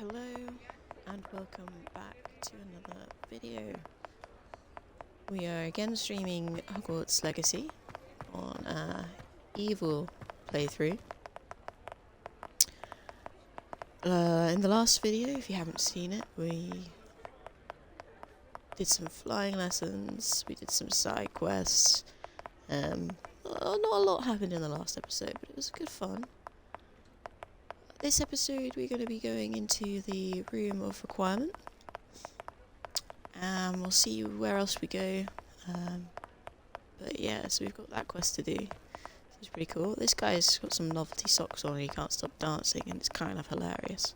Hello and welcome back to another video. We are again streaming Hogwarts Legacy on a evil playthrough. In the last video, if you haven't seen it, we did some flying lessons, we did some side quests. Not a lot happened in the last episode, but it was good fun. This episode we're going to be going into the Room of Requirement. We'll see where else we go. But yeah, so we've got that quest to do. This is pretty cool. This guy's got some novelty socks on and he can't stop dancing, and it's kind of hilarious.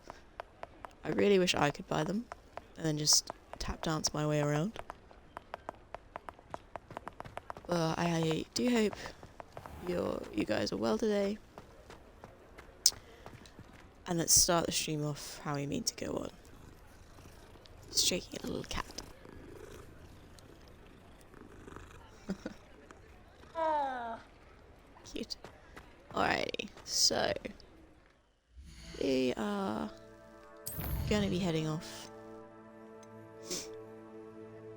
I really wish I could buy them and then just tap dance my way around. But I do hope you guys are well today. And let's start the stream off how we mean to go on. Stroking a little cat. Cute. Alrighty, so we are gonna be heading off.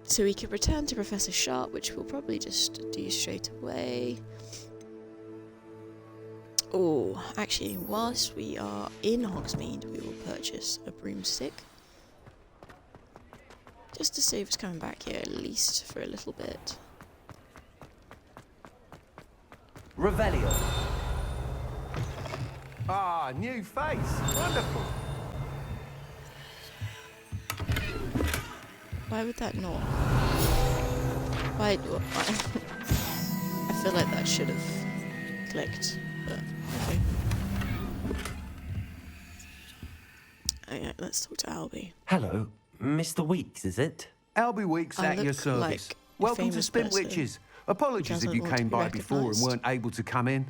So we could return to Professor Sharp, which we'll probably just do straight away. Oh, actually, whilst we are in Hogsmeade, we will purchase a broomstick. Just to save us coming back here, at least for a little bit. Revelio. Ah, new face. Wonderful. Why would that not? Why? I feel like that should have clicked, but okay. Okay, let's talk to Albie. Hello, Mr. Weeks, is it? Albie Weeks I at your look service. like a Welcome to famous Spintwitches. Apologies if doesn't you want to came be by before and recognised. weren't able to come in.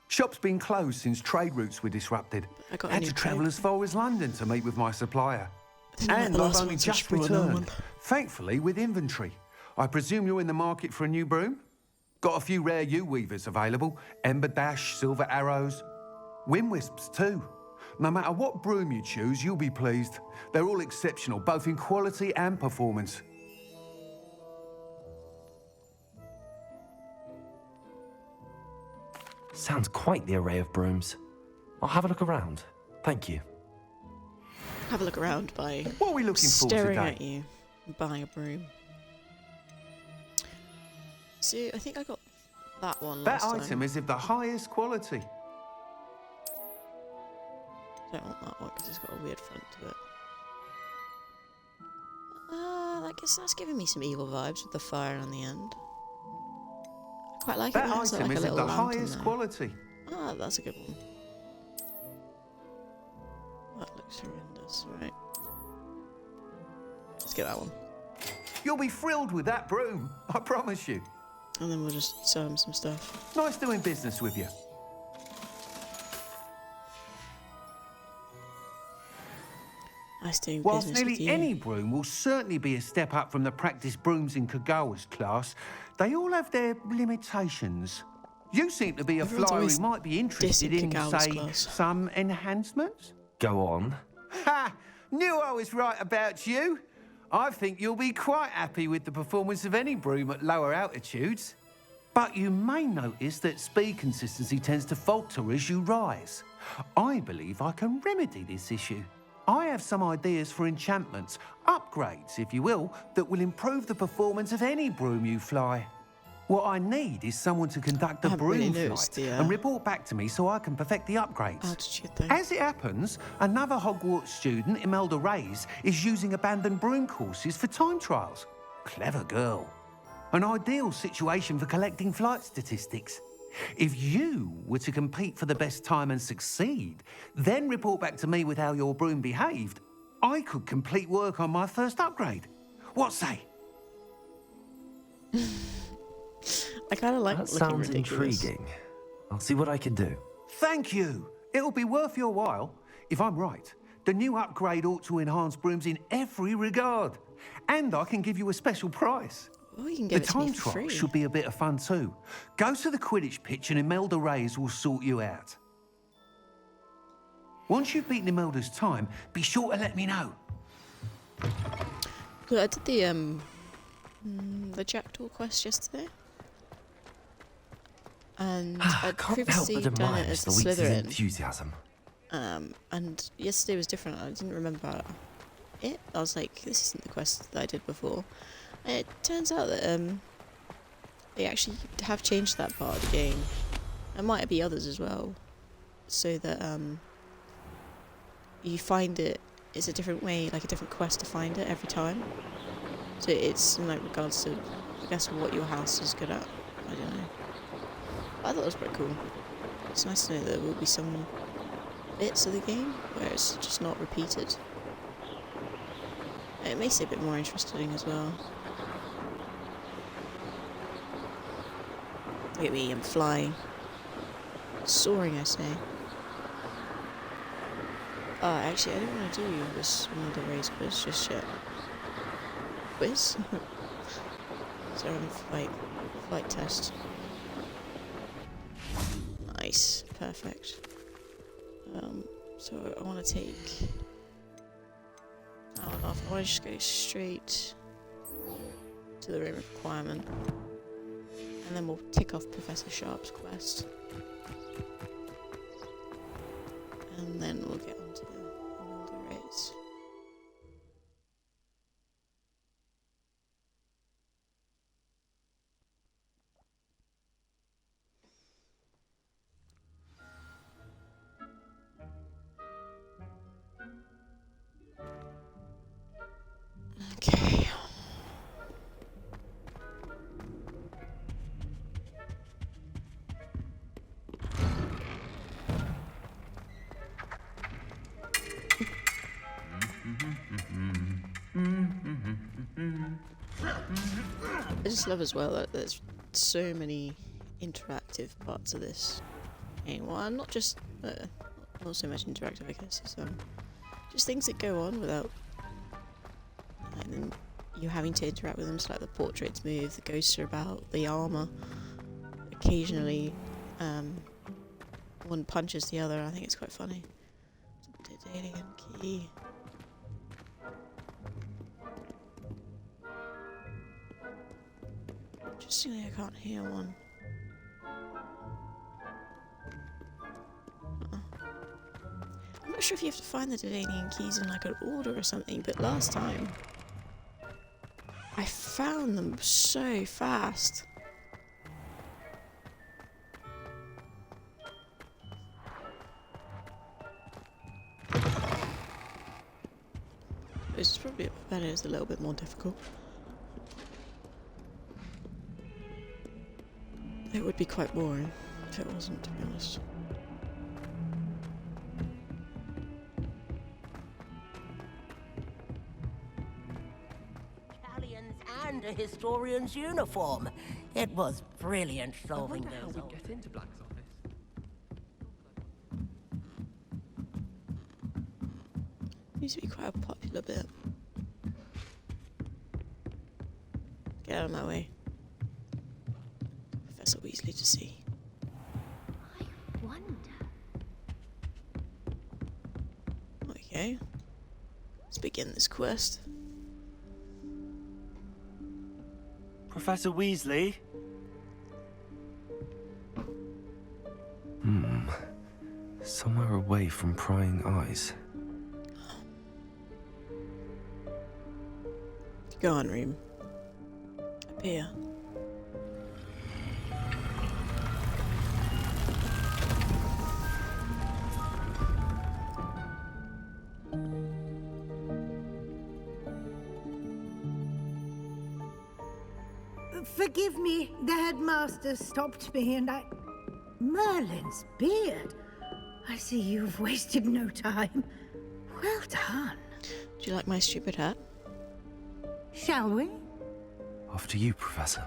Shop's been closed since trade routes were disrupted. I got a Had new to travel coat. as far as London to meet with my supplier. Didn't like And the I've last only one, so I just just brought another returned. one. Thankfully with inventory. I presume you're in the market for a new broom? Got a few rare U-weavers available. Ember Dash, Silver Arrows. Wind Wisps too. No matter what broom you choose, you'll be pleased. They're all exceptional, both in quality and performance. Sounds quite the array of brooms. I'll have a look around. Thank you. Have a look around by What are we looking for staring today? at you and buying a broom. So I think I got that one That last item time. is of the highest quality. I don't want that one because it's got a weird front to it. I guess that's giving me some evil vibes with the fire on the end. I quite like it. That when it has, item like, a is of little the lantern highest there. quality. Ah, that's a good one. That looks horrendous, right? Let's get that one. You'll be thrilled with that broom, I promise you. And then we'll just sell him some stuff. Nice doing business with you. Nice doing Whilst business with nearly you. any broom will certainly be a step up from the practice brooms in Kagawa's class, they all have their limitations. You seem to be a Everyone's flyer always who might be interested dissing in, Kagawa's say, class. some enhancements? Go on. Ha! Knew I was right about you. I think you'll be quite happy with the performance of any broom at lower altitudes. But you may notice that speed consistency tends to falter as you rise. I believe I can remedy this issue. I have some ideas for enchantments, upgrades, if you will, that will improve the performance of any broom you fly. What I need is someone to conduct I a haven't broom really flight noticed the, and report back to me so I can perfect the upgrades. Altitude thing. As it happens, another Hogwarts student, Imelda Reyes, is using abandoned broom courses for time trials. Clever girl. An ideal situation for collecting flight statistics. If you were to compete for the best time and succeed, then report back to me with how your broom behaved, I could complete work on my first upgrade. What say? I kind of like That looking sounds ridiculous. intriguing. I'll see what I can do. Thank you. It'll be worth your while. If I'm right, the new upgrade ought to enhance brooms in every regard. And I can give you a special price. Oh, you can The give it to me time for trial free. should be a bit of fun too. Go to the Quidditch pitch and Imelda Reyes will sort you out. Once you've beaten Imelda's time, be sure to let me know. Well, I did the Jackdaw quest yesterday. And I'd Can't help previously but done admire it as the Mr. Weeks' Slytherin. enthusiasm. And yesterday was different. I didn't remember it. I was like, this isn't the quest that I did before. And it turns out that they actually have changed that part of the game. There might be others as well. So that you find it, it's a different way, like a different quest to find it every time. So it's in like regards to, I guess, what your house is good at. I don't know. I thought it was pretty cool. It's nice to know that there will be some bits of the game where it's just not repeated. It makes it a bit more interesting as well. Look at me, I'm flying. Soaring, I say. Actually, I didn't want to do this one of the race quiz just yet. Quiz? So I'm flight test. Nice, perfect. So I want to take. I don't know if I want to just go straight to the room of requirement, and then we'll tick off Professor Sharp's quest, and then we'll get on to the race. Okay. I just love as well that there's so many interactive parts of this game. Well, not just not so much interactive, I guess. It's just things that go on without you having to interact with them. So like the portraits move, the ghosts are about, the armor. Occasionally, one punches the other. I think it's quite funny. Alien key. Interestingly, I can't hear one. I'm not sure if you have to find the alien keys in like an order or something, but last time I found them so fast. It's probably better, it's a little bit more difficult. It would be quite boring if it wasn't, to be honest. Italians and a historian's uniform. It was brilliant solving I wonder how those. we get into Black's office. Used to be quite a popular bit. Get out of my way. Professor Weasley to see. I wonder. Okay. Let's begin this quest. Professor Weasley? Somewhere away from prying eyes. Go on, room. Appear. Forgive me, the headmaster stopped me and Merlin's beard. I see you've wasted no time. Well done. Do you like my stupid hat? Shall we? After you, Professor.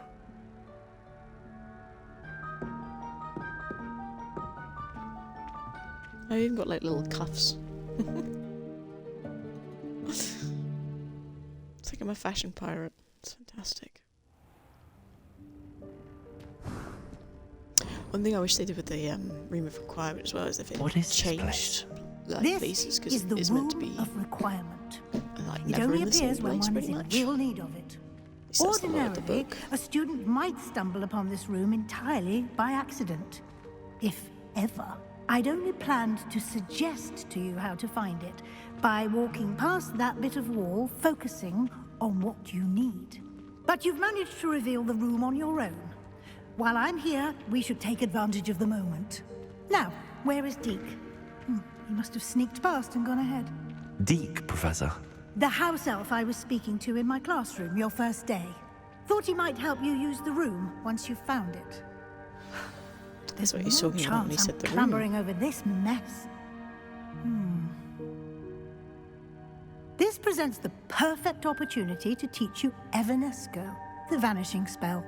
I've even got like little cuffs. It's like I'm a fashion pirate. It's fantastic. One thing I wish they did with the Room of Requirement as well is if it What is this changed place? like This places because is the it's room meant to be of requirement. like It never only in the same appears when place, one is pretty in much. real need of it. At least that's the law of the Ordinarily, book. a student might stumble upon this room entirely by accident. If ever. I'd only planned to suggest to you how to find it by walking past that bit of wall, focusing on what you need. But you've managed to reveal the room on your own. While I'm here, we should take advantage of the moment. Now, where is Deke? He must have sneaked past and gone ahead. Deke, Professor. The house elf I was speaking to in my classroom your first day. Thought he might help you use the room once you've found it. That's what There's he's no talking about when he chance said I'm the room. clambering over this mess. This presents the perfect opportunity to teach you Evanesco, the vanishing spell.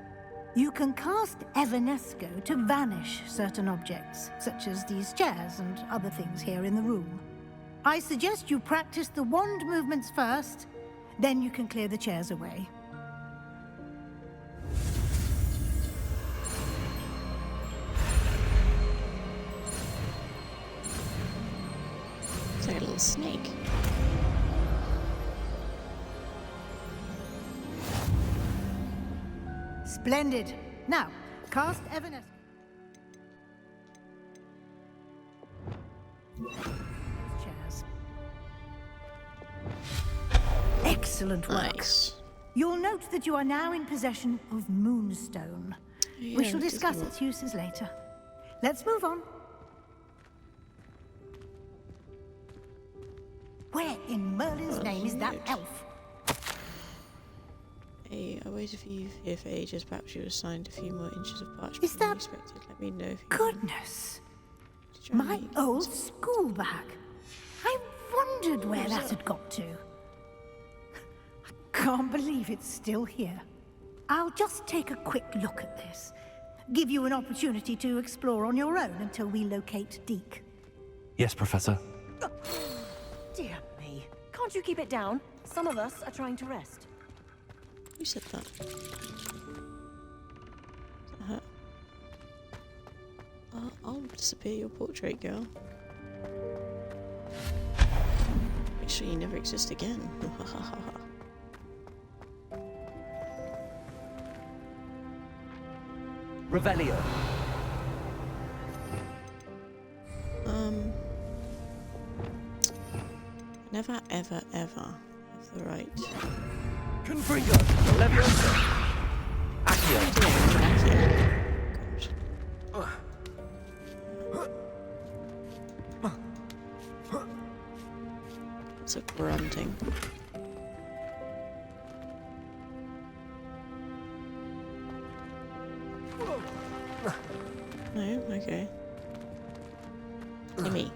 You can cast Evanesco to vanish certain objects, such as these chairs and other things here in the room. I suggest you practice the wand movements first, then you can clear the chairs away. It's like a little snake. Splendid. Now, cast Evanesco. Chairs. Excellent work. Nice. You'll note that you are now in possession of Moonstone. We shall Yeah, discuss doesn't its uses later. Let's move on. Where in Merlin's name is that elf? Hey, I waited for you here for ages. Perhaps you were assigned a few more inches of parchment Is than you that- expected. Let me know if you Goodness, Did you try my and eat old this? school bag. I wondered where that had got to. I can't believe it's still here. I'll just take a quick look at this. Give you an opportunity to explore on your own until we locate Deke. Yes, Professor. Dear me. Can't you keep it down? Some of us are trying to rest. Who said that? Is that her? I'll disappear your portrait, girl. Make sure you never exist again. Revelio. Never, ever, ever have the right. Confringo. Leviosa. Accio. It's a grunting. No, okay. Gimme.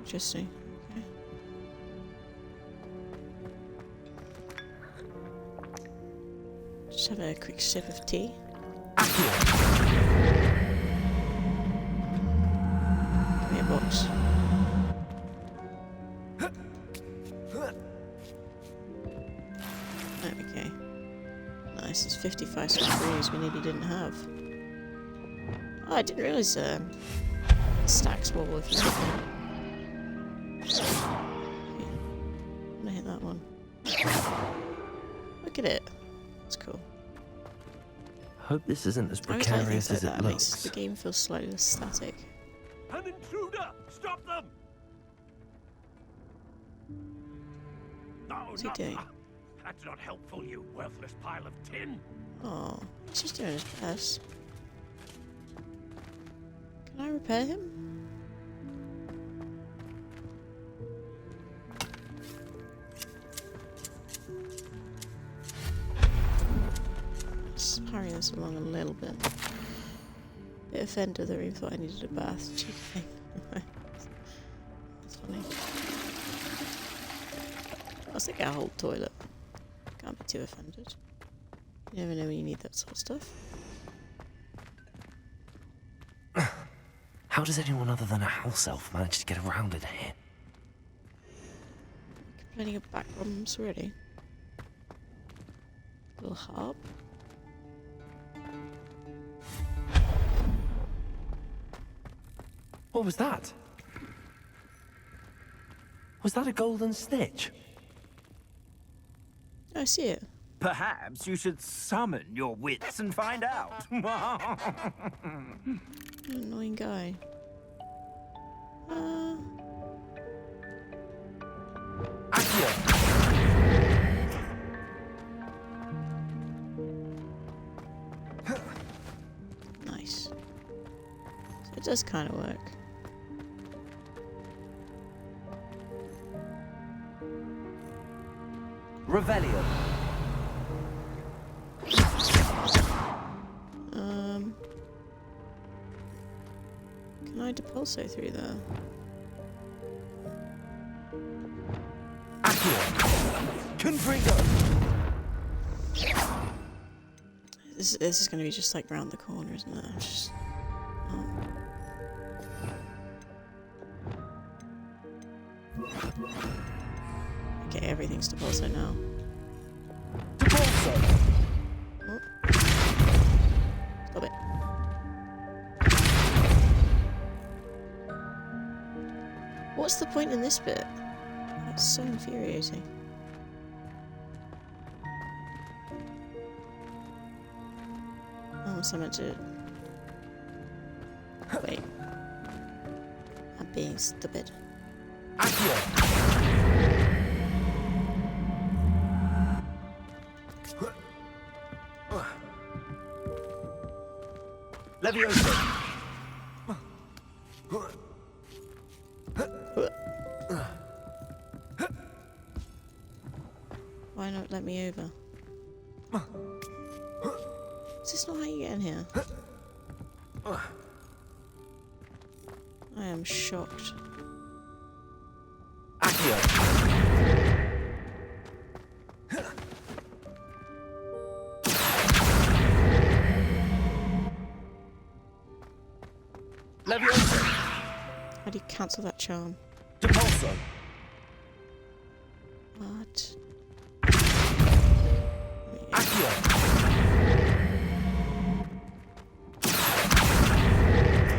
Interesting. Okay. Just have a quick sip of tea. Accio. Give me a box. Okay. Nice, it's 55 degrees we nearly didn't have. Oh, I didn't realise stacks wall if you hit them. Okay. I'm gonna hit that one. Look at it. That's cool. Hope this isn't as I always like precarious things like as that. it It makes looks. the game feel slightly less static. An intruder! Stop them! No, What's he not doing? that. That's not helpful, you worthless pile of tin. Oh, he's just doing his best. Can I repair him? Let's hurry this along a little bit. Bit offended that we thought I needed a bath. Cheeky thing. That's funny. That's like a whole toilet. Can't be too offended. You never know when you need that sort of stuff. How does anyone other than a house elf manage to get around in here? Complaining of back problems already. Little harp. What was that? Was that a golden snitch? I see it. Perhaps you should summon your wits and find out. Annoying guy. Nice. So it does kind of work. Revelio. Can I depulso through there? This is going to be just like round the corner, isn't it? Just, Okay, everything's depulso now. Depulso. Oh. Stop it. What's the point in this bit? That's so infuriating. Oh, so much it. Wait. I'm being stupid. Levioso. Why not let me over? Is this not how you get in here? I am shocked. Levioso. How do you cancel that charm? Depulso. What?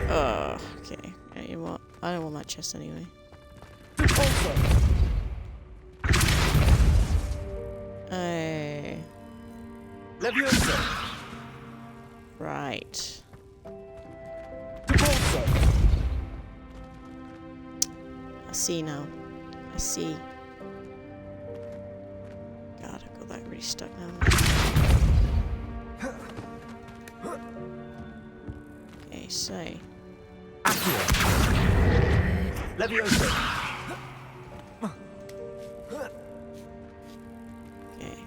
Oh, okay. You know what? I don't want that chest anyway. Hey. Levioso. Right. Depulso. I see now. I see. God, I've got that really stuck now. Okay, so. Levioso. Okay.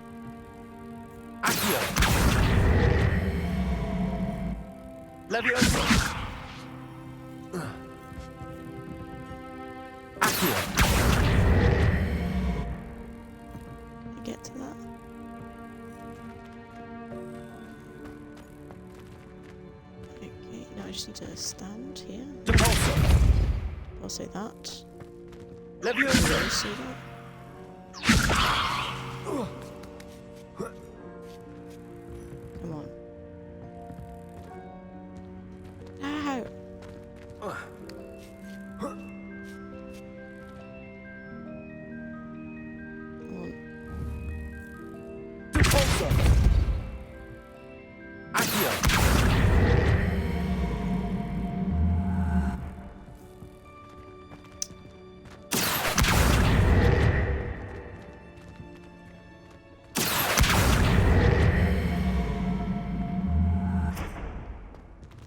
Levioso. Get to that. Okay, now I just need to stand here. Depulso. I'll say that. Levioso. See that? Come on. Ow! Come on. Depulso.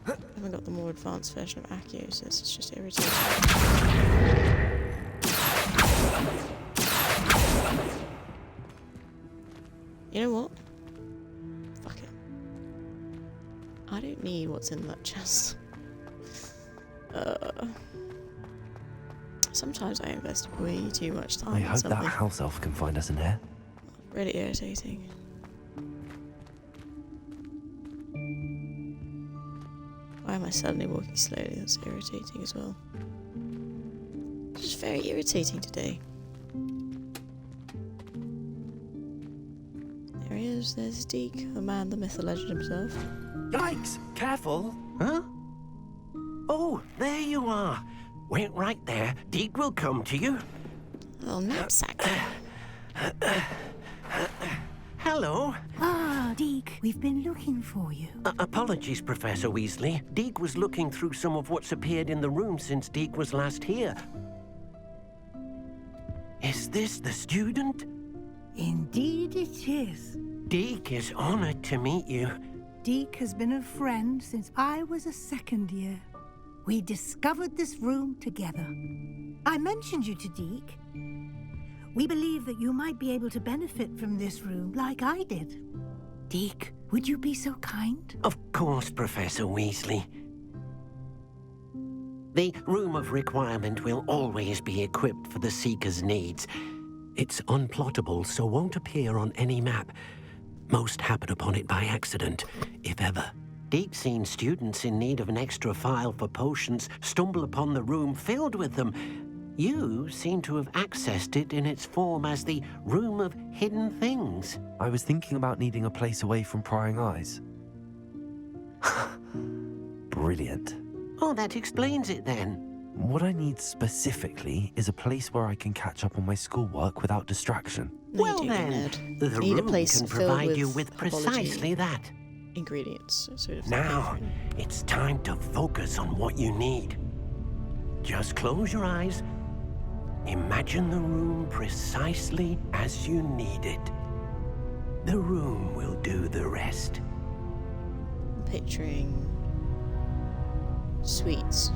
I haven't got the more advanced version of Accio, so this is just irritating. You know what? Fuck it. I don't need what's in that chest. Sometimes I invest way too much time I in hope something. that house elf can find us in here. Really irritating. Why am I suddenly walking slowly? That's irritating as well. It's just very irritating today. There he is, there's Deke, the man, the myth, the legend himself. Yikes! Careful! Huh? Oh, there you are. Wait right there. Deke will come to you. Oh, knapsack. Hello. Ah, Deke, we've been looking for you. Apologies, Professor Weasley. Deke was looking through some of what's appeared in the room since Deke was last here. Is this the student? Indeed it is. Deke is honored to meet you. Deke has been a friend since I was a second year. We discovered this room together. I mentioned you to Deke. We believe that you might be able to benefit from this room like I did. Deke, would you be so kind? Of course, Professor Weasley. The Room of Requirement will always be equipped for the Seeker's needs. It's unplottable, so won't appear on any map. Most happen upon it by accident, if ever. Deke's seen students in need of an extra file for potions stumble upon the room filled with them. You seem to have accessed it in its form as the Room of Hidden Things. I was thinking about needing a place away from prying eyes. Brilliant. Oh, that explains it then. What I need specifically is a place where I can catch up on my schoolwork without distraction. No, Well you then, Ned. the You need a room place can filled provide you with with herbology precisely that. ingredients. Sort of Now, different. it's time to focus on what you need. Just close your eyes. Imagine the room precisely as you need it. The room will do the rest. I'm picturing sweets.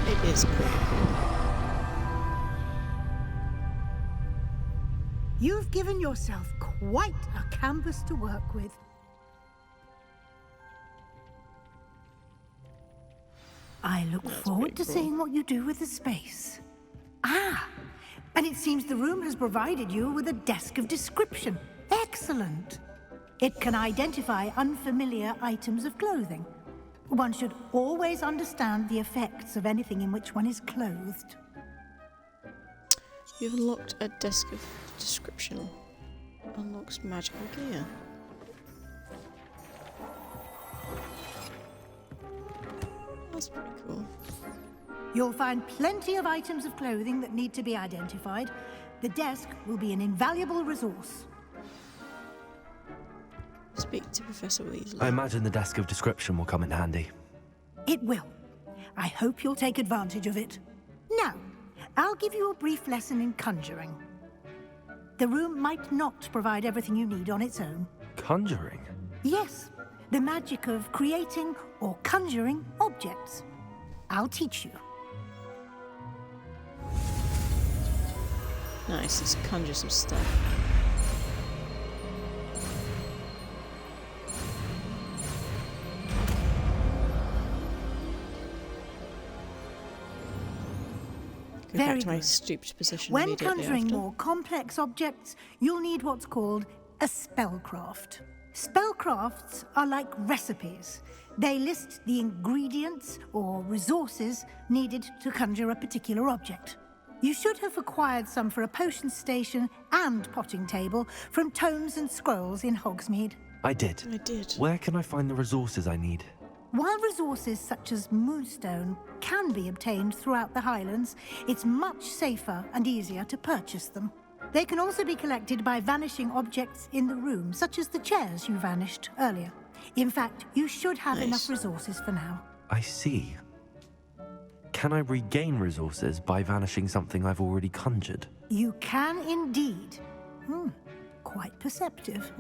It is pretty cool. You've given yourself quite a canvas to work with. I look forward to pretty cool. seeing what you do with the space. Ah, and it seems the room has provided you with a desk of description. Excellent. It can identify unfamiliar items of clothing. One should always understand the effects of anything in which one is clothed. You've unlocked a desk of description. Unlocks magical gear. That's pretty cool. You'll find plenty of items of clothing that need to be identified. The desk will be an invaluable resource. Speak to Professor Weasley. I imagine the desk of description will come in handy. It will. I hope you'll take advantage of it. Now, I'll give you a brief lesson in conjuring. The room might not provide everything you need on its own. Conjuring? Yes, the magic of creating or conjuring objects. I'll teach you. Nice, let's conjure some stuff. Go Very back to my good. stooped position When immediately conjuring after. more complex objects, you'll need what's called a spellcraft. Spellcrafts are like recipes. They list the ingredients or resources needed to conjure a particular object. You should have acquired some for a potion station and potting table from tomes and scrolls in Hogsmeade. I did. I did. Where can I find the resources I need? While resources such as moonstone can be obtained throughout the Highlands, it's much safer and easier to purchase them. They can also be collected by vanishing objects in the room, such as the chairs you vanished earlier. In fact, you should have Nice. enough resources for now. I see. Can I regain resources by vanishing something I've already conjured? You can indeed. Quite perceptive.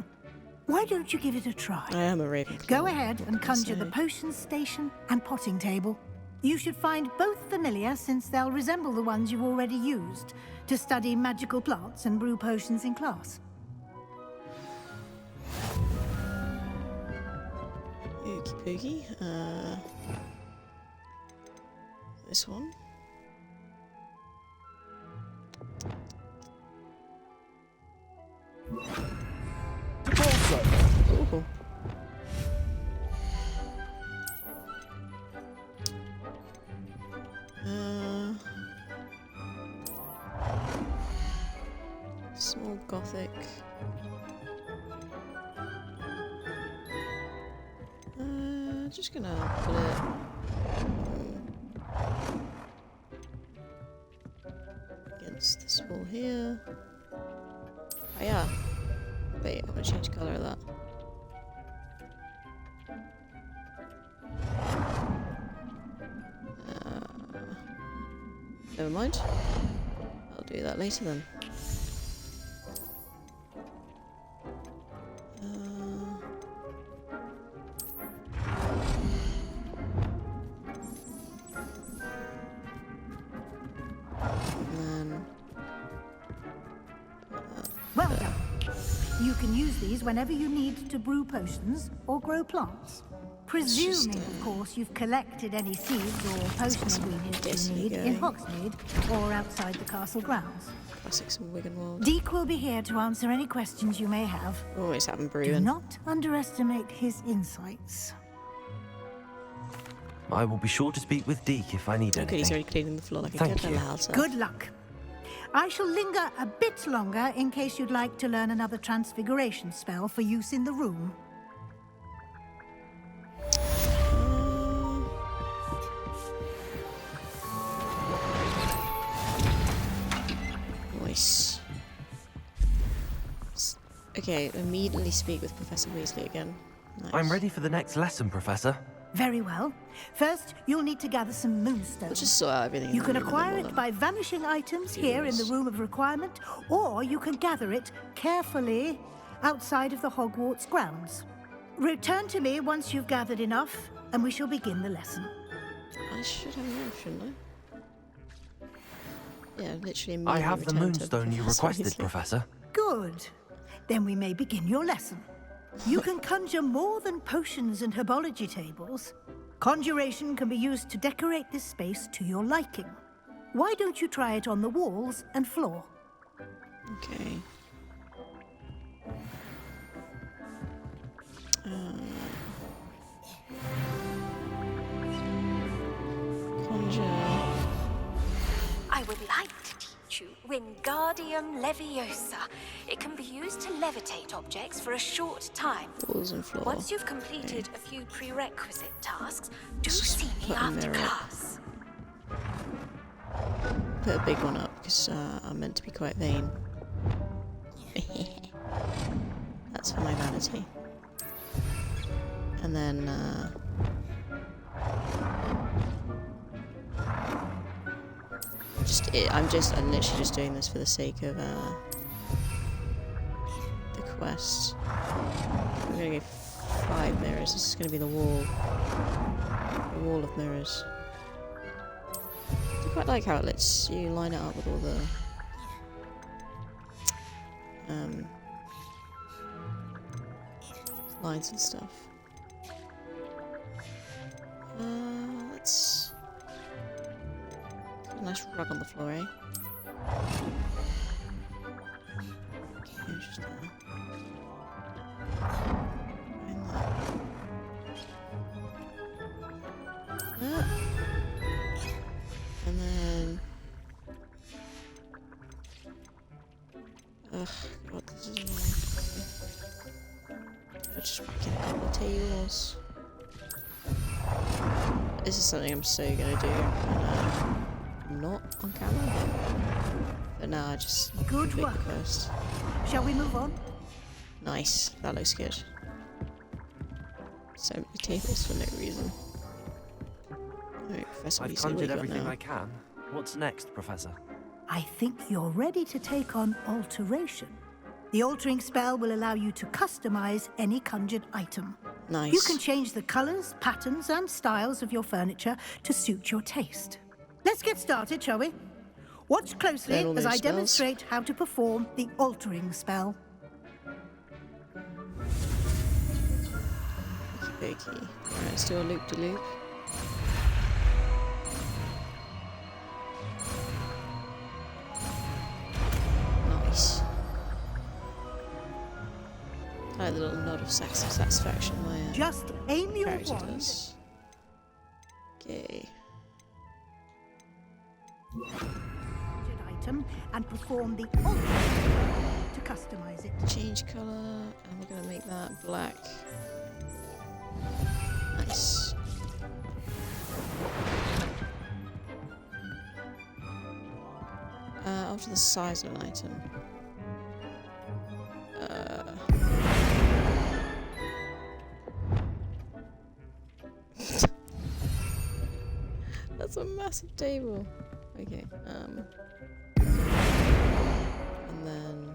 Why don't you give it a try? I am a Ravenclaw. Go ahead and what can I conjure the say? potion station and potting table. You should find both familiar, since they'll resemble the ones you've already used to study magical plants and brew potions in class. Ookie pookie. This one. careful. Small gothic. Just gonna put it. Against this wall here. Oh yeah. Wait, I'm gonna change the colour of that. Never mind. I'll do that later then. Well done. You can use these whenever you need to brew potions or grow plants. Presuming, of course, you've collected any seeds or potion ingredients you need in Hogsmeade or outside the castle grounds. Classics of Wigan World. Deek will be here to answer any questions you may have. Always having Do brewing. not underestimate his insights. I will be sure to speak with Deke if I need Okay, he's anything. already cleaning the floor like a Thank good you. Lalza. Good luck. I shall linger a bit longer in case you'd like to learn another transfiguration spell for use in the room. Nice. Okay, immediately speak with Professor Weasley again. Nice. I'm ready for the next lesson, Professor. Very well. First, you'll need to gather some moonstones. We'll just sort out everything. You in can the room acquire and it then by vanishing items here in the room of requirement, or you can gather it carefully outside of the Hogwarts grounds. Return to me once you've gathered enough, and we shall begin the lesson. I should have enough, shouldn't I? Yeah, literally immediately I have the return to moonstone you Professor requested, Weasley. Professor. Good. Then we may begin your lesson. You can conjure more than potions and herbology tables. Conjuration can be used to decorate this space to your liking. Why don't you try it on the walls and floor? Okay. Conjure. I would like to teach you Wingardium Leviosa. It can be used to levitate objects for a short time. Walls and floor. Once you've completed a few prerequisite tasks, do Just see me put a after mirror up. class. Put a big one up because I'm meant to be quite vain. That's for my vanity. And then I'm literally just doing this for the sake of the quest. I'm gonna go 5 mirrors. This is gonna be the wall of mirrors. I quite like how it lets you line it up with all the lines and stuff. Let's put a nice rug on the floor, eh? Okay, just and that. And then ugh, God, this is I'll just whack in a couple of tables. This is something I'm so gonna do when I'm not on camera. But now I just Good complete work. the quest. Shall we move on? Nice, that looks good. So many tables for no reason. Alright, Professor I've Weasley, what conjured you got everything now? I can. What's next, Professor? I think you're ready to take on alteration. The altering spell will allow you to customize any conjured item. Nice. You can change the colors, patterns, and styles of your furniture to suit your taste. Let's get started, shall we? Watch closely Learn all as those I spells. demonstrate how to perform the altering spell. Okey dokey. Alright, let's do a loop-de-loop. Nice. I like the little nod of satisfaction my Just aim your character wand. does. Okay. Item and perform the ultimate to customize it. Change colour, and we're gonna make that black. Nice. Alter the size of an item. That's a massive table. Okay, and then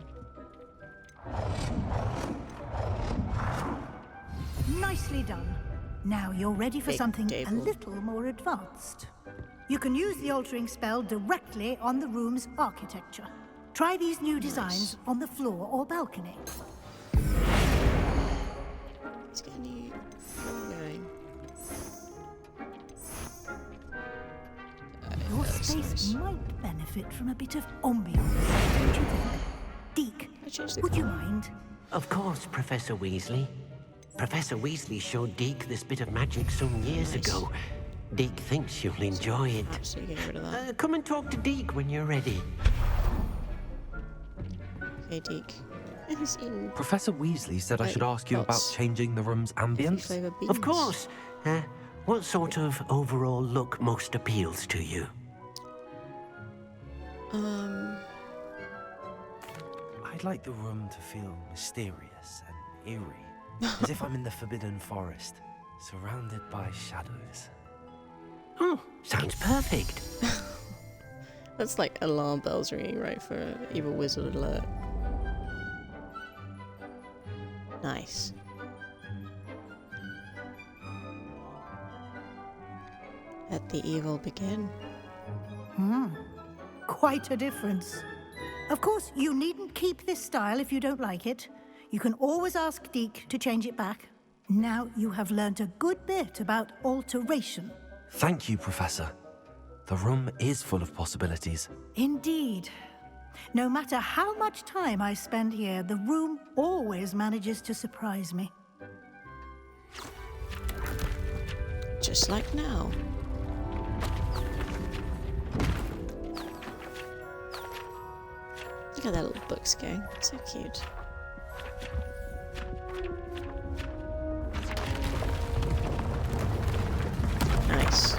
Nicely done. Now you're ready for Big something a table. little more advanced. You can use the altering spell directly on the room's architecture. Try these new designs on the floor or balcony. let's get a new floor going. Your That's space nice. might benefit from a bit of ambiance, don't you think? Deke, I changed the would you colour. mind? Of course, Professor Weasley. Professor Weasley showed Deke this bit of magic some years Nice. ago. Deke thinks you'll enjoy it. Absolutely getting rid of that. Come and talk to Deke when you're ready. Okay, Deke. He's in Professor Weasley said I Like should ask you about pots. changing the room's ambience. flavour beans. Of course. What sort of overall look most appeals to you? I'd like the room to feel mysterious and eerie, as if I'm in the Forbidden Forest, surrounded by shadows. Oh, sounds perfect. That's like alarm bells ringing, right, for evil wizard alert. Nice. Let the evil begin. Quite a difference. Of course, you needn't keep this style if you don't like it. You can always ask Deke to change it back. Now you have learnt a good bit about alteration. Thank you, Professor. The room is full of possibilities. Indeed. No matter how much time I spend here, the room always manages to surprise me. Just like now. Look at that little books going. So cute. Nice.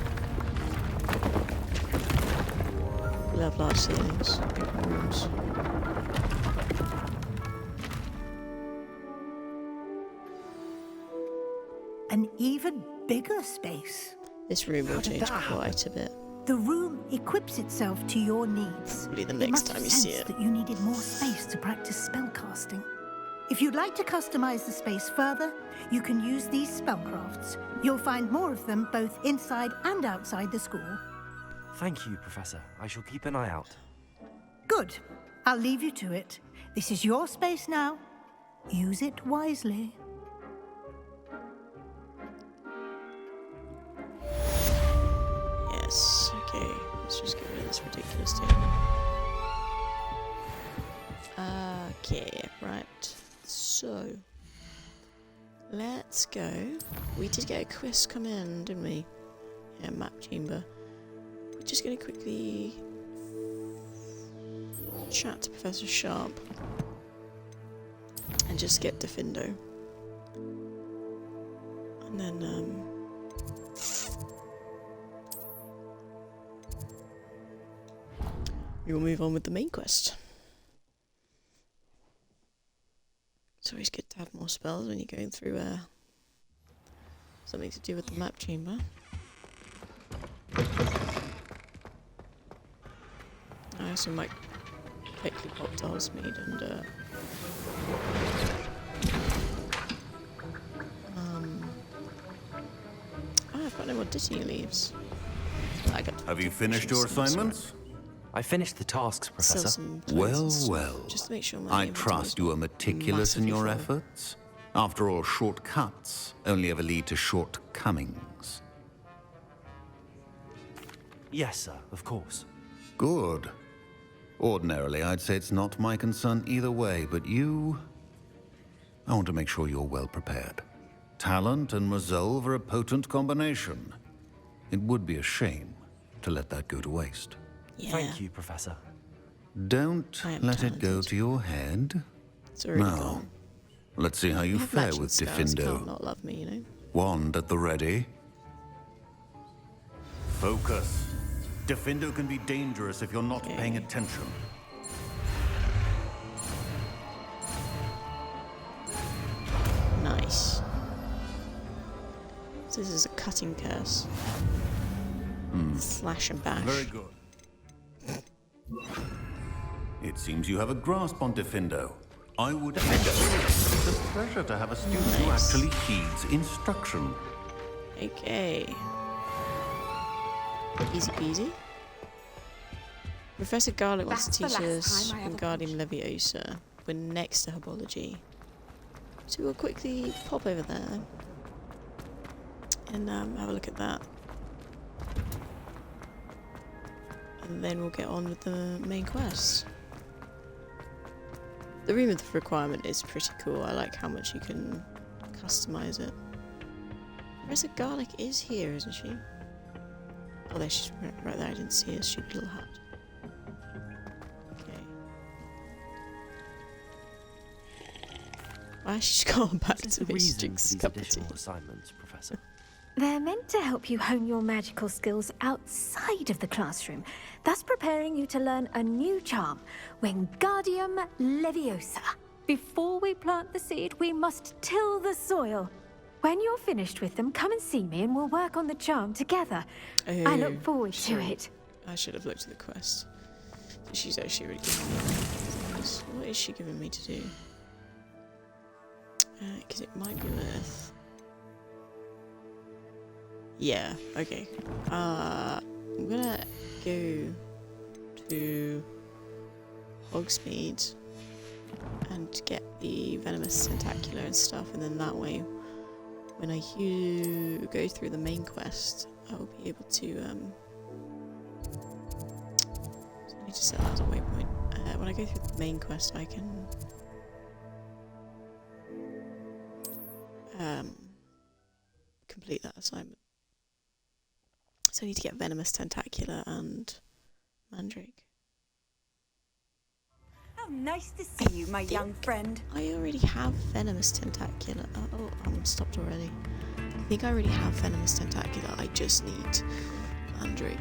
Love large ceilings. Big rooms. An even bigger space. This room will How did change that happen? quite a bit. The room equips itself to your needs. Probably the It next must time have you see sensed it. that you needed more space to practice spellcasting. If you'd like to customize the space further, you can use these spellcrafts. You'll find more of them both inside and outside the school. Thank you, Professor. I shall keep an eye out. Good. I'll leave you to it. This is your space now. Use it wisely. Yes, okay. Let's just get rid of this ridiculous table. Okay, right. So, let's go. We did get a quest come in, didn't we? Yeah, map chamber. We're just going to quickly chat to Professor Sharp and just get Defindo. And then, we will move on with the main quest. It's always good to have more spells when you're going through something to do with the map chamber. I also might quickly pop Doll's Mead and oh, I've got no more Disney leaves. I got Have you finished your assignments? I finished the tasks, sell Professor. some clothes Well, and stuff, well. just to make sure I able to trust you are meticulous in massively your full. efforts. After all, shortcuts only ever lead to shortcomings. Yes, sir, of course. Good. Ordinarily, I'd say it's not my concern either way, but you I want to make sure you're well prepared. Talent and resolve are a potent combination. It would be a shame to let that go to waste. Yeah. Thank you, Professor. Don't let it go talented. to your head. It's already Now, gone. let's see how you have fare matching with scars, Diffindo. can't not love me, you know? Wand at the ready. Focus. Diffindo can be dangerous if you're not paying attention. Nice. So this is a cutting curse. Slash and bash. Very good. It seems you have a grasp on Diffindo. I would It's a pleasure to have a student who actually heeds instruction. Okay. Easy peasy. Professor Garlic wants to teach us Wingardium Leviosa. We're next to Herbology. So we'll quickly pop over there and have a look at that. And then we'll get on with the main quest. The room of requirement is pretty cool. I like how much you can customize it. Professor Garlic is here, isn't she? Oh, there she's right there. I didn't see her stupid little hat. Okay. Why has she gone back to Mistrix cup of tea? Assignments, Professor. They're meant to help you hone your magical skills outside of the classroom, thus preparing you to learn a new charm, Wingardium Leviosa. Before we plant the seed, we must till the soil. When you're finished with them, come and see me and we'll work on the charm together. I look forward to it. I should have looked at the quest. She's actually really giving me things. What is she giving me to do? Because it might be worth... Yeah, okay. I'm gonna go to Hogsmeade and get the Venomous Tentacular and stuff, and then that way, when I go through the main quest, I'll be able to, so I need to set that as a waypoint. When I go through the main quest, I can, complete that assignment. So I need to get Venomous Tentacular and Mandrake. How nice to see you, my young friend. I already have Venomous Tentacular. Oh, I'm stopped already. I think I already have Venomous Tentacular. I just need Mandrake.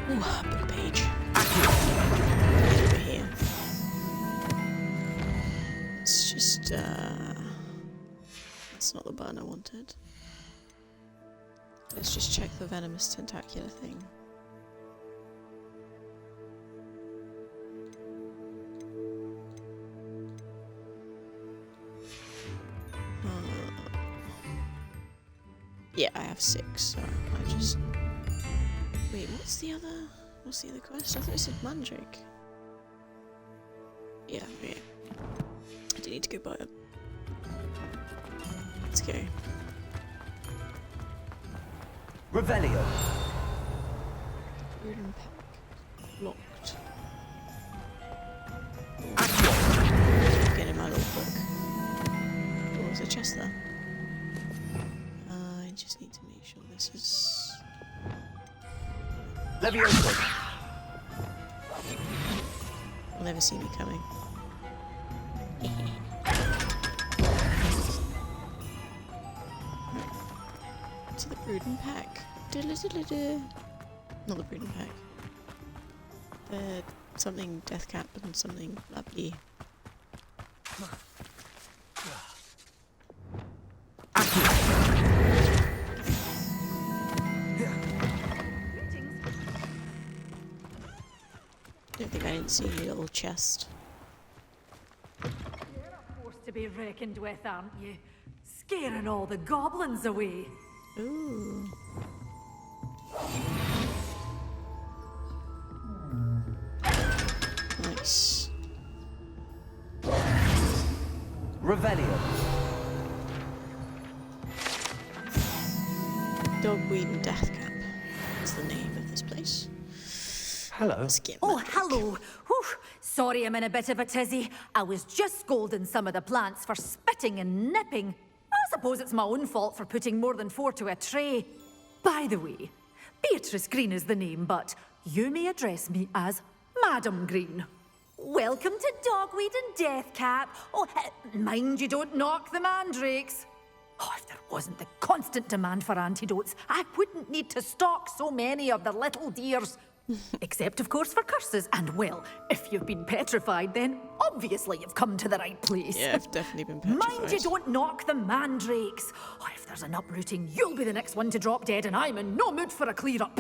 Oh, book page. Over here. It's just, that's not the button I wanted. Let's just check the Venomous Tentacular thing. Yeah, I have 6, so I just... Wait, what's the other quest? I thought it said Mandrake. Yeah. I do need to go buy it. Let's go. Revelio. Wooden pack. Locked. Get in my little book. Oh, there's a chest there. I just need to make sure this is... Leviosa. You'll never see me coming. To the Brooding Pack. Not the Brooding Pack. The something Deathcap and something lovely. I don't think I didn't see a little chest. You're a force to be reckoned with, aren't you? Scaring all the goblins away. Ooh. Nice. Revelio. Dogweed and Deathcap is the name of this place. hello. Let's get Oh, Mandrake. hello. Whew. Sorry I'm in a bit of a tizzy. I was just scolding some of the plants for spitting and nipping. I suppose it's my own fault for putting more than 4 to a tray. By the way, Beatrice Green is the name, but you may address me as Madam Green. Welcome to Dogweed and Deathcap. Oh, mind you don't knock the mandrakes. Oh, if there wasn't the constant demand for antidotes, I wouldn't need to stock so many of the little dears. Except, of course, for curses. And, well, if you've been petrified, then obviously you've come to the right place. Yeah, I've definitely been petrified. Mind you don't knock the mandrakes. Oh, if there's an uprooting, you'll be the next one to drop dead, and I'm in no mood for a clear-up.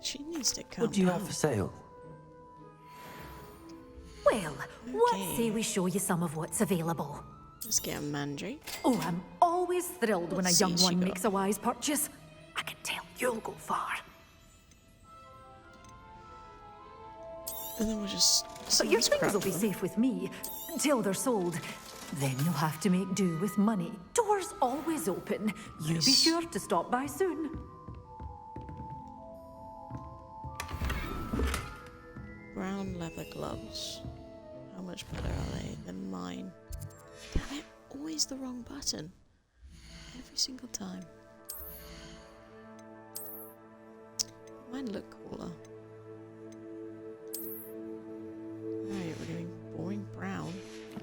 She needs to calm What do you down. have for sale? Well, what say we show you some of what's available? Let's get a Mandrake. Oh, I'm always thrilled when a Let's young see, one she got- makes a wise purchase. I can tell you'll go far. And then we'll just... But your scrap things will be them. safe with me until they're sold. Then you'll have to make do with money. Doors always open. You be Nice. sure to stop by soon. Brown leather gloves. How much better are they than mine? Damn it, always the wrong button. Every single time. Mine look cooler. Right, we're doing boring brown.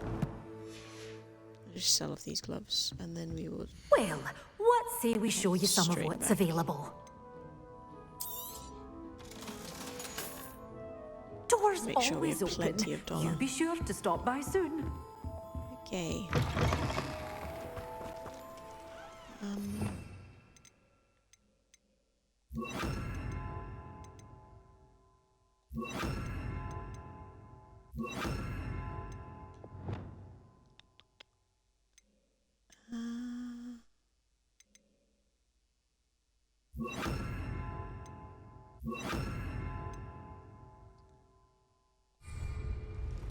I'll just sell off these gloves and then we will... Well, what say we show you some of Straight what's back. available? Doors Make sure we always have open. plenty of dollar. You be sure to stop by soon. Okay.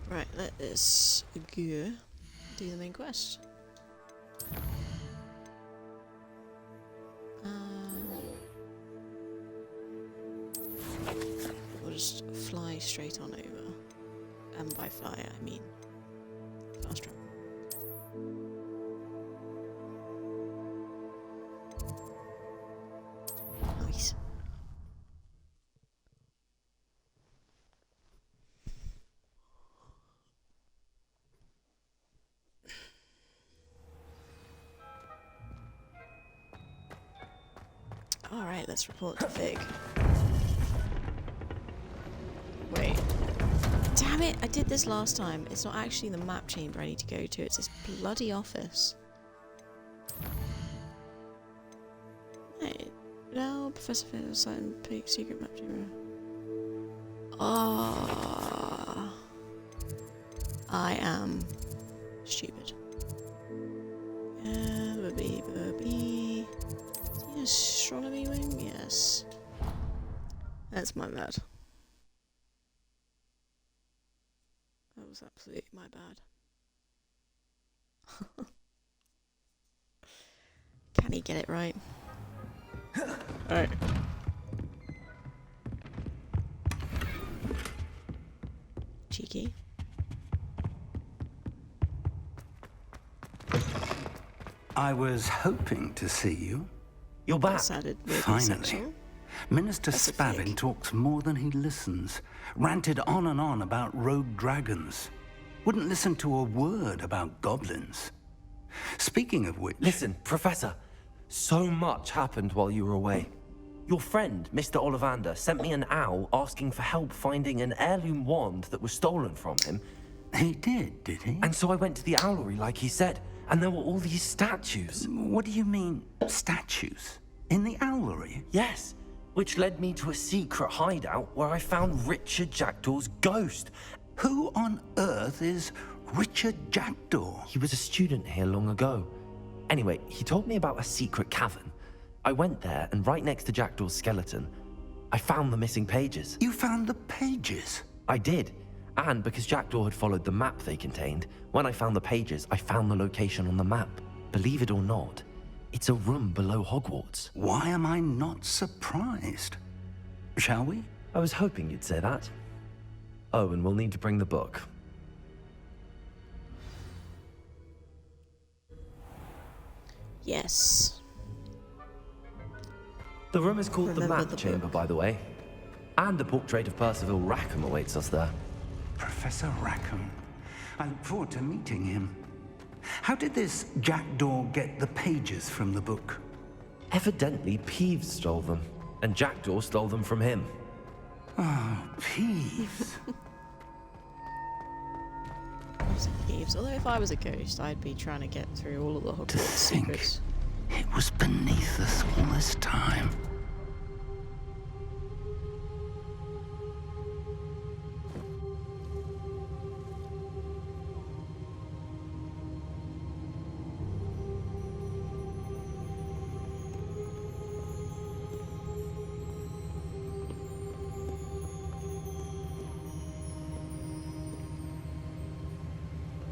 Right, let us go do the main quest. We'll just fly straight on over. And by fly, I mean fast travel. Nice. Alright, let's report to Fig. Wait. Damn it! I did this last time. It's not actually the map chamber I need to go to, it's this bloody office. Wait. No, Professor Fig, silent pig, secret map chamber. Ah. I am stupid. Bubby. Astronomy wing? Yes. That's my bad. That was absolutely my bad. Can he get it right? Alright. Cheeky. I was hoping to see you. You're back. Sounded weirdly Finally. sexual. Minister That's a Spavin fig. talks more than he listens. Ranted on and on about rogue dragons. Wouldn't listen to a word about goblins. Speaking of which... Listen, Professor, so much happened while you were away. Your friend, Mr. Ollivander, sent me an owl asking for help finding an heirloom wand that was stolen from him. He did he? And so I went to the owlery like he said, and there were all these statues. What do you mean, statues? In the owlery? Yes, which led me to a secret hideout where I found Richard Jackdaw's ghost. Who on earth is Richard Jackdaw? He was a student here long ago. Anyway, he told me about a secret cavern. I went there, and right next to Jackdaw's skeleton, I found the missing pages. You found the pages? I did. And because Jackdaw had followed the map they contained, when I found the pages, I found the location on the map. Believe it or not, it's a room below Hogwarts. Why am I not surprised? Shall we? I was hoping you'd say that. Oh, and we'll need to bring the book. Yes. The room is called the Remember Map the Chamber, book. by the way. And a portrait of Percival Rackham awaits us there. Professor Rackham. I look forward to meeting him. How did this jackdaw get the pages from the book? Evidently, Peeves stole them, and Jackdaw stole them from him. Oh, Peeves. Peeves. Although if I was a ghost, I'd be trying to get through all of the To Hogwarts think secrets. it was beneath us all this time.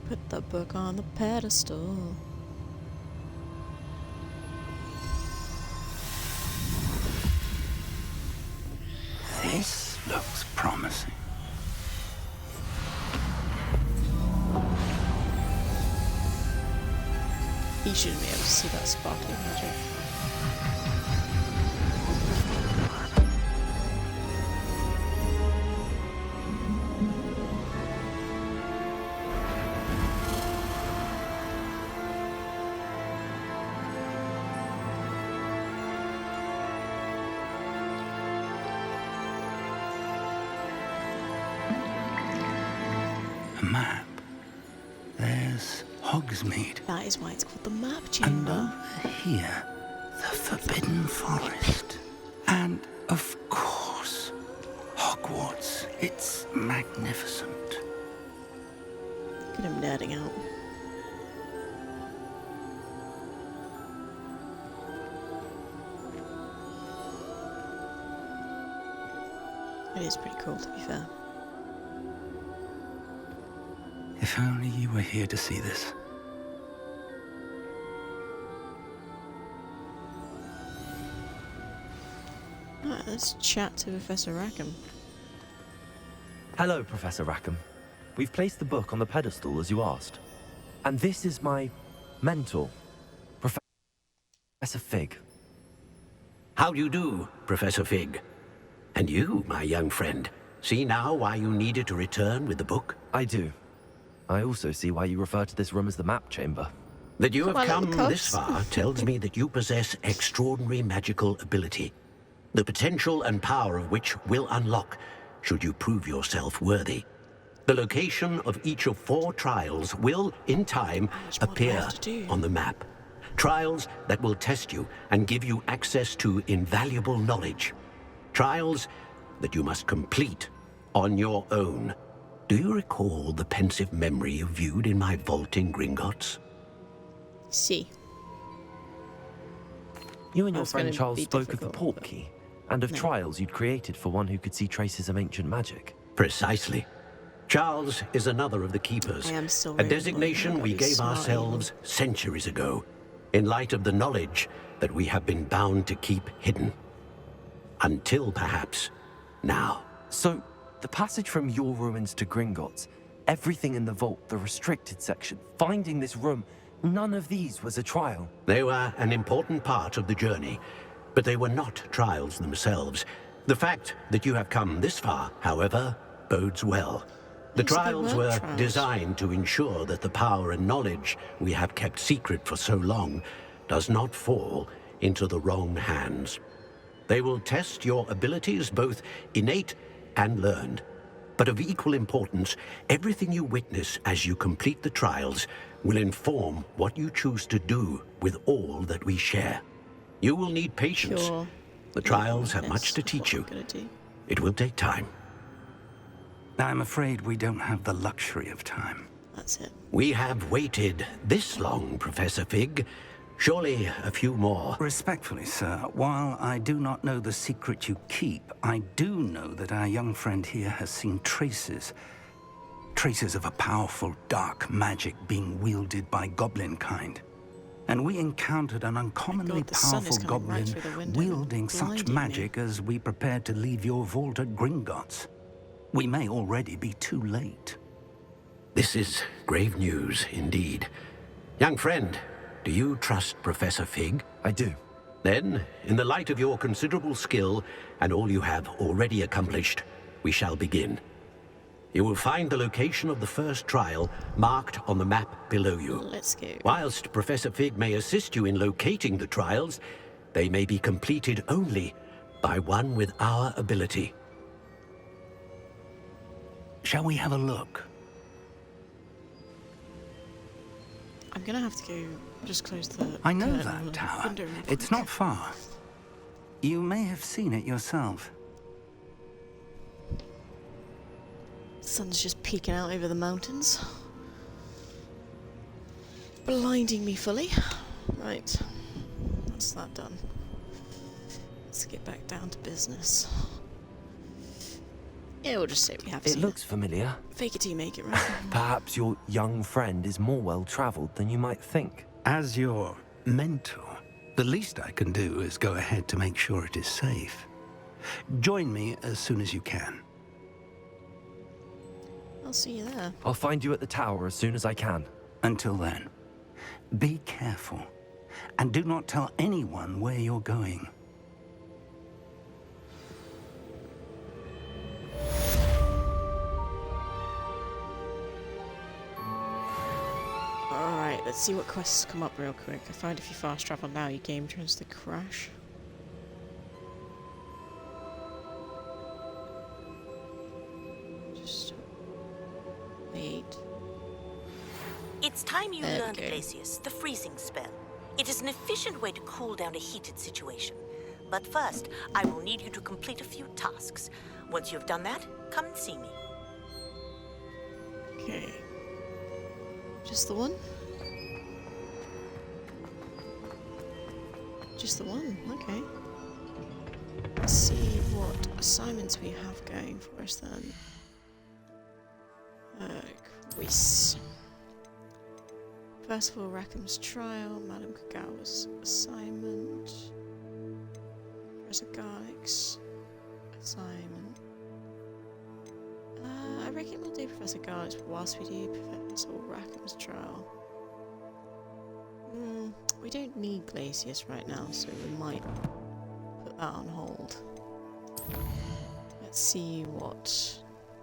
Put the book on the pedestal. This looks promising. He shouldn't be able to see that sparkling magic. A map. There's Hogsmeade. That is why it's called the Map And Chamber. over here, the Forbidden Forest. And, of course, Hogwarts. It's magnificent. Look at him nerding out. It is pretty cool, to be fair. If only you were here to see this. Right, let's chat to Professor Rackham. Hello, Professor Rackham. We've placed the book on the pedestal as you asked. And this is my mentor, Professor Fig. How do you do, Professor Fig? And you, my young friend, see now why you needed to return with the book? I do. I also see why you refer to this room as the Map Chamber. That you Come have on, come little this cubs. far tells me that you possess extraordinary magical ability, the potential and power of which will unlock should you prove yourself worthy. The location of each of 4 trials will, in time, much more do I appear have to do? on the map. Trials that will test you and give you access to invaluable knowledge. Trials that you must complete on your own. Do you recall the pensive memory you viewed in my vault in Gringotts? See. You and your That's friend gonna Charles be spoke of the difficult, port key, and of no. trials you'd created for one who could see traces of ancient magic. Precisely. Charles is another of the keepers, I am still a really designation annoyed we about this gave smart ourselves centuries ago, in light of the knowledge that we have been bound to keep hidden. Until perhaps now. So, the passage from your ruins to Gringotts, everything in the vault, the restricted section, finding this room, none of these was a trial. They were an important part of the journey, but they were not trials themselves. The fact that you have come this far, however, bodes well. The Yes, they trials were were trials. designed to ensure that the power and knowledge we have kept secret for so long does not fall into the wrong hands. They will test your abilities, both innate and learned. But of equal importance, everything you witness as you complete the trials will inform what you choose to do with all that we share. You will need patience. Sure. The trials have much to That's teach what you. I'm gonna do. It will take time. I'm afraid we don't have the luxury of time. That's it. We have waited this long, Professor Fig. Surely a few more. Respectfully, sir, while I do not know the secret you keep, I do know that our young friend here has seen traces. Traces of a powerful dark magic being wielded by goblin kind. And we encountered an uncommonly God, the sun is powerful coming right goblin through the window, wielding such blinding me. magic as we prepared to leave your vault at Gringotts. We may already be too late. This is grave news indeed. Young friend, do you trust Professor Fig? I do. Then, in the light of your considerable skill and all you have already accomplished, we shall begin. You will find the location of the first trial marked on the map below you. Let's go. Whilst Professor Fig may assist you in locating the trials, they may be completed only by one with our ability. Shall we have a look? I'm gonna have to go just close the I know curtain that on the tower. window real It's quick. not far. You may have seen it yourself. The sun's just peeking out over the mountains. Blinding me fully. Right. That's that done. Let's get back down to business. Yeah, we'll just say we have It seen looks familiar. Fake it till you make it, right? Perhaps your young friend is more well-traveled than you might think. As your mentor, the least I can do is go ahead to make sure it is safe. Join me as soon as you can. I'll see you there. I'll find you at the tower as soon as I can. Until then, be careful, and do not tell anyone where you're going. Alright, let's see what quests come up real quick. I find if you fast travel now, your game turns to crash. Just wait. It's time you There we learned, go. Glacius, the freezing spell. It is an efficient way to cool down a heated situation. But first, I will need you to complete a few tasks. Once you've done that, come and see me. Okay. Just the one? Just the one, okay. Let's see what assignments we have going for us then. Greece. First of all, Rackham's trial, Madame Kagawa's assignment, Professor Garlick's assignment. I reckon we'll do Professor Garlick's whilst we do Professor Rackham's trial. We don't need Glacius right now, so we might put that on hold. Let's see what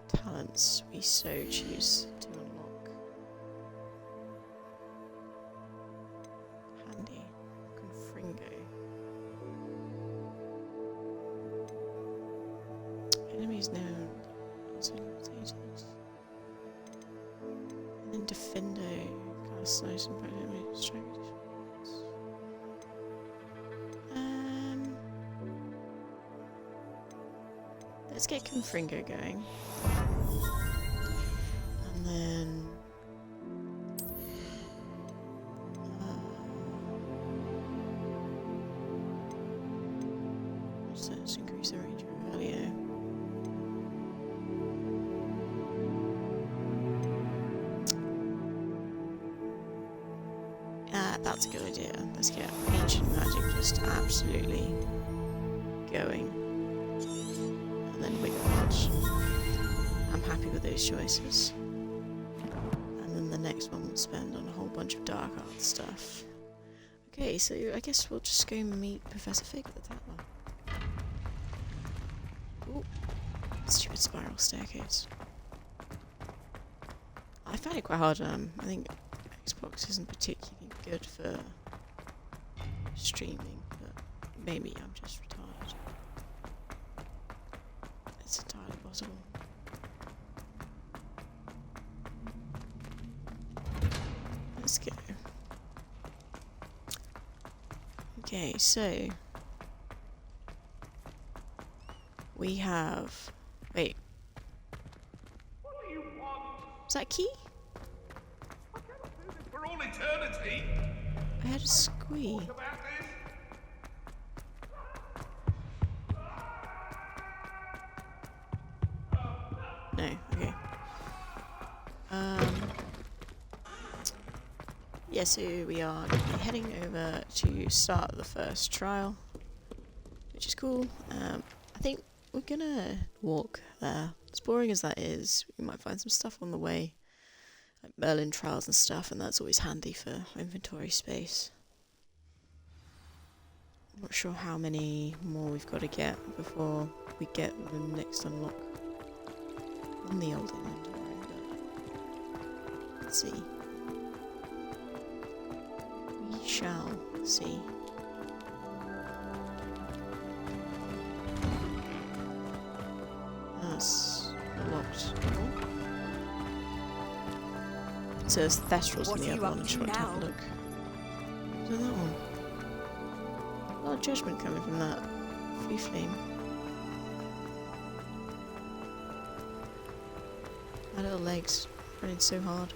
talents we so choose to unlock. Handy. Confringo. Enemies known as imitators. And then Defendo. Cast nice and bright enemy strike. Let's get Confringo going. And then let's increase the range earlier. That's a good idea. Let's get ancient magic just absolutely going. And then Wing March. I'm happy with those choices. And then the next one we'll spend on a whole bunch of dark art stuff. Okay, so I guess we'll just go meet Professor Fig at the tower. Ooh, stupid spiral staircase. I find it quite hard. I think Xbox isn't particularly good for streaming, but maybe I'm just retarded. It's entirely possible. Let's go. Okay, so we have. Wait. What do you want? Is that key? I cannot do this for all eternity. I had a squee. What about this? No, okay. Yeah, so we are going to be heading over to start the first trial, which is cool. I think we're gonna walk there. As boring as that is, we might find some stuff on the way, like Merlin Trials and stuff, and that's always handy for inventory space. I'm not sure how many more we've got to get before we get the next unlock on the old inventory, but let's see. We shall see. That's locked. It says Thestrals in the other one. I just want to have a look. So that one. A lot of judgment coming from that free flame. My little legs running so hard.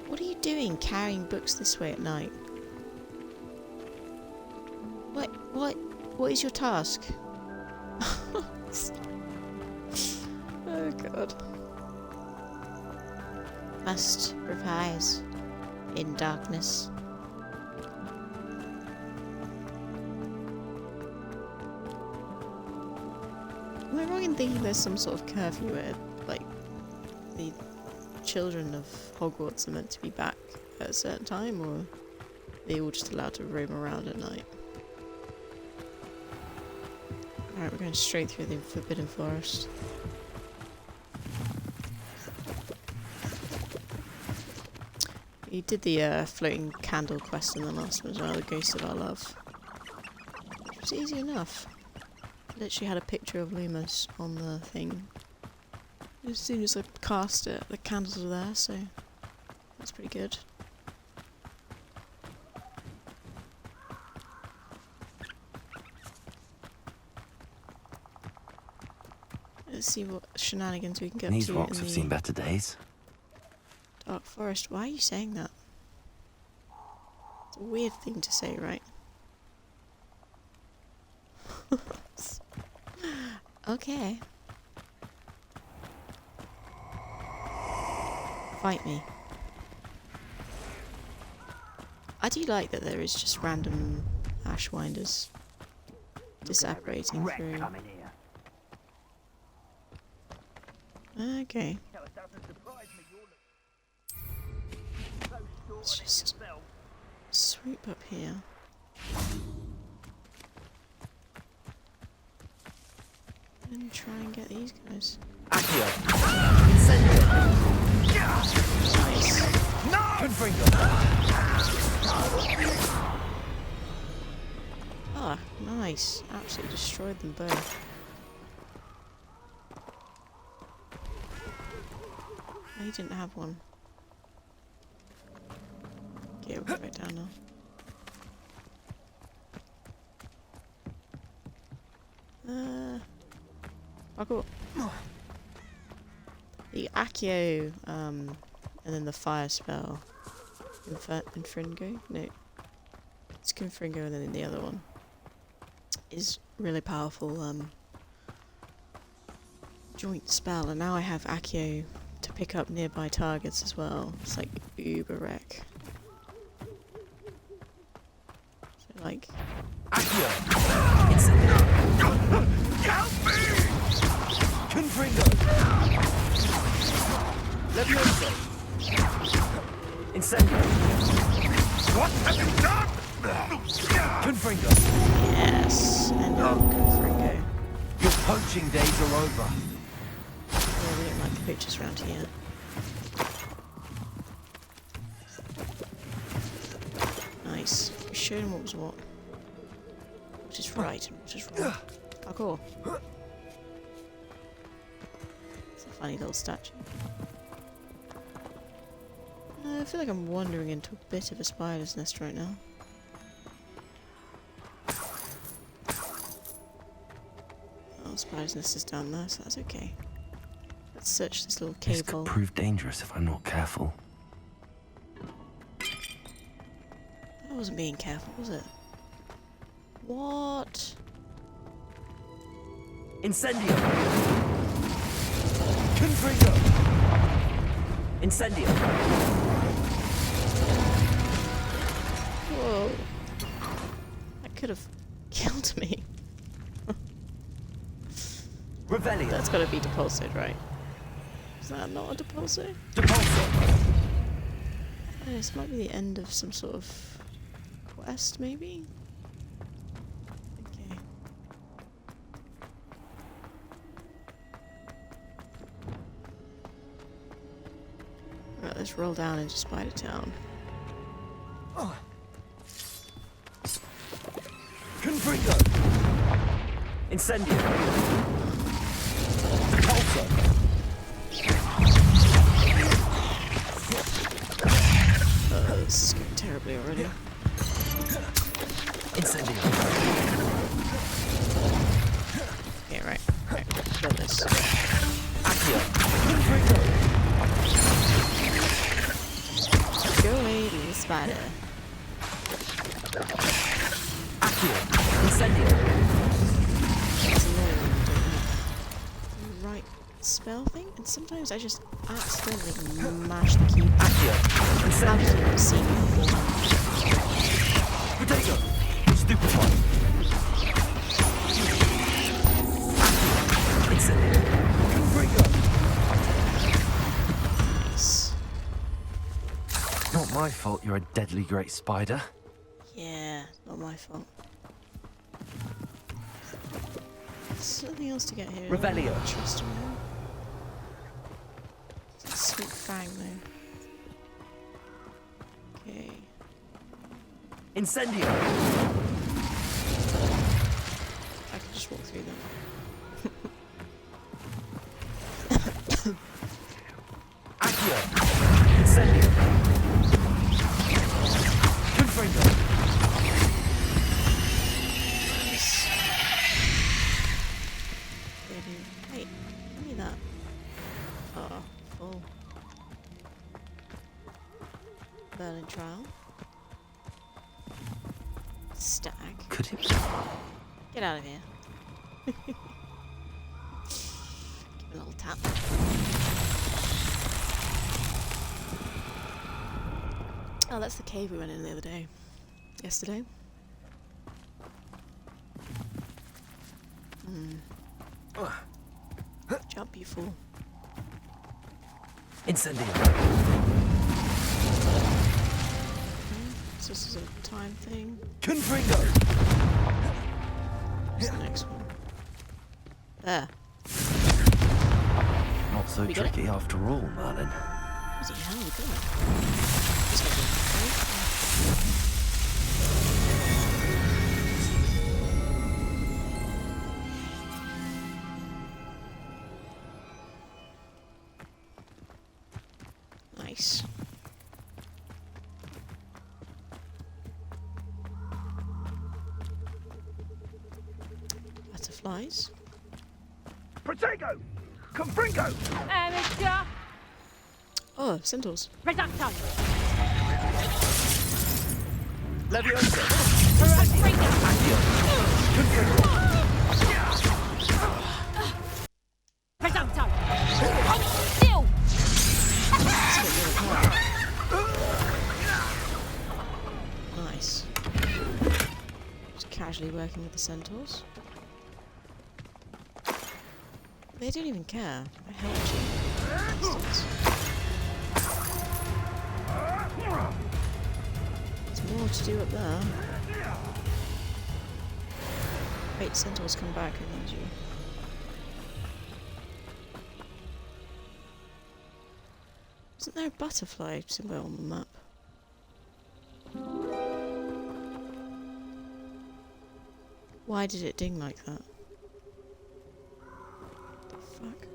What are you doing carrying books this way at night? What is your task? Oh god. Must revise in darkness. Am I wrong in thinking there's some sort of curfew where, like, the children of Hogwarts are meant to be back at a certain time, or are they all just allowed to roam around at night? Alright, we're going straight through the Forbidden Forest. We did the floating candle quest in the last one as well, the Ghost of Our Love. Which was easy enough. Literally had a picture of Lumos on the thing. As soon as I cast it, the candles were there, so that's pretty good. Let's see what shenanigans we can get These up to rocks have seen better days. Dark Forest. Why are you saying that? It's a weird thing to say, right? Okay. Fight me. I do like that there is just random ashwinders disapparating through. Okay. Let's just swoop up here. And try and get these guys. Nice. Ah, nice. Absolutely destroyed them both. He didn't have one. Okay, we'll go back down now. Oh, cool. The Accio, and then the fire spell. Infringo? No. It's Confringo and then the other one. Is really powerful, joint spell, and now I have Accio to pick up nearby targets as well. It's like uber wreck. So like Accio! It's help me! Confringo! Leviosa! Incendio! What have you done? Confringo! yes, and Confringo. Your poaching days are over. Yeah, we don't like the pictures around here. Nice. We showed him what was what. What is right and what is wrong. Parkour. It's a funny little statue. I feel like I'm wandering into a bit of a spider's nest right now. Oh, spider's nest is down there, so that's okay. Let's search this little cave This hole. could prove dangerous if I'm not careful. wasn't being careful, was it? What? Incendio! Confringo! Incendio! Whoa. That could have killed me. Revelio! That's gotta be deposit, right? Is that not a deposit? Depulso! Oh, this might be the end of some sort of quest, maybe? Okay. Right, let's roll down into Spider Town. Confringo! Incendio! Depulso! This is going terribly already. Incendio! Okay, right. Got this. Accio! Confringo! Go away, little spider. Accio! Incendio! That's annoying when you don't have the right spell thing, and sometimes I just accidentally mash the key. Accio! Incendio! Absolutely seen it before. Protego! Stupefy! Incendio! Confringo! Nice. Not my fault you're a deadly great spider. Yeah, not my fault. There's nothing else to get here. Revelio. Trust me. Sweet fang though. Okay. Incendio! I can just walk through them. Accio! Incendio! Confringo! Wait, give me that. Oh, full. Merlin Trial. Stag. Could it? Get out of here. Give a little tap. Oh, that's the cave we went in the other day. Yesterday. Jump, you fool. Incendio! So this is a time thing. Confringo! What's the next one? There. Not so We got tricky after all, Merlin. Bloody hell, we got it. Just got the- Nice. Butterflies. Protego! Confringo! Amateur! Oh, centaurs. Reducto! Leviosa! Confringo! Reducto! Hold still! Nice. Just casually working with the centaurs. They don't even care. I helped you. Bastards. There's more to do up there. Wait, centaurs come back, I need you. Isn't there a butterfly symbol on the map? Why did it ding like that? The fuck?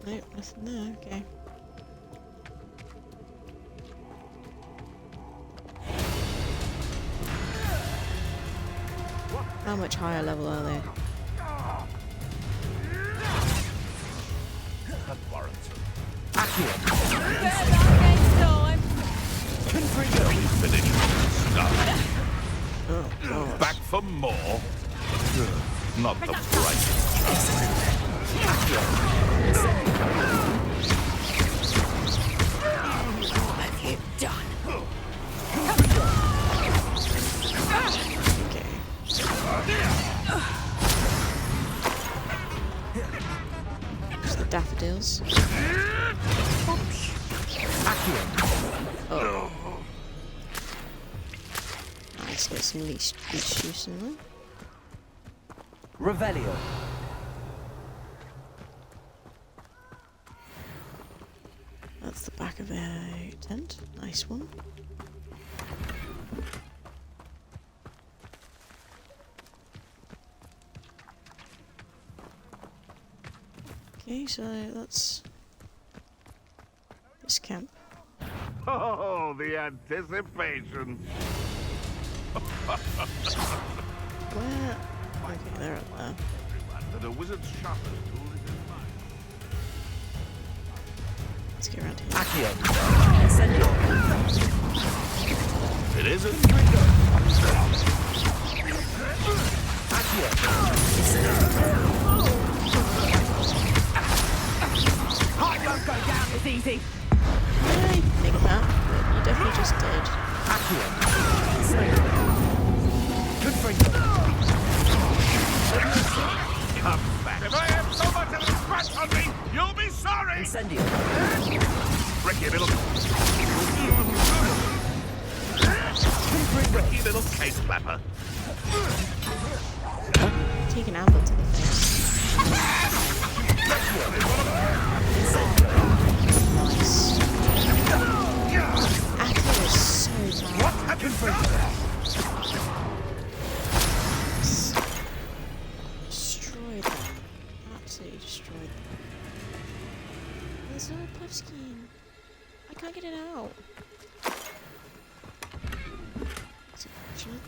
Nope, nothing there, okay. How much higher level are they? Oh, God. Back for more? Not the brightest. What have you done? Just the daffodils. Oh. Nice, get some leash juice in there. Revelio. That's the back of a tent. Nice one. Okay, so that's this camp. Oh, the anticipation. Where? Okay, they're up there. That a wizard's sharpest tool is his mind. Let's get around here. Accio. Incendio. It isn't. Accio. Heart won't go down as easy. I think that, but you definitely just did. Accio. Come back. If I have so much of a scratch on me, you'll be sorry. Incendio. Ricky little. Ricky little case clapper. Take an apple to the face. Nice. Apple is so bad. What have you done? Destroy them. Absolutely destroy them. There's no puffskein. I can't get it out. That's unfortunate.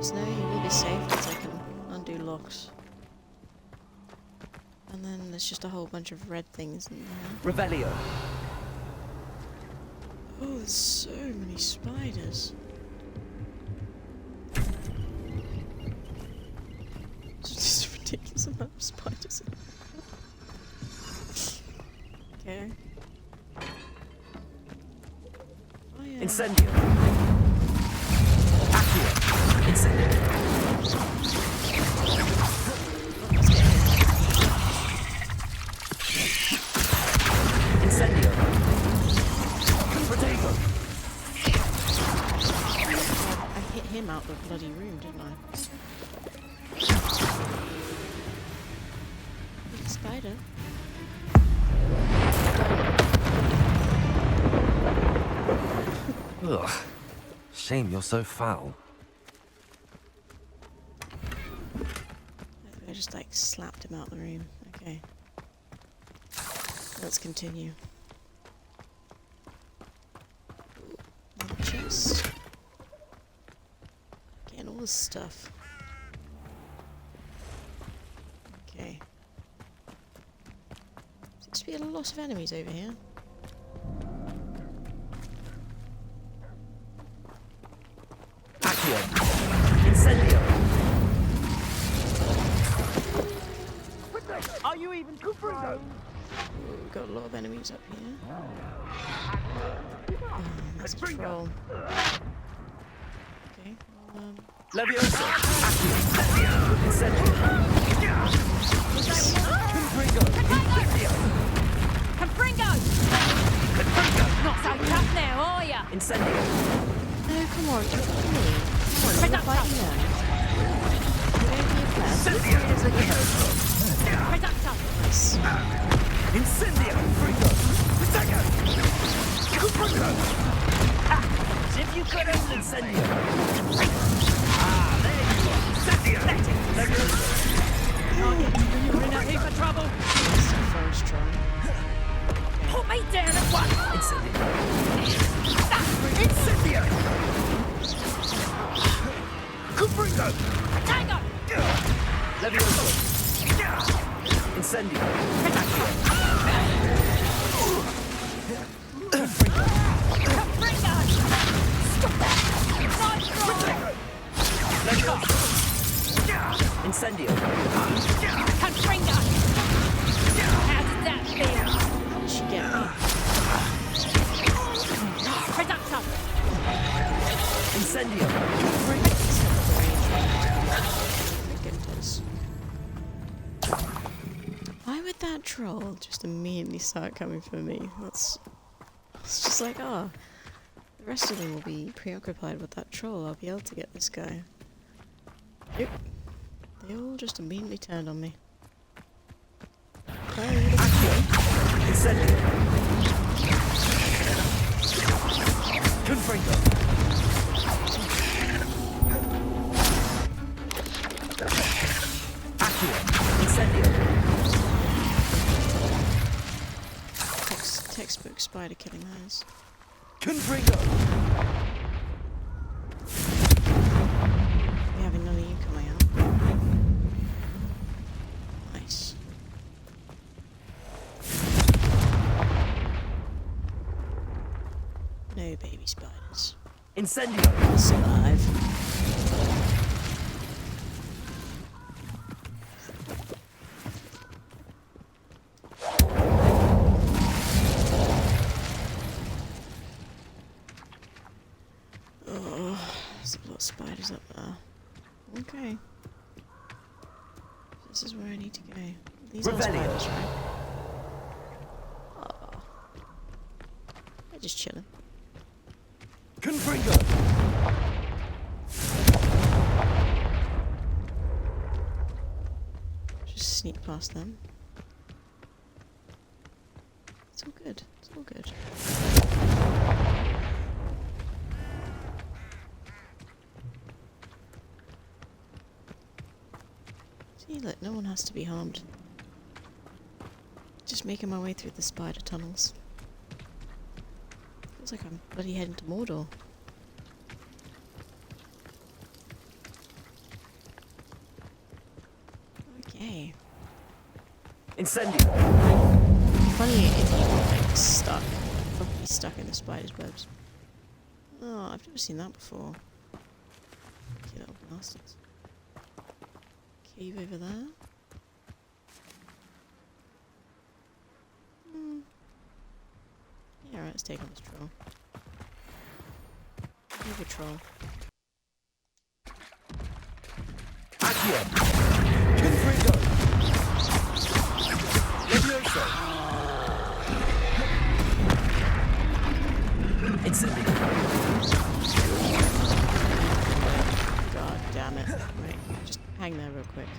So now you will be safe once I can undo locks. And then there's just a whole bunch of red things in there. Revelio. Oh, there's so many spiders. It's just a ridiculous amount of spiders. Okay. Oh, yeah. Incendio. Accio. Incendio. Incendio. Protego. I hit him out the bloody room, didn't I? Little spider. Ugh. Shame you're so foul. I just like slapped him out the room. Okay. Let's continue. Another chest. Getting all this stuff. Okay. Seems to be a lot of enemies over here. Accio. Incendio. Are you even confirmed? We've got a lot of enemies up here. That's a troll. Okay. Leviosa. Accio. Incendio. Confringo! Not so tough now, are ya? Incendio. No, come on, you're fighting me. Come on, you're fighting them. You're going to be a pest. Nice. Incendio. Frigo. Protego. Confringo. As if you could have Incendio. Ah, there you are. Incendio. Leviosa. You're in a heap of trouble. That's so very strong. Put me down at once. Incendio. Incendio. Confringo! Tango! Levioso! Incendio! Confringo! Stop that! Levioso! Incendio! Confringo! How did that feel? How did she get me? Reducto! Incendio! Goodness. Why would that troll just immediately start coming for me? It's just like, oh, the rest of them will be preoccupied with that troll. I'll be able to get this guy. Nope. They all just immediately turned on me. Incendio! Confringo! Incendio! Textbook spider killing those. Confringo! We having none of you coming out. Nice. No baby spiders. Incendio! Survive. Oh, there's a lot of spiders up there. Okay. This is where I need to go. These are spiders, right? Oh. They're just chilling. Confringo! Just sneak past them. It's all good. It's all good. See, look, no one has to be harmed. Just making my way through the spider tunnels. Feels like I'm bloody heading to Mordor. Okay. Incendio! Funny if you were like stuck, probably stuck in the spider's webs. Oh, I've never seen that before. You little bastards. Cave over there. Yeah, right, let's take on this troll. Leave a troll. Accio! Confringo! Levioso! Incendio! God damn it. Right, just hang there real quick.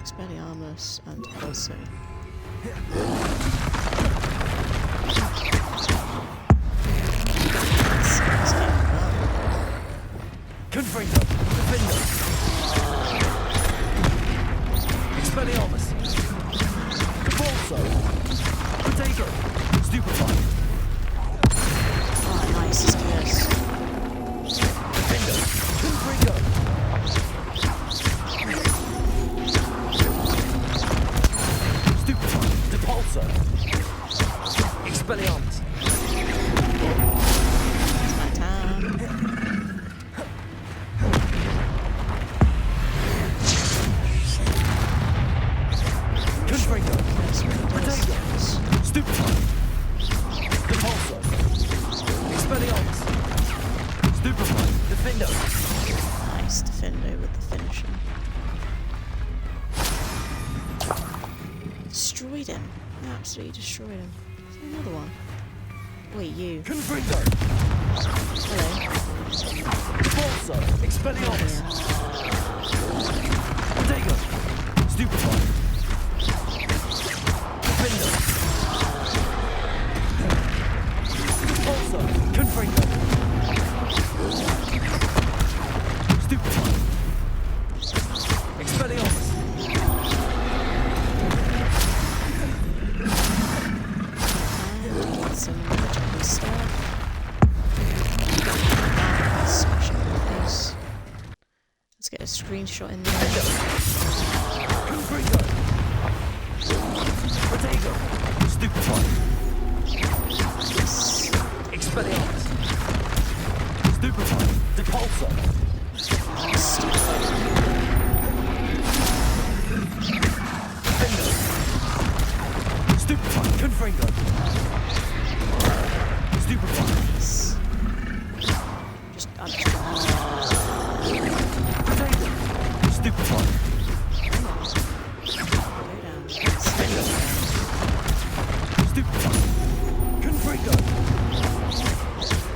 Expelliarmus and also. Confringo! Defendo! Expelliarmus! Balso! Potato! Stupefy! Oh, nice, it's good. Defendo! Confringo! Stupefy! Depulso! Expelliarmus! It's my time. Confringo! Potato! Stupefy! Depulso! Expelliarmus! Stupefy! Defendo! Nice defendo with the finisher. Destroyed him. Absolutely destroyed him. There's another one. Wait, you. Confringo! Hello. Depulso! Expelliarmus! Potato! Stupefy! Defendo! Depulso! Confringo! Stupefy! Expelliarmus! some magical stuff. Smash it in the face. Let's get a screenshot in there. Potato! Stupefy! Expelliarmus! Stupefy! Depulsor! Stupefy! Confringo! Stupefy! Just Potato! Stupefy! Stupefy! Confringo!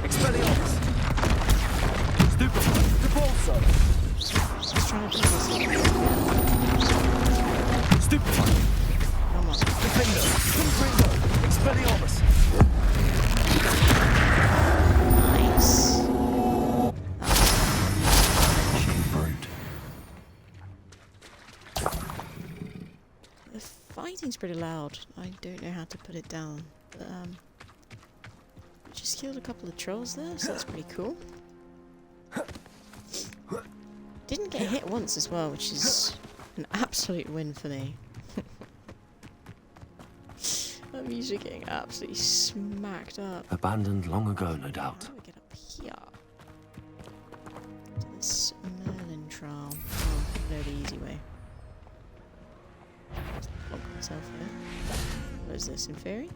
Expelliarmus! Stupefy! Depulsor! Just trying to do this. Stupefy! Come on. Defender! Confringo! Expelliarmus! Nice. Brute. The fighting's pretty loud. I don't know how to put it down. But, just killed a couple of trolls there, so that's pretty cool. Didn't get hit once as well, which is an absolute win for me. I'm usually getting absolutely smacked up. Abandoned long ago, no doubt. How do I get up here? To this Merlin Trial. Oh, no, the easy way. Lock myself here. What is this, Inferi?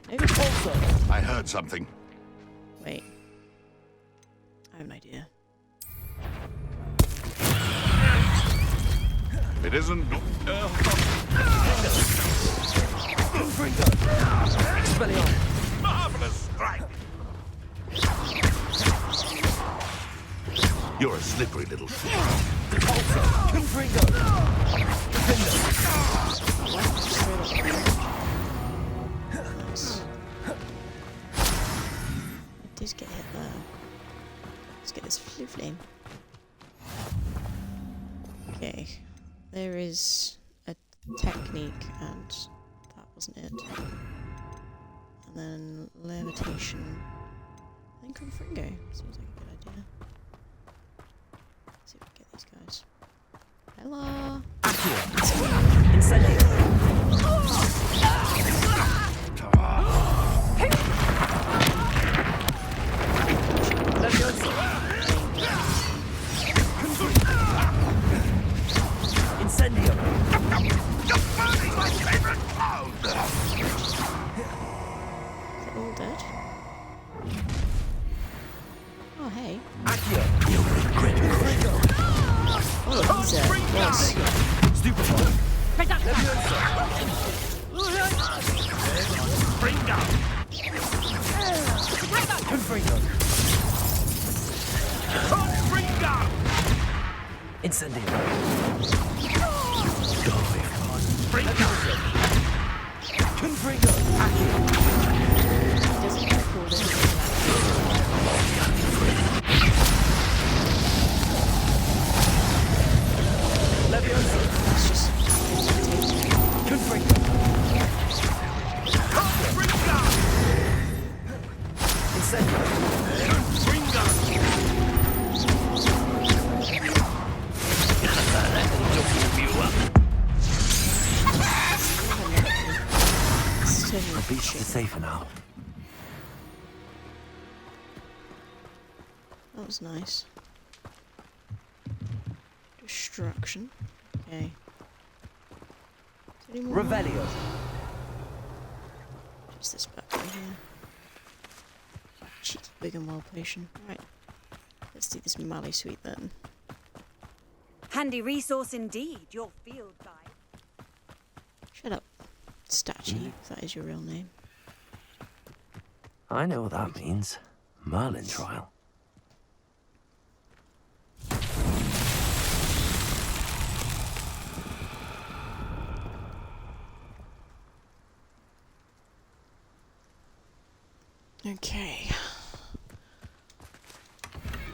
Maybe I heard something. Wait. I have an idea. It isn't. Expelliarmus! Marvelous strike! You're a slippery little shit. Depulsor! Confringo! Defender! Nice. I did get hit there. Let's get this flue flame. Okay. There is a technique, and that wasn't it. And then levitation. I think Confringo seems like a good idea. Let's see if we can get these guys. Hello! Incendio! Incendio! You're burning my favorite cloud! Is it all dead? Oh, hey. Accio! You'll regret it. Oh, he's boss. Stupefy! Leviosa! Bring up! Confringo! Bring up! Incendio! Bring up! Confringo! Accio! Doesn't get called in. Leviosa! That's just Confringo! Bring up! Incendio! Bring up! The beach is safer now. That was nice. Destruction. Okay. Is there any more? Revelio! Just this back right here. Cheeky big and well potion. Right. Let's do this Mali suite then. Handy resource indeed, your field guide. Shut up. Statue, if that is your real name. I know what that means. Merlin Trial. Okay.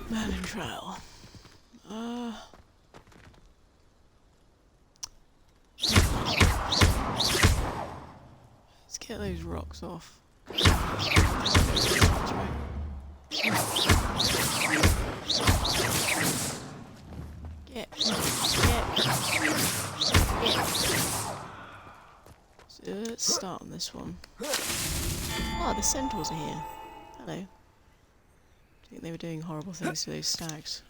Merlin Trial. Let's Get those rocks off. Get. So let's start on this one. Ah, the centaurs are here. Hello. Do you think they were doing horrible things to those stags?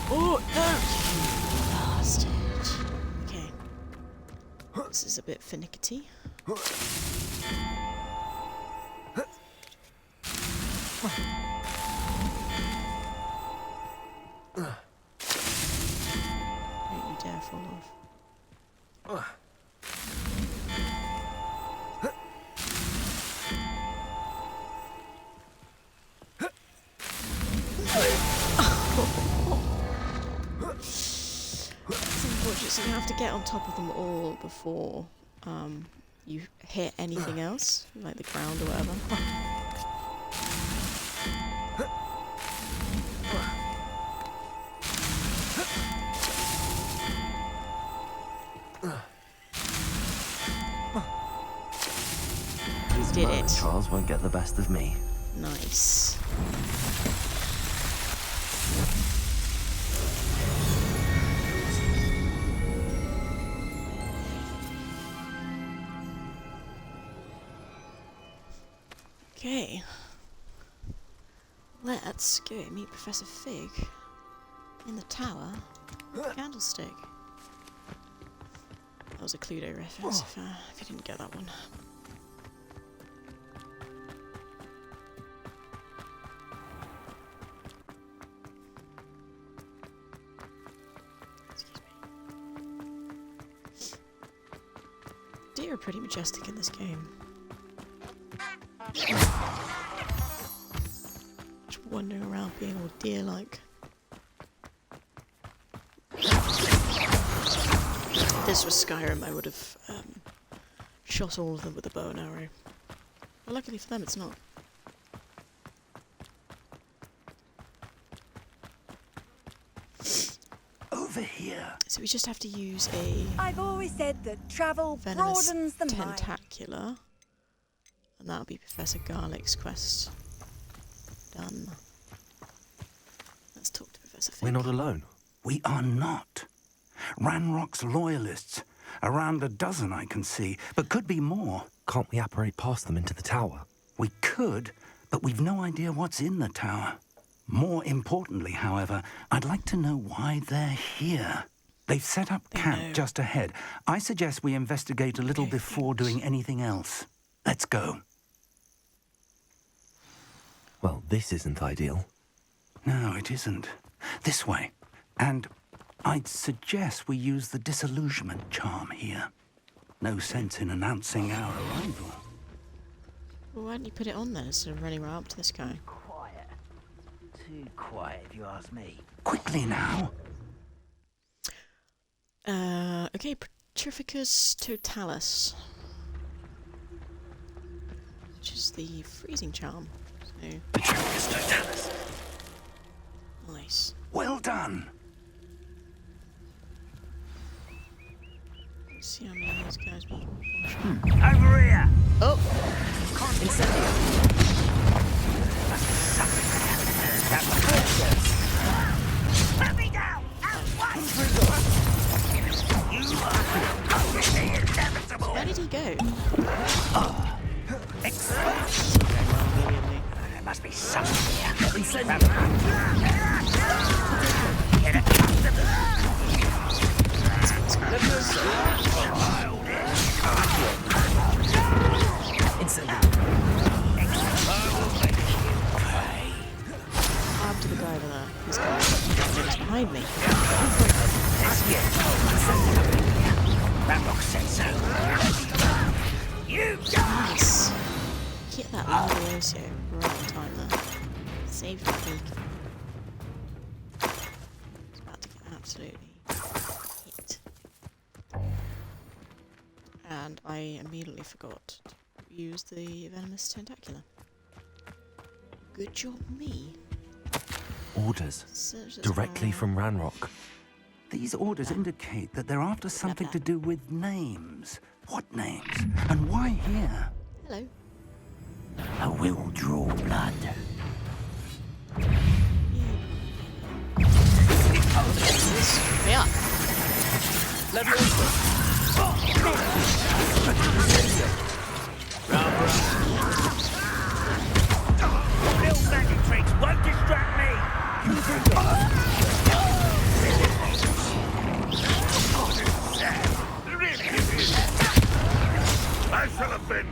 Oh, no! Bastard. Okay. This is a bit finicky. Don't you dare fall off. So you have to get on top of them all before you hit anything else, like the ground or whatever. You did Merlin it. Trials won't get the best of me. Nice. Okay, let's go meet Professor Fig in the tower with the candlestick. That was a Cluedo reference if you didn't get that one. Excuse me. Deer are pretty majestic in this game. Just wandering around being all deer-like. If this was Skyrim, I would have shot all of them with a bow and arrow. Well, luckily for them, it's not. Over here. So we just have to use a I've always said that travel venomous broadens the mind. tentacular. And that'll be Professor Garlick's quest. Done. Let's talk to Professor Fig. We're not alone. We are not. Ranrock's loyalists. Around a dozen I can see, but could be more. Can't we apparate past them into the tower? We could, but we've no idea what's in the tower. More importantly, however, I'd like to know why they're here. They've set up camp just ahead. I suggest we investigate a little before doing anything else. Let's go. Well, this isn't ideal. No, it isn't. This way. And I'd suggest we use the disillusionment charm here. No sense in announcing our arrival. Well, why don't you put it on then instead of running right up to this guy? Quiet. Too quiet, if you ask me. Quickly now. Okay, Petrificus totalis. Which is the freezing charm. So. Petrificus totalis. Nice. Well done. Let's see how many of these guys will wash. Over here! Oh! Incendio! Let me down! Where did he go? There must be something here. Incendio! After the guy over there. He's behind me. That looks sense. You Nice. Get that Levioso right on time there. Saved the peak. It's about to get absolutely hit. And I immediately forgot to use the venomous tentacular. Good job, me. Orders. Directly from Ranrock. These orders indicate that they're after something to do with names. What names? And why here? Hello. I will draw blood. Yeah. Little magic tricks won't distract me. I shall have been.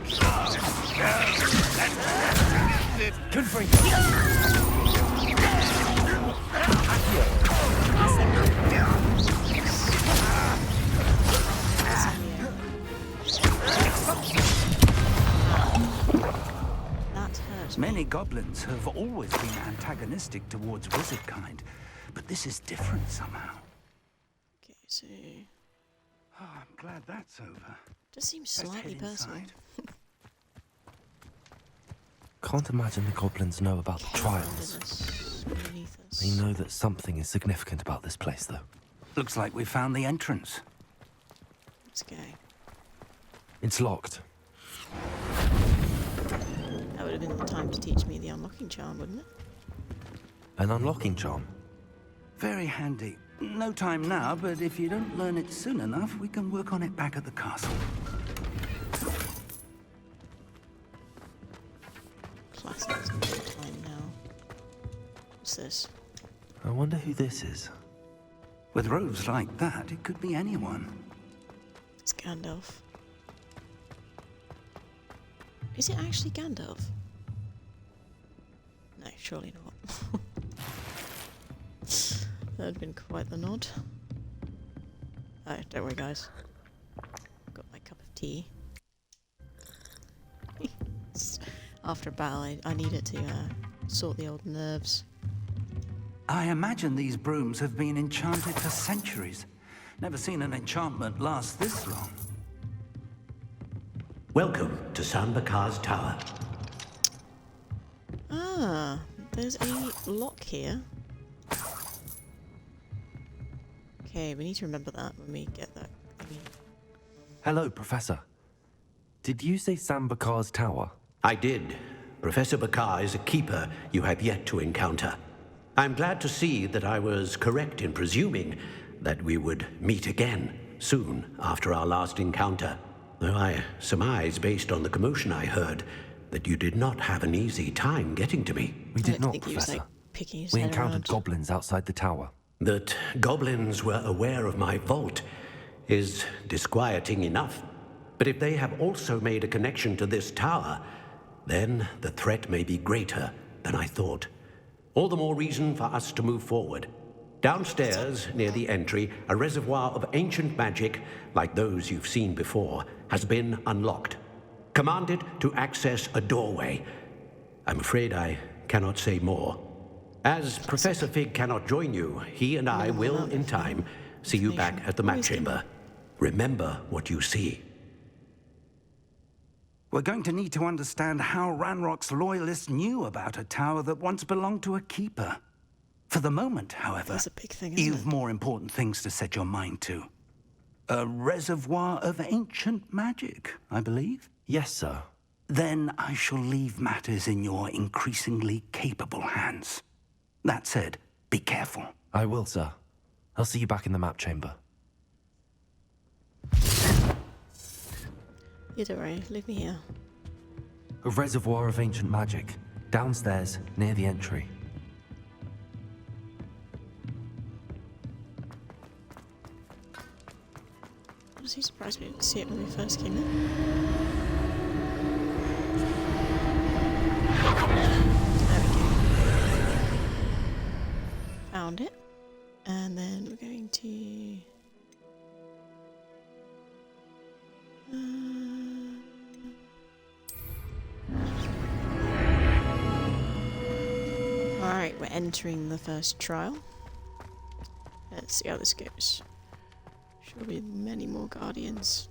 That hurt. Many goblins have always been antagonistic towards wizard kind, but this is different somehow. Okay, so Oh, I'm glad that's over. just seems Let's slightly head personal. inside. Can't imagine the goblins know about the trials. Beneath us. They know that something is significant about this place, though. Looks like we found the entrance. Let's go. It's locked. That would have been the time to teach me the unlocking charm, wouldn't it? An unlocking charm. Very handy. No time now, but if you don't learn it soon enough, we can work on it back at the castle. Classic. It's not good time now. What's this? I wonder who this is. With robes like that, it could be anyone. It's Gandalf. Is it actually Gandalf? No, surely not. That would have been quite the nod. Oh, don't worry, guys. Got my cup of tea. After a battle, I need it to sort the old nerves. I imagine these brooms have been enchanted for centuries. Never seen an enchantment last this long. Welcome to Sambakar's Tower. Ah, there's a lock here. Okay, we need to remember that when we get that thingy. Hello, Professor. Did you say Sambakar's Tower? I did. Professor Bakar is a keeper you have yet to encounter. I'm glad to see that I was correct in presuming that we would meet again soon after our last encounter. Though I surmise, based on the commotion I heard, that you did not have an easy time getting to me. We did not, think he was, Professor. like, picking his We head encountered around. goblins outside the tower. That goblins were aware of my vault is disquieting enough. But if they have also made a connection to this tower, then the threat may be greater than I thought. All the more reason for us to move forward. Downstairs, near the entry, a reservoir of ancient magic, like those you've seen before, has been unlocked. Commanded to access a doorway. I'm afraid I cannot say more. As Professor Fig cannot join you, he and I will, in time, see you back at the map chamber. Remember what you see. We're going to need to understand how Ranrock's loyalists knew about a tower that once belonged to a keeper. For the moment, however, That's a big thing, isn't you've more important things to set your mind to. A reservoir of ancient magic, I believe? Yes, sir. Then I shall leave matters in your increasingly capable hands. That said, be careful. I will, sir. I'll see you back in the map chamber. Yeah, don't worry. Leave me here. A reservoir of ancient magic. Downstairs, near the entry. Was he surprised we didn't see it when we first came in? There we go. Found it. And then we're going to... Alright, we're entering the first trial. Let's see how this goes. Sure be many more guardians.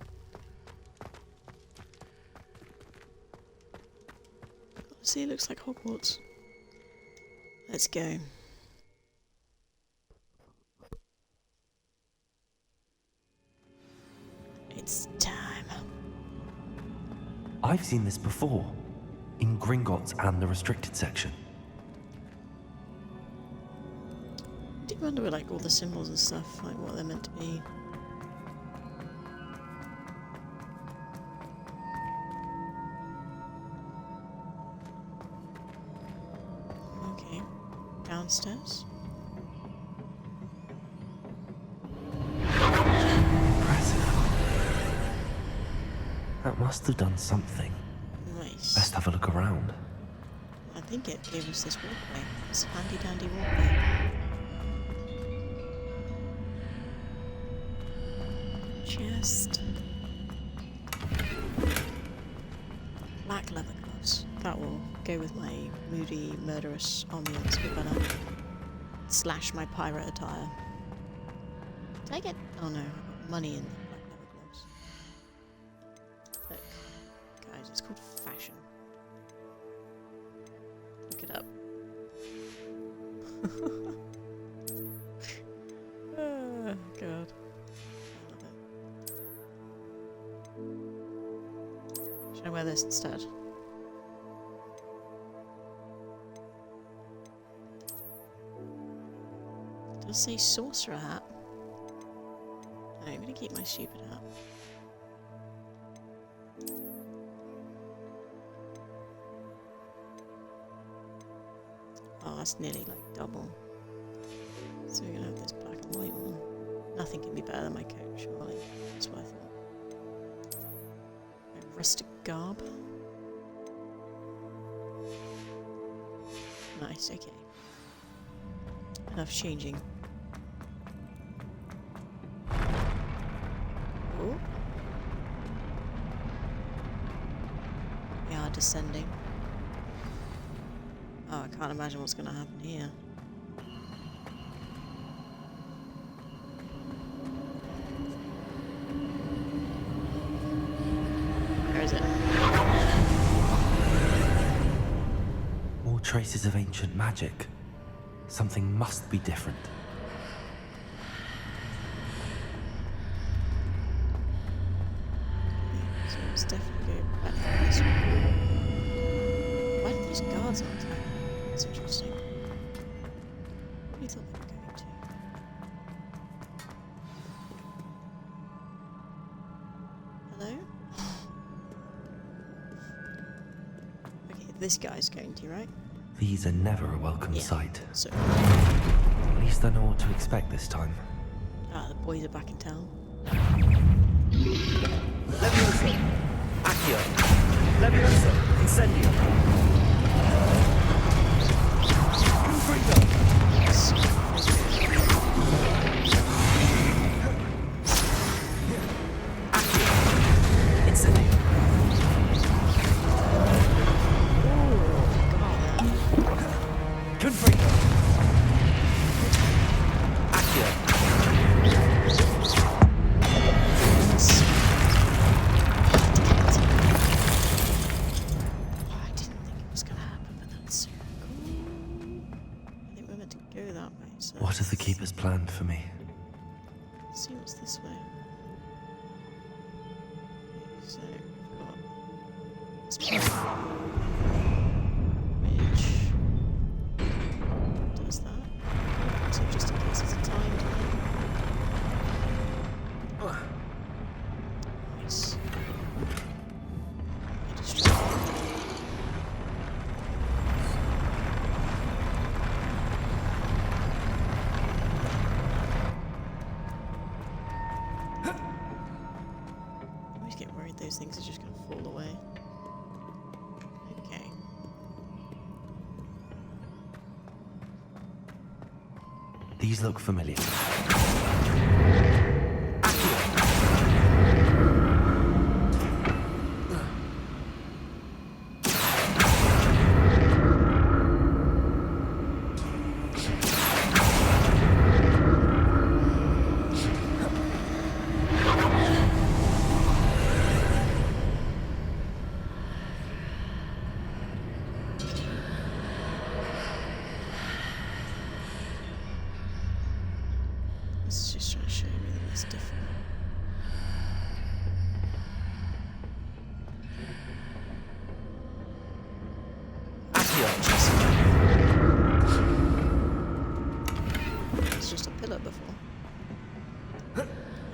See, it looks like Hogwarts. Let's go. It's time. I've seen this before. In Gringotts and the restricted section. I do wonder like all the symbols and stuff, like what they're meant to be. Okay. Downstairs. That must have done something. Nice. Best have a look around. I think it gave us this walkway. This handy dandy walkway. Chest. Black leather gloves. That will go with my moody, murderous ambience a bit better. Slash my pirate attire. Did I get... Oh no, I got money in the black leather gloves. Look, guys, it's called fashion. Look it up. Oh, God. I love it. Should I wear this instead? It does say sorcerer hat. No, I'm gonna keep my stupid hat. Oh, that's nearly like double. So we're gonna have this black and white one. Nothing can be better than my coat, surely. That's what I thought. My rustic garb. Nice, okay. Enough changing. Oh. We are descending. Oh, I can't imagine what's going to happen here. Where is it? More traces of ancient magic. Something must be different. So it's definitely go back to this one. Why did these guards not attack? That's interesting. What do you thought they were going to? Hello? Okay, this guy's going to, right? These are never a welcome sight. So. At least I know what to expect this time. Ah, the boys are back in town. Leviosa! Accio! Leviosa! Incendio! Confrito! Accio! Incendio! Confrito! Accio! What have the keepers planned for me? Let's see what's this way. So, we've got which does that. So just in case it's a timed one. Nice. Those things are just going to fall away. Okay. These look familiar.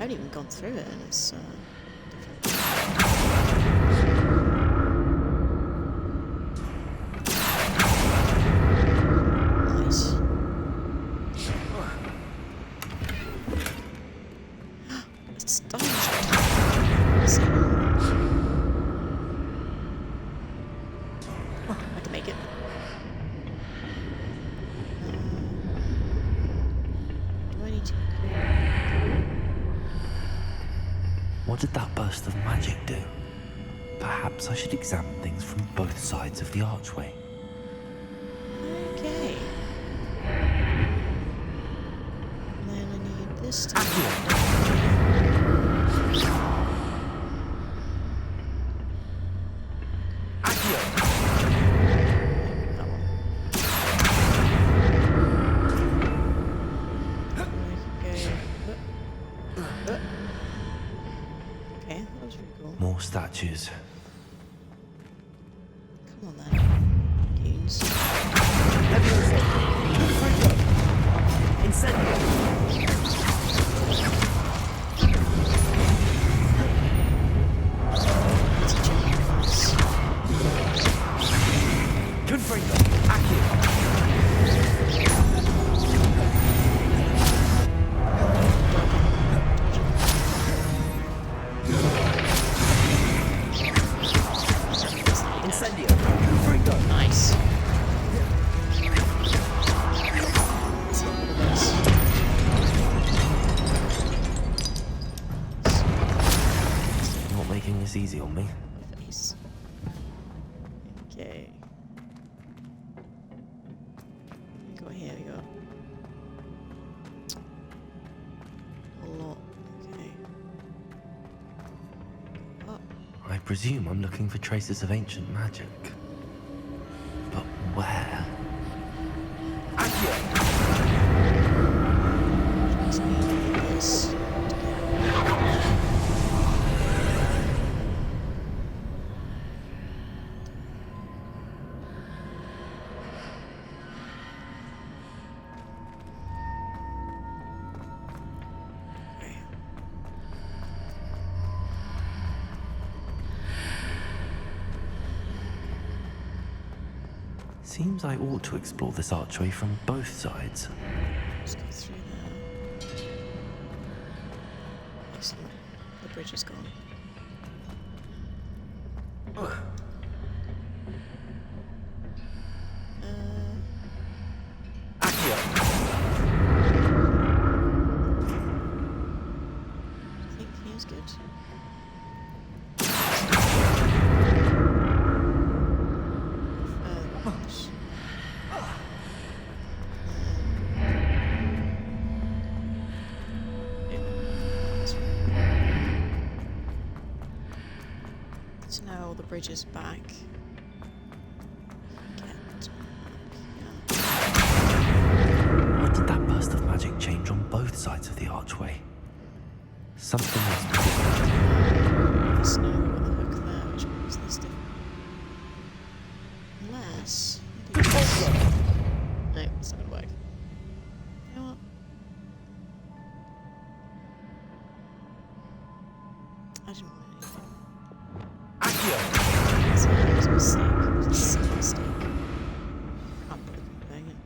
haven't even gone through it, and it's nice. It's dungeon. Oh, I can make it. Do I need to? What did that burst of magic do? Perhaps I should examine things from both sides of the archway. Okay. And then I need this to Okay, that was really cool. More statues. Come on then. Goons. Nice. Not making this easy on me. Face. Okay. We got here, we got a lot. Okay. Up. I presume I'm looking for traces of ancient magic. But where? Just need this. Seems I ought to explore this archway from both sides. Let's go through there. Excellent. The bridge is gone. I think he is good. So now all the bridges back. What did that burst of magic change on both sides of the archway? Something was different. There's no got the hook there, which makes this different. Unless. No, it's not gonna work. You know what? I didn't want anything. So that was a mistake. It was a silly mistake. Can't believe I'm doing it.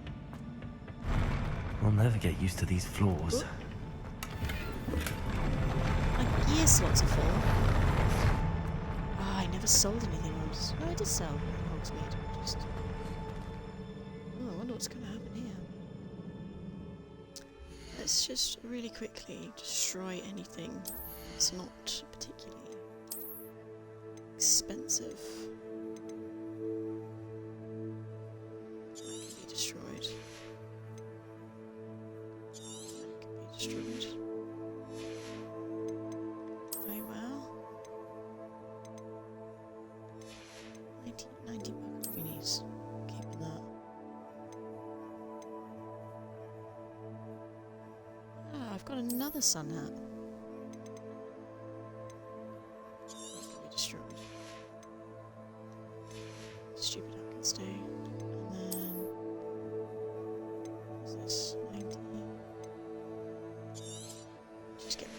I'll never get used to these floors. Like gear slots are full. Ah, I never sold anything once. Oh, I did sell Hogsmeade. Just. Oh, I wonder what's going to happen here. Let's just really quickly destroy anything that's not particularly expensive. That can be destroyed. That can be destroyed. Very well. 90 bucks greenies. Keeping that. Ah, I've got another sun hat. That can be destroyed. Stupid hat can stay. And then what's this? 90. Just get that.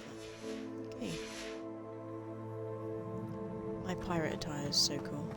pirate attire is so cool.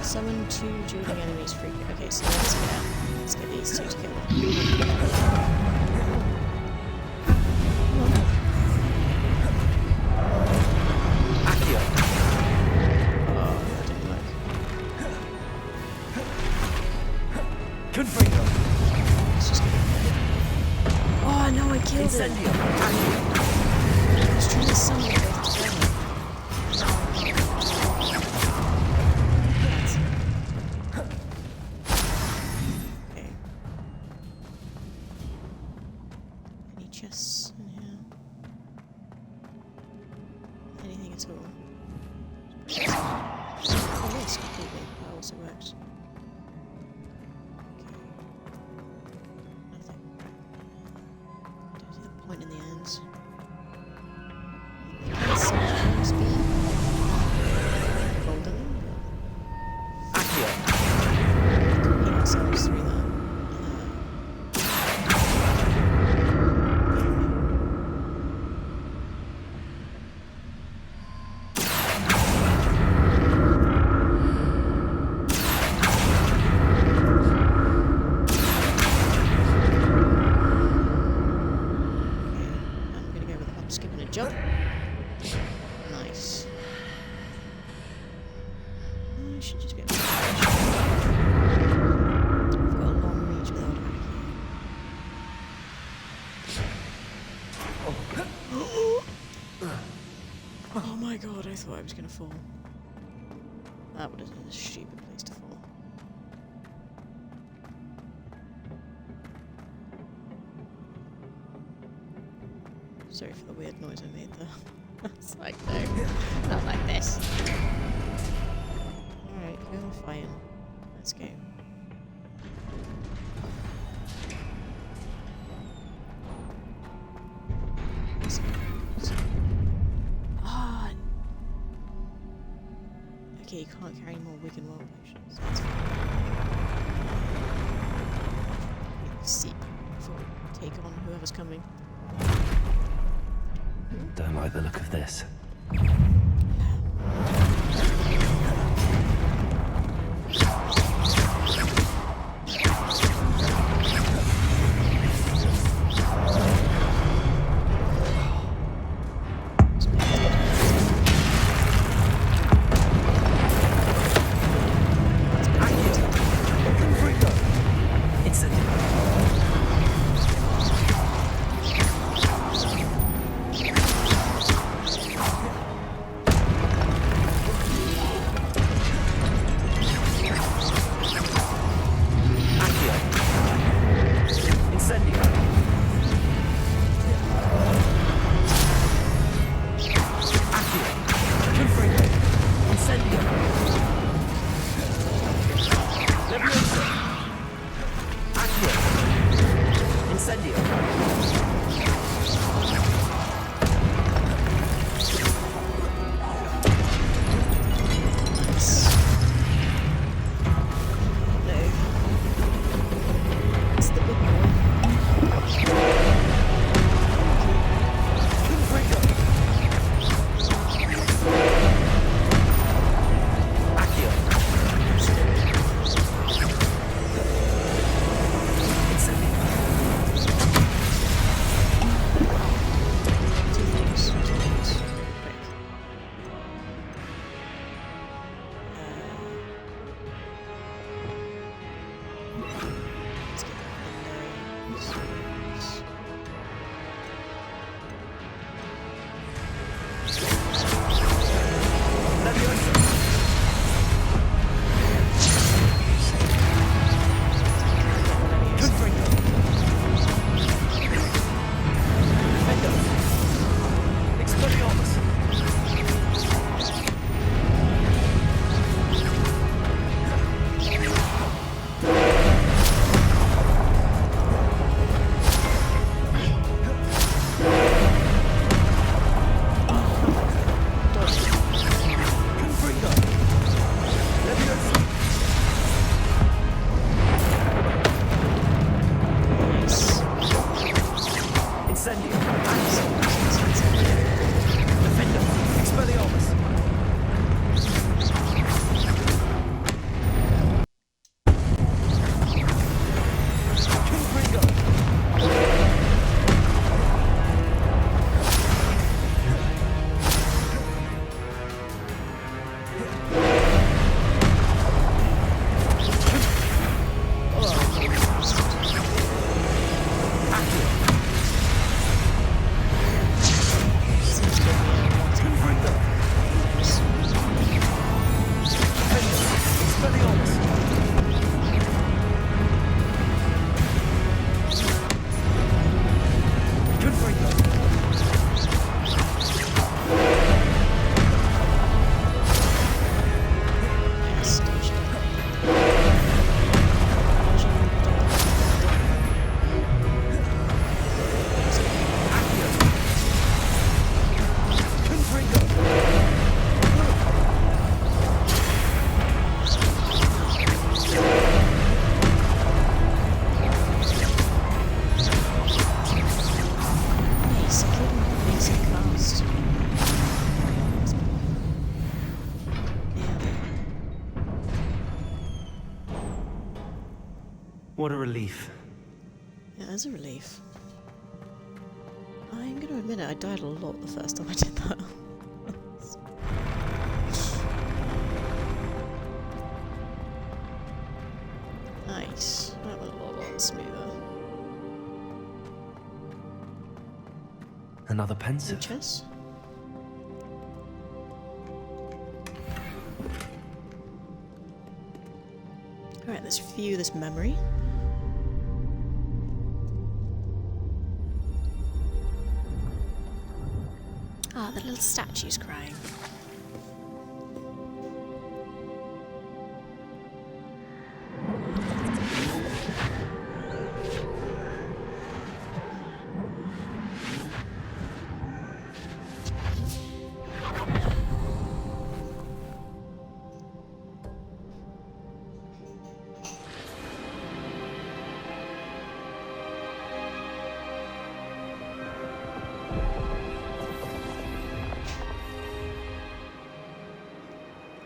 Summon 2 dueling enemies frequently. Okay, so let's get these 2 together. Oh no, I killed him! I was trying to summon them both together. Okay. Any chests in here? Anything at all? Oh yes, completely. That also works. Point in the ends. Can sometimes be golden. Get ourselves through that. Jump. Nice. I should just be able to I've got a long reach without Oh my god, I thought I was gonna fall. That would have been a stupid place to fall. Sorry for the weird noise I made there. It's like, no, not like this. Alright, go and fight. Let's go. Ah! Okay, you can't carry more wig and world potions. That's fine. Seep before we take on whoever's coming. Don't like the look of this. what a relief. Yeah, that's a relief. I'm going to admit it, I died a lot the first time I did that. Nice. That went a lot smoother. Another pensive. Chess? Alright, let's view this memory. Ah, the little statue's crying.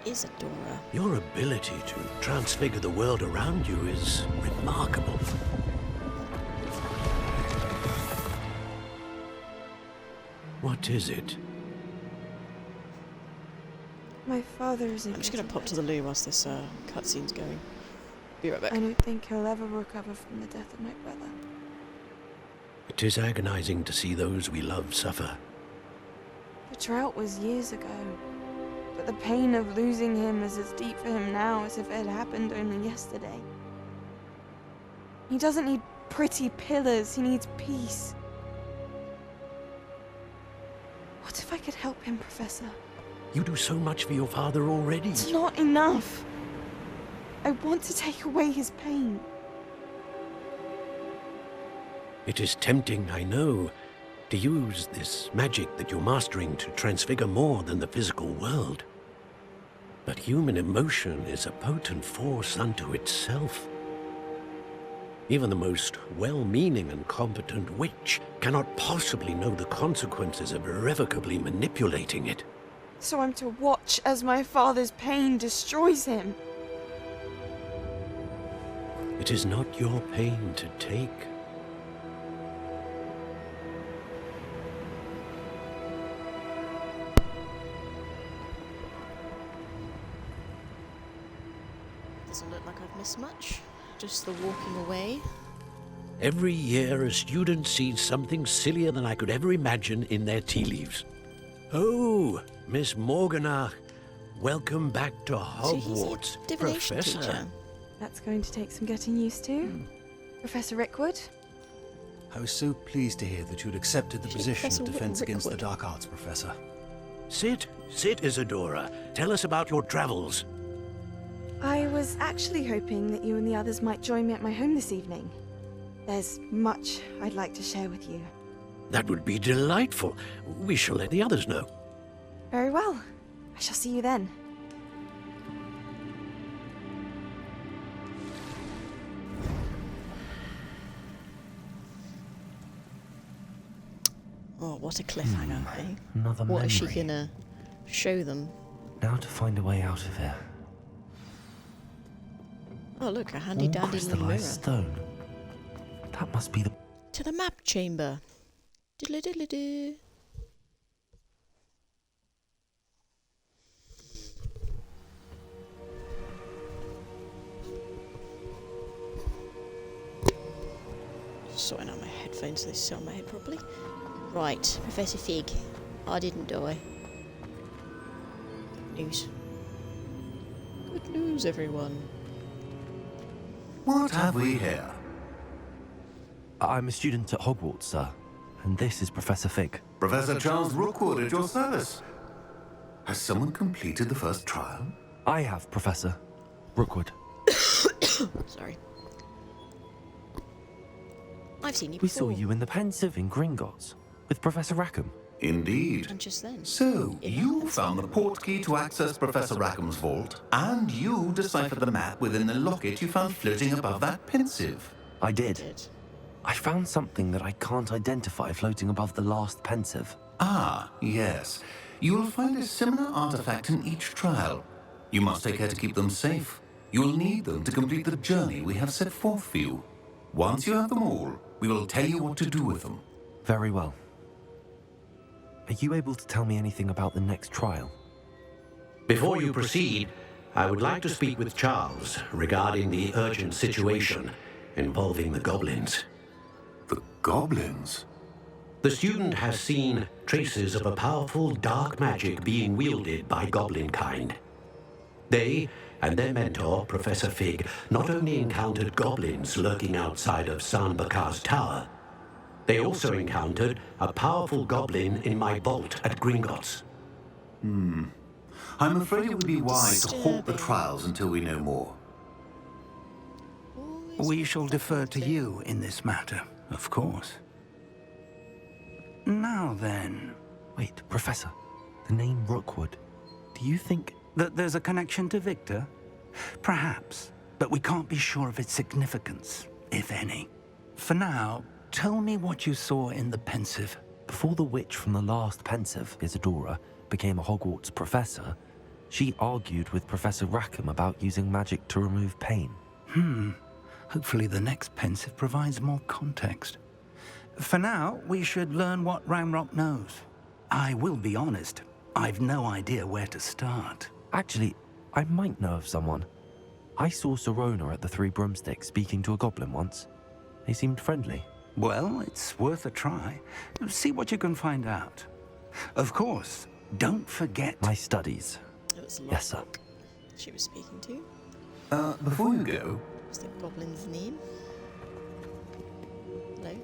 Isadora. Your ability to transfigure the world around you is remarkable. What is it? My father is I'm just going to pop to the loo whilst this cutscene's going. Be right back. I don't think he'll ever recover from the death of my brother. It is agonizing to see those we love suffer. The drought was years ago, but the pain of losing him is as deep for him now as if it had happened only yesterday. He doesn't need pretty pillars, he needs peace. What if I could help him, Professor? You do so much for your father already. It's not enough. I want to take away his pain. It is tempting, I know, to use this magic that you're mastering to transfigure more than the physical world. But human emotion is a potent force unto itself. Even the most well-meaning and competent witch cannot possibly know the consequences of irrevocably manipulating it. So I'm to watch as my father's pain destroys him. It is not your pain to take. Doesn't look like I've missed much. Just the walking away. Every year a student sees something sillier than I could ever imagine in their tea leaves. Oh, Miss Morganach, welcome back to Hogwarts, So he's a divination Professor. teacher. That's going to take some getting used to. Professor Rickwood? I was so pleased to hear that you'd accepted the position Professor of Defense Against the Rickwood. Dark Arts, Professor. Sit, Isadora. Tell us about your travels. I was actually hoping that you and the others might join me at my home this evening. There's much I'd like to share with you. That would be delightful. We shall let the others know. Very well. I shall see you then. Oh, what a cliffhanger, eh? Another What is she memory. gonna show them? Now to find a way out of here. Oh, look, a handy All dandy little mirror. crystallized stone. That must be the... To the map chamber. Diddle-diddle-doo. Sorting out my headphones so they sit on my head properly. Right, Professor Fig. I didn't die. Good news. Good news, everyone. What have we here? I'm a student at Hogwarts, sir. And this is Professor Fig. Professor Charles Rookwood at your service. Has someone completed the first trial? I have, Professor. Rookwood. Sorry. I've seen you We before. saw you in the Pensive in Gringotts with Professor Rackham. Indeed. And just then. So, you found the portkey to access Professor Rackham's vault, and you deciphered the map within the locket you found floating above that pensive. I did. I found something that I can't identify floating above the last Pensive. Ah, yes. You will find a similar artifact in each trial. You must take care to keep them safe. You'll need them to complete the journey we have set forth for you. Once you have them all, we will tell you what to do with them. Very well. Are you able to tell me anything about the next trial? Before you proceed, I would like to speak with Charles regarding the urgent situation involving the goblins. The goblins? The student has seen traces of a powerful dark magic being wielded by goblin kind. They and their mentor, Professor Fig, not only encountered goblins lurking outside of San Bakar's tower, they also encountered a powerful goblin in my vault at Gringotts. I'm afraid it would be wise to halt the trials until we know more. We shall defer to you in this matter, of course. Now then... Wait, Professor. The name Rookwood. Do you think... that there's a connection to Victor? Perhaps, but we can't be sure of its significance, if any. For now, tell me what you saw in the Pensive. Before the witch from the last Pensive, Isadora, became a Hogwarts professor, she argued with Professor Rackham about using magic to remove pain. Hopefully the next Pensive provides more context. For now, we should learn what Ramrock knows. I will be honest, I've no idea where to start. Actually, I might know of someone. I saw Sirona at the Three Broomsticks speaking to a goblin once. They seemed friendly. Well, it's worth a try. See what you can find out. Of course, don't forget... my studies. It was Yes, sir. Lodgok she was speaking to. Before you go... What's the goblin's name? Hello?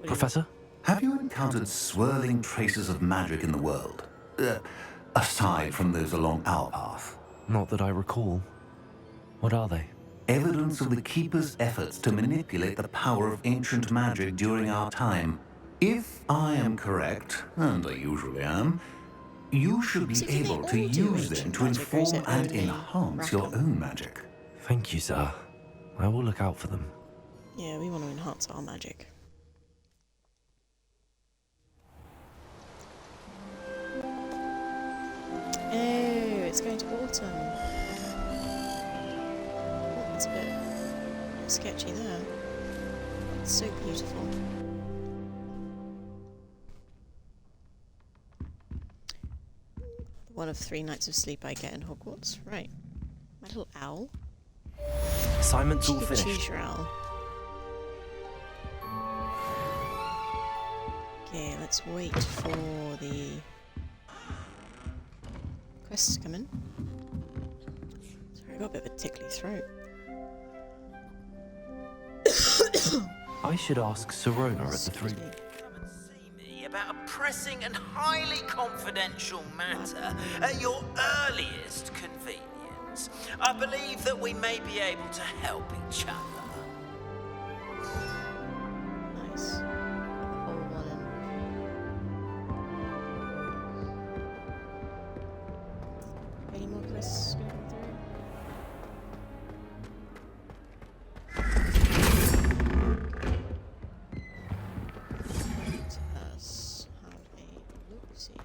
Professor? Have you encountered swirling traces of magic in the world? Aside from those along our path? Not that I recall. What are they? Evidence of the Keeper's efforts to manipulate the power of ancient magic during our time. If I am correct, and I usually am, you should be able to use them to inform and enhance your own magic. Thank you, sir. I will look out for them. Yeah, we want to enhance our magic. Oh, it's going to autumn. Oh, it's a bit sketchy there. It's so beautiful. One of 3 nights of sleep I get in Hogwarts. Right. My little owl. Assignment's all Choose finished. your owl. Okay, let's wait for the quests to come in. Sorry, I got a bit of a tickly throat. I should ask Sirona at the Three... about a pressing and highly confidential matter at your earliest convenience. I believe that we may be able to help each other. Nice. Any more quests going through? Let us have a look-see.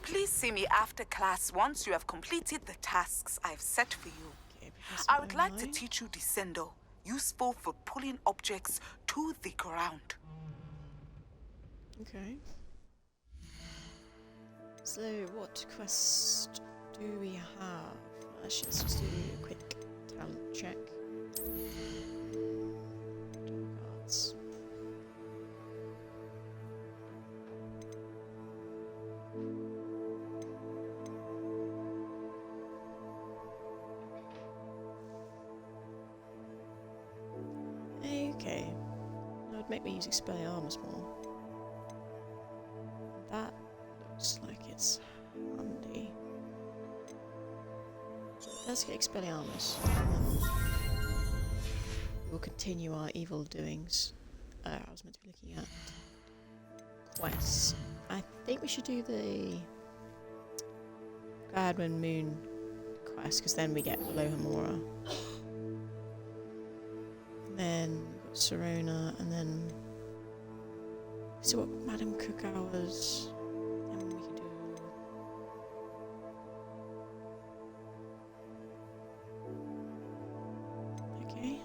Please see me after class once you have completed the tasks I've set for you. Okay, I would like to teach you Descendo, useful for pulling objects to the ground. Okay. So, what quest do we have? Let's just do a quick talent check. Cards. Okay. That would make me use Expelliarmus more. That looks like it's handy. So let's get Expelliarmus. We'll continue our evil doings. I was meant to be looking at quests. I think we should do the Gladwin Moon quest, because then we get Lohamora. Then we've got Sirona, and then So what Madam Cook hours? Then we can do. Okay.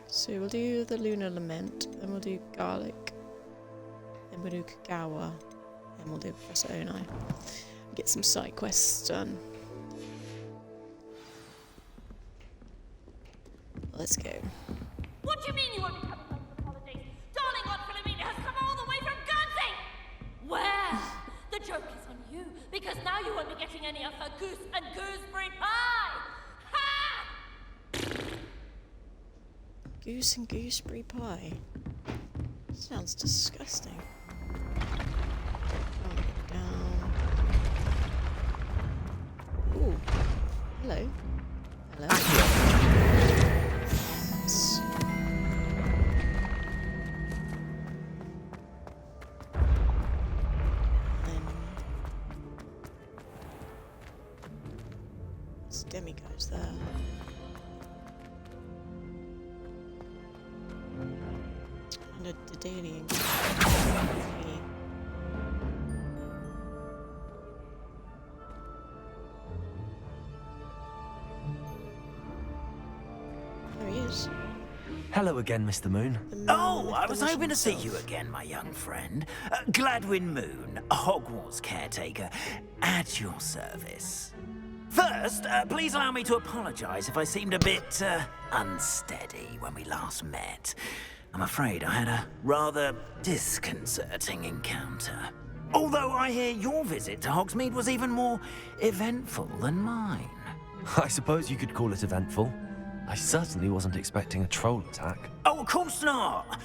So we'll do the Lunar Lament, then we'll do Garlic, then we'll do Kagawa, then we'll do Professor Onai. Get some side quests done. Let's go. What do you mean you won't be coming home for the holidays? Darling Aunt Philomena has come all the way from Guernsey! Where? The joke is on you, because now you won't be getting any of her goose and gooseberry pie! Ha! Goose and gooseberry pie. Sounds disgusting. Down. Ooh. Hello. Hello. Yes. Then there's demigods there. And a daily. There he is. Hello again, Mr. Moon. Oh, I was hoping to see you again, my young friend. Gladwin Moon, Hogwarts caretaker, at your service. First, please allow me to apologize if I seemed a bit unsteady when we last met. I'm afraid I had a rather disconcerting encounter. Although I hear your visit to Hogsmeade was even more eventful than mine. I suppose you could call it eventful. I certainly wasn't expecting a troll attack. Oh, of course not.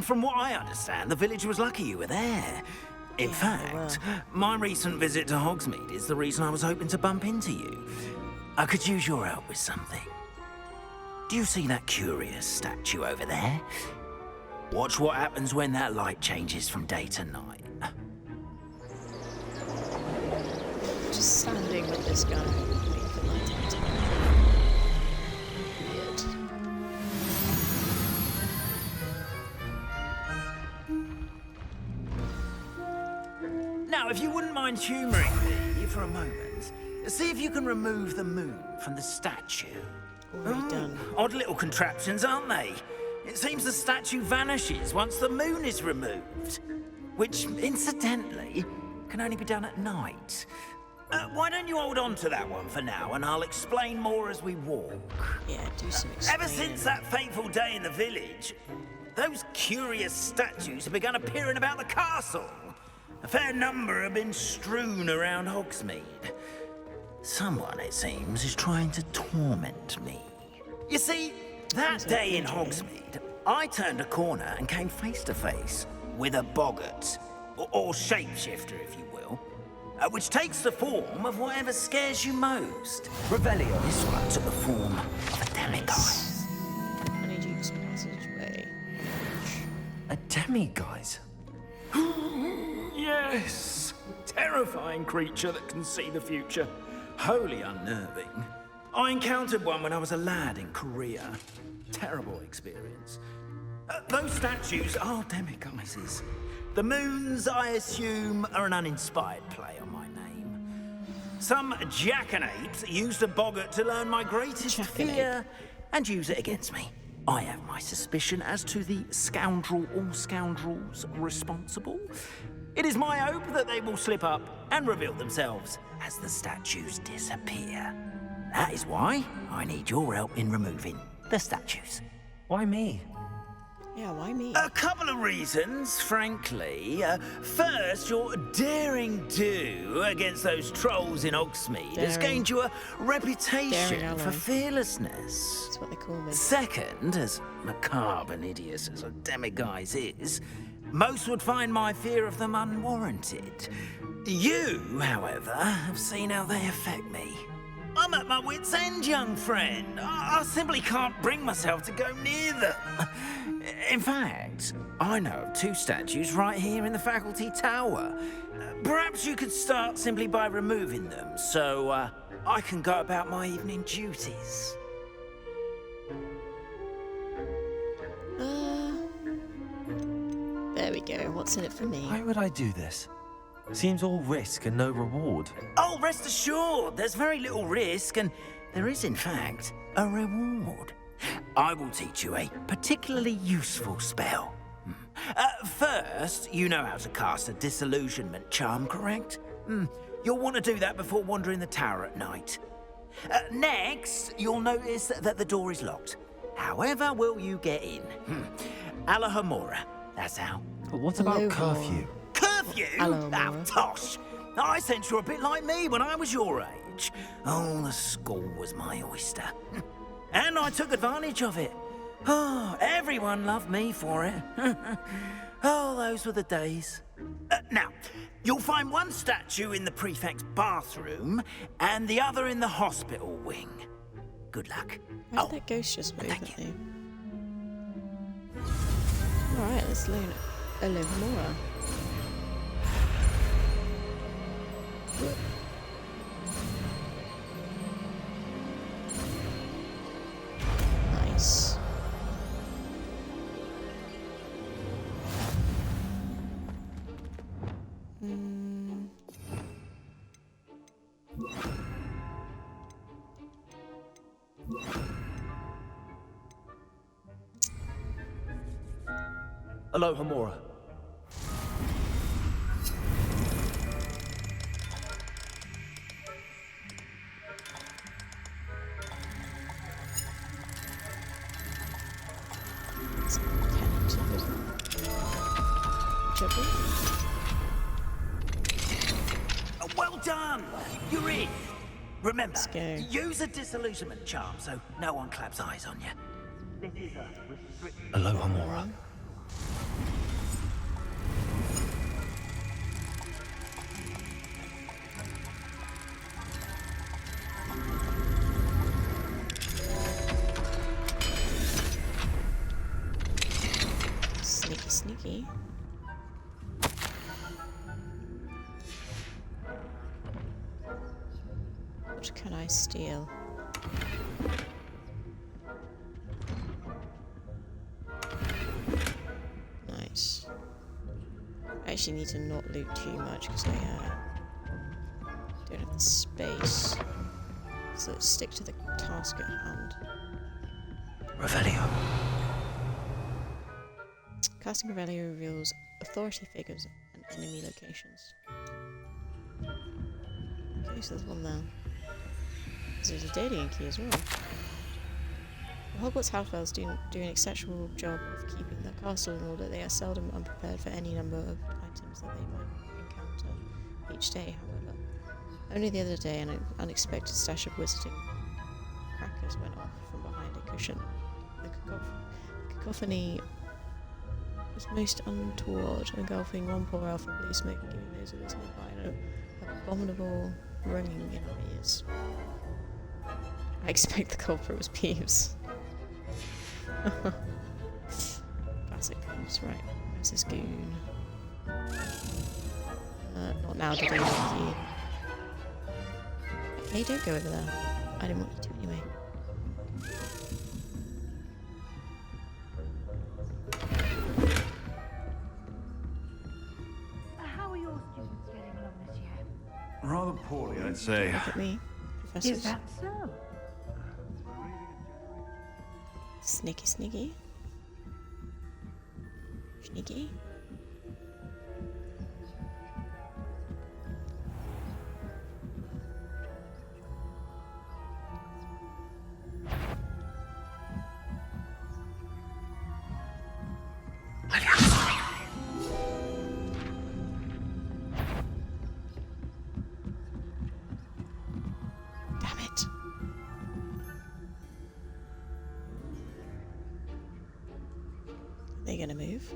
From what I understand, the village was lucky you were there. In fact, my recent visit to Hogsmeade is the reason I was hoping to bump into you. I could use your help with something. Do you see that curious statue over there? Watch what happens when that light changes from day to night. Just standing with this guy. Now, if you wouldn't mind humouring me for a moment, see if you can remove the moon from the statue. Already done. Odd little contraptions, aren't they? It seems the statue vanishes once the moon is removed. Which, incidentally, can only be done at night. Why don't you hold on to that one for now, and I'll explain more as we walk. Yeah, do some explaining. Ever since that fateful day in the village, those curious statues have begun appearing about the castle. A fair number have been strewn around Hogsmeade. Someone, it seems, is trying to torment me. You see, that day in Hogsmeade, I turned a corner and came face to face with a boggart, or shapeshifter, if you will, which takes the form of whatever scares you most. Revelio. This one took the form of a demiguise. Honeydews passageway. A demiguise? Yes! Terrifying creature that can see the future. Wholly unnerving. I encountered one when I was a lad in Korea. Terrible experience. Those statues are demiguises. The moons, I assume, are an uninspired play on my name. Some jackanapes used a boggart to learn my greatest fear and use it against me. I have my suspicion as to the scoundrel or scoundrels responsible. It is my hope that they will slip up and reveal themselves as the statues disappear. That is why I need your help in removing the statues. Why me? Yeah, why me? A couple of reasons, frankly. First, your daring do against those trolls in Hogsmeade has gained you a reputation for fearlessness. That's what they call me. Second, as macabre and hideous as a demiguise is, most would find my fear of them unwarranted. You, however, have seen how they affect me. I'm at my wit's end, young friend. I simply can't bring myself to go near them. In fact, I know of two statues right here in the faculty tower. Perhaps you could start simply by removing them, so I can go about my evening duties. go. What's in it for me? Why would I do this? Seems all risk and no reward. Oh, rest assured, there's very little risk, and there is, in fact, a reward. I will teach you a particularly useful spell. First, you know how to cast a disillusionment charm, correct? You'll want to do that before wandering the tower at night. Next, you'll notice that the door is locked. However will you get in? Alahomora, that's how. But what about curfew? Curfew? Oh, tosh. I sense you're a bit like me when I was your age. Oh, the school was my oyster. And I took advantage of it. Oh, everyone loved me for it. Oh, those were the days. Now, you'll find one statue in the prefect's bathroom and the other in the hospital wing. Good luck. Why did that ghost just move at me? Alright, let's learn Alahomora. Nice. Alahomora. Well done! You're in! Remember, use a disillusionment charm so no one claps eyes on you. This is a restricted... Alahomora. Sneaky, sneaky. What can I steal? Nice. I actually need to not loot too much because I don't have the space. So let's stick to the task at hand. Revelio. Casting Revelio reveals authority figures and enemy locations. Okay, so there's one there. There's a daily key as well. The Hogwarts Half-Elves do an exceptional job of keeping their castle in order. They are seldom unprepared for any number of items that they might encounter each day, however. Only the other day, an unexpected stash of wizarding crackers went off from behind a cushion. The cacophony was most untoward, engulfing one poor elf in blue smoke and giving those of us nearby an abominable ringing in our ears. I expect the culprit was Peeves. Classic Peeves, right. Where's this goon? Not now, did I? Hey, don't go over there. I didn't want you to anyway. How are your students getting along this year? Rather poorly, I'd say. Look at me, professors. Is that so? Sneaky, sneaky. Sneaky. Damn it. Are they gonna move?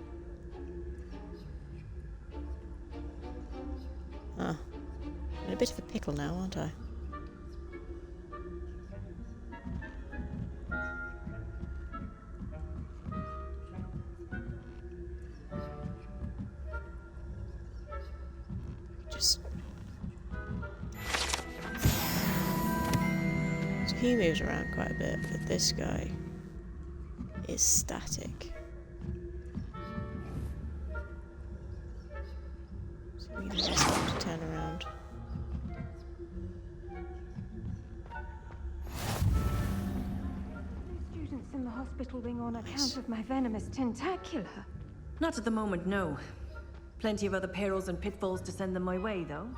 Huh. I'm in a bit of a pickle now, aren't I? Just... So he moves around quite a bit, but this guy is static. hospital wing on account of my venomous tentacula. Not at the moment, no. Plenty of other perils and pitfalls to send them my way, though.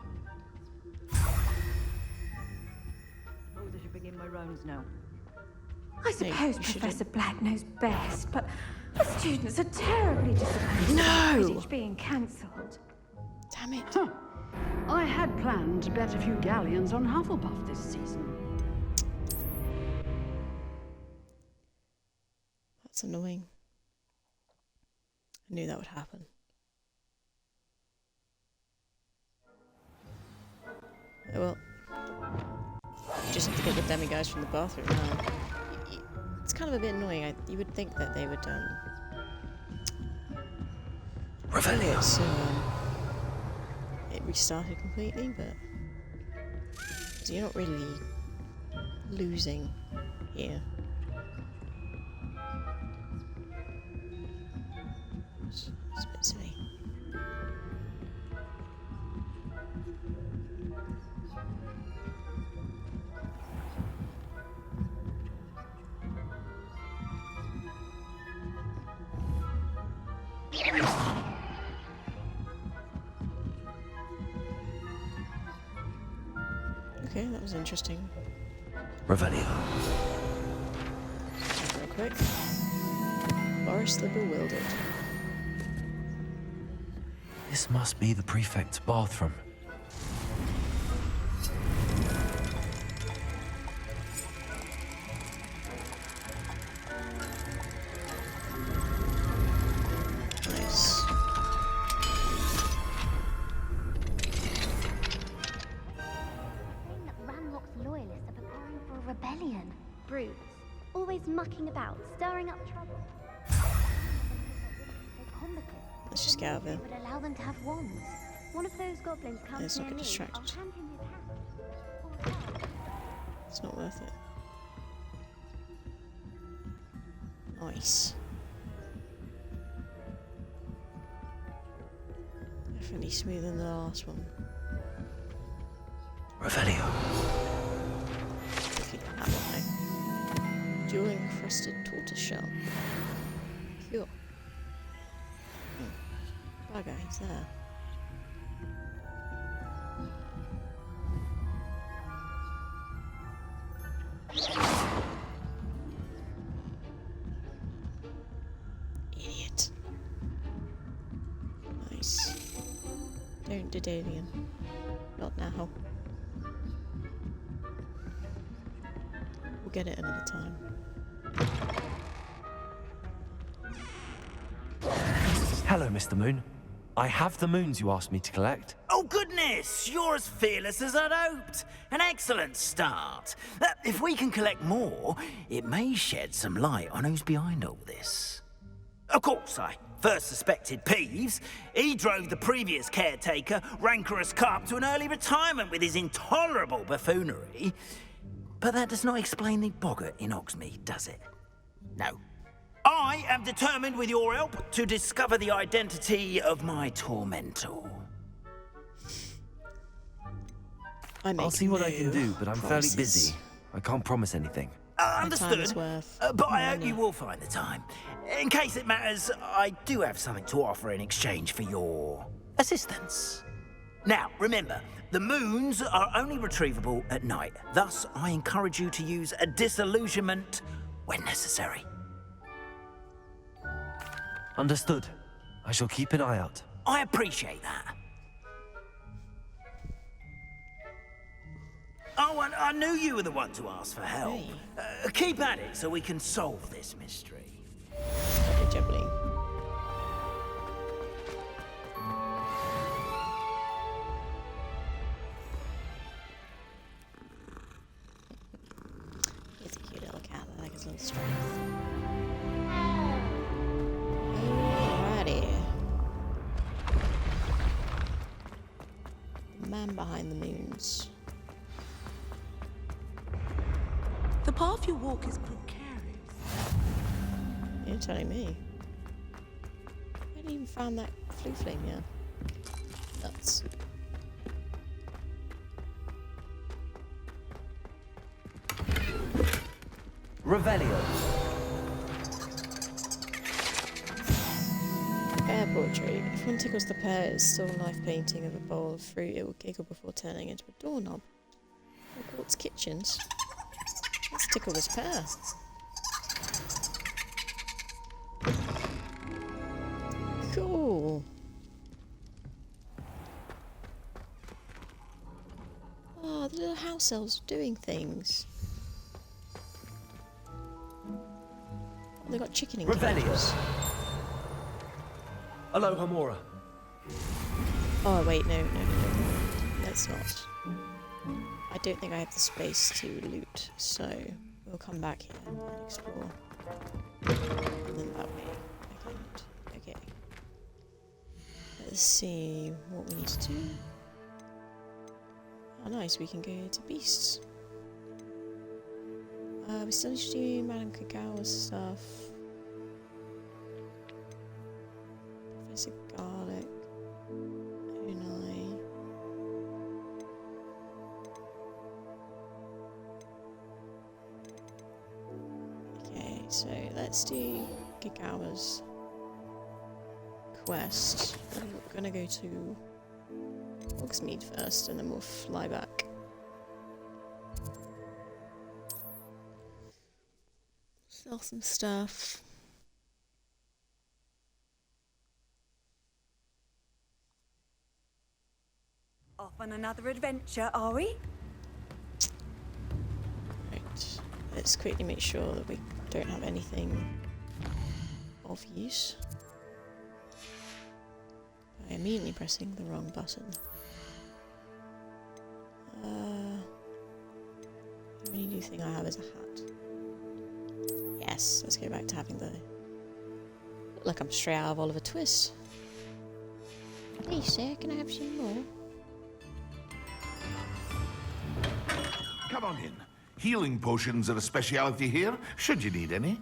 Suppose I should begin my rounds now. I suppose Professor Black knows best, but the students are terribly disappointed about Quidditch being cancelled. Damn it. Huh. I had planned to bet a few galleons on Hufflepuff this season. That's annoying. I knew that would happen. Oh well. Just have to get the demiguise from the bathroom now. It's kind of a bit annoying. You would think that they would, Revelio. So, it restarted completely, but so you're not really losing here. It's a bit silly. Okay, that was interesting. Revelio. Real quick. Boris the Bewildered. This must be the prefect's bathroom. Nice. Loyalists are preparing for a rebellion. Brutes, always mucking about, stirring up trouble. Let's just get out of here. Would allow them to have wands. One of those goblins comes Let's not near get me, distracted. I'll hand him his hat. It's not worth it. Nice. Definitely smoother than the last one. Revelio. That one, though. Jewel encrusted tortoiseshell. Cool. Bugger, he's there. Idiot. Nice. Don't Daedalian. Not now. We'll get it another time. Hello, Mr. Moon. I have the moons you asked me to collect. Oh, goodness! You're as fearless as I'd hoped. An excellent start. If we can collect more, it may shed some light on who's behind all this. Of course, I first suspected Peeves. He drove the previous caretaker, Rancorous Carp, to an early retirement with his intolerable buffoonery. But that does not explain the boggart in Hogsmeade, does it? No. I am determined, with your help, to discover the identity of my tormentor. I'll see what I can do, but I'm fairly busy. I can't promise anything. Understood. But I hope you will find the time. In case it matters, I do have something to offer in exchange for your assistance. Now, remember, the moons are only retrievable at night. Thus, I encourage you to use a disillusionment when necessary. Understood. I shall keep an eye out. I appreciate that. Oh, and I knew you were the one to ask for help. Keep at it so we can solve this mystery. Okay, jubbly. He's a cute little cat. I like his little strength. Alrighty. The man behind the moons. The path you walk is precarious. You're telling me. I haven't even found that flue flame yet. Nuts. Revelio. portrait. If one tickles the pear, it's still a life painting of a bowl of fruit. It will giggle before turning into a doorknob. Hogwarts kitchens. Let's tickle this pear. Cool. Oh, the little house elves are doing things. Oh, they got chickening Revellious. Aloha Mora. Oh wait, no. Let's not. I don't think I have the space to loot, so we'll come back here and explore. And then that way I can loot. Okay. Let's see what we need to do. Oh nice, we can go to beasts. We still need to do Madame Kagawa's stuff. Professor Garlic. Unai. Okay, so let's do Kagawa's quest. We're gonna go to Hogsmeade first and then we'll fly back. Sell some stuff. Off on another adventure, are we? Right. Let's quickly make sure that we don't have anything of use. By immediately pressing the wrong button. The only new thing I have is a hat. Yes, let's go back to having the... Look like I'm straight out of Oliver Twist. Hey sir, can I have some more? Come on in. Healing potions are a speciality here, should you need any.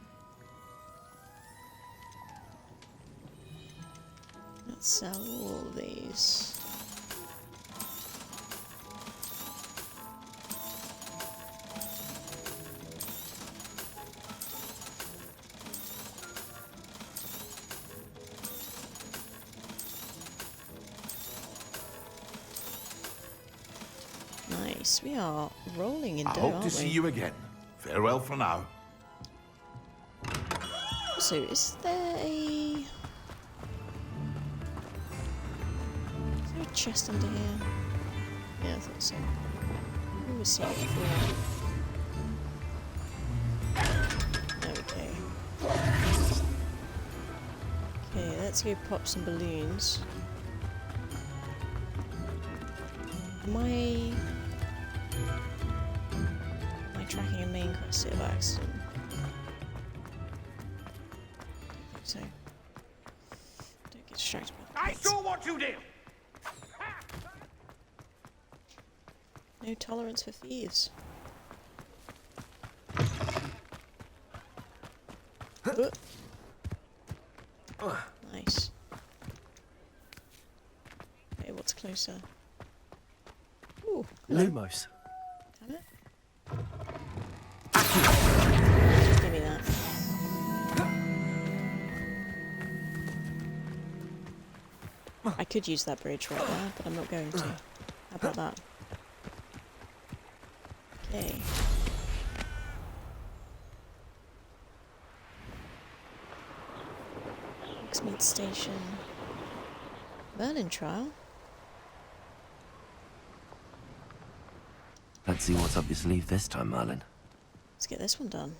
Let's sell all of these. Nice, we are rolling in dough, I hope aren't to see we? you again. Farewell for now. So, is there a chest under here? Yeah, I thought so. We were seeing it before. There we go. Okay, let's go pop some balloons. Am I tracking a main quest here by accident? I don't think so. Don't get distracted by the I saw what you did! No tolerance for thieves. Nice. Okay, what's closer? Ooh, hello. Lumos. Damn it. Give me that. I could use that bridge right there, but I'm not going to. How about that? Okay. Hogsmeade Station. Merlin Trial. Let's see what's up your sleeve this time, Merlin. Let's get this one done.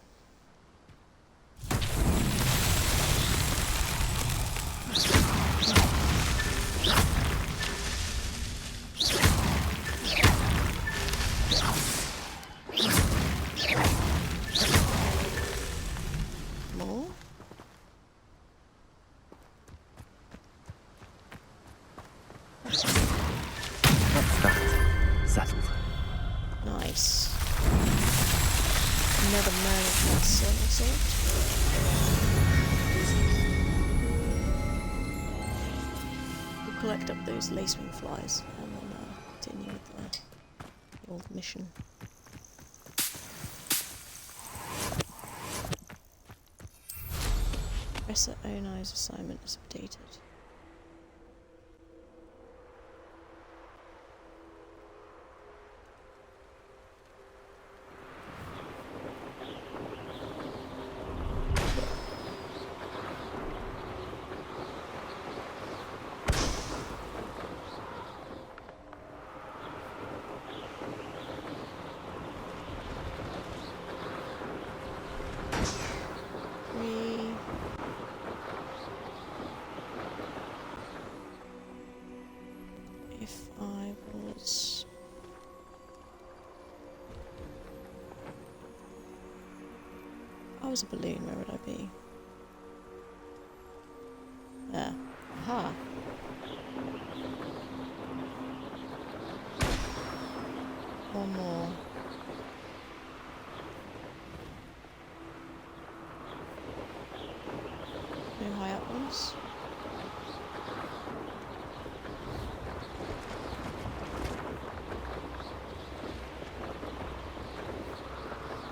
More. That's that. Settled. Nice. Another Merlin Trials solved. We'll collect up those lacewing flies and then continue with the old mission. Professor Onai's assignment is updated. was a balloon, where would I be? There. Aha. One more. No high up ones.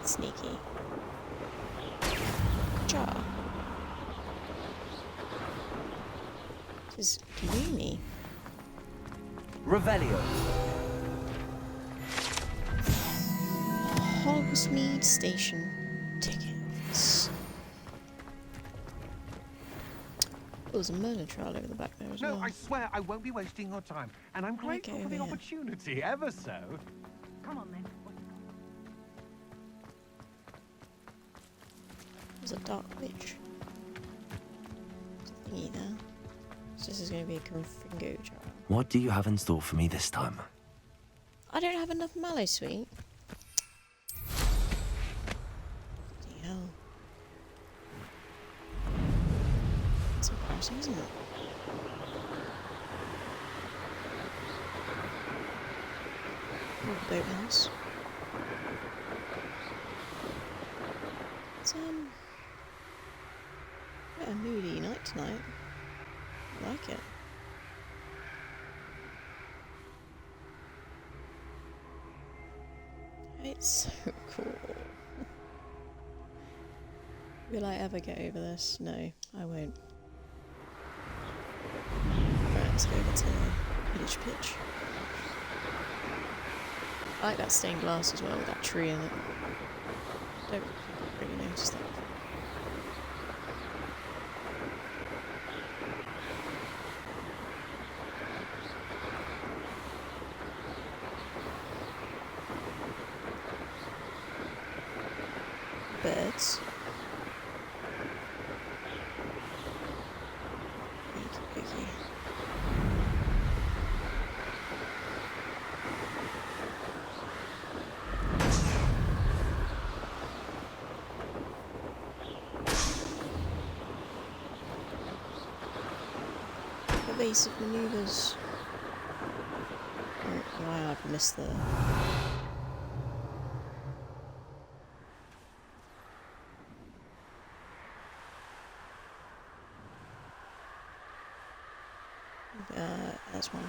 Sneaky. Jar. This is gloomy. Revelio. Hogsmeade Station tickets. Oh, there's a Merlin Trial over the back there as well. No, I swear I won't be wasting your time, and I'm grateful for the opportunity, ever so. Come on then. There's a dark witch. There's a thingy there. So this is going to be a Confringo jar. What do you have in store for me this time? I don't have enough mallow sweet. Bloody hell. That's embarrassing, isn't it? Oh, boathouse. It's quite a moody night tonight. I like it. It's so cool. Will I ever get over this? No, I won't. Right, let's go over to Village Pitch. I like that stained glass as well, with that tree in it. Don't really notice that. Birds. Evasive maneuvers. Oh, wow, I've missed the. That's one.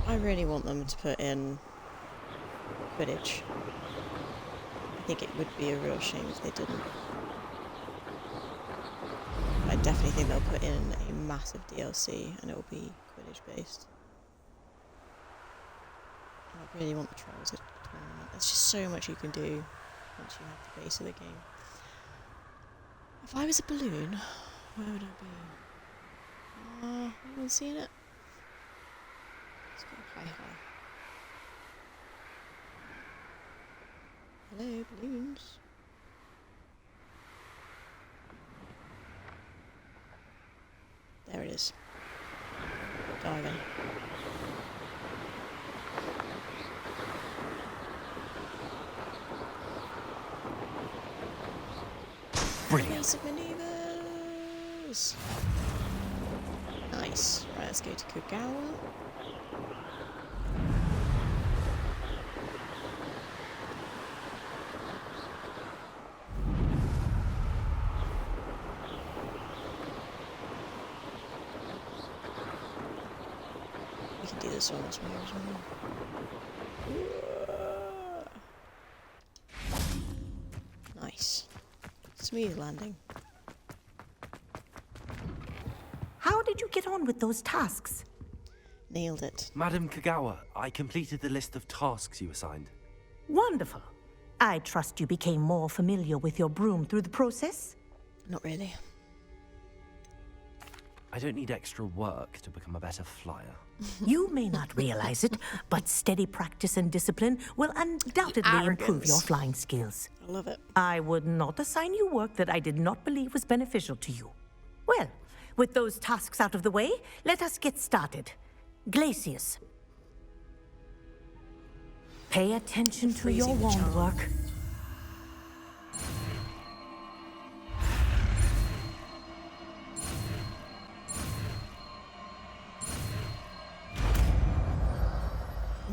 I really want them to put in Quidditch. I think it would be a real shame if they didn't. I definitely think they'll put in a massive DLC and it will be Quidditch based. I really want the Trials tournament. There's just so much you can do once you have the base of the game. If I was a balloon, where would I be? Anyone seen it? Let's go high. Hello, balloons. There it is. Diving. Brilliant. Maneuvers. Nice. Right, let's go to Kugawa. We can do this on this way as well. Nice. Smooth landing. How did you get on with those tasks? Nailed it. Madam Kagawa, I completed the list of tasks you assigned. Wonderful. I trust you became more familiar with your broom through the process? Not really. I don't need extra work to become a better flyer. You may not realize it, but steady practice and discipline will undoubtedly improve your flying skills. I love it. I would not assign you work that I did not believe was beneficial to you. Well, With those tasks out of the way, let us get started. Glacius. Pay attention to your wand work.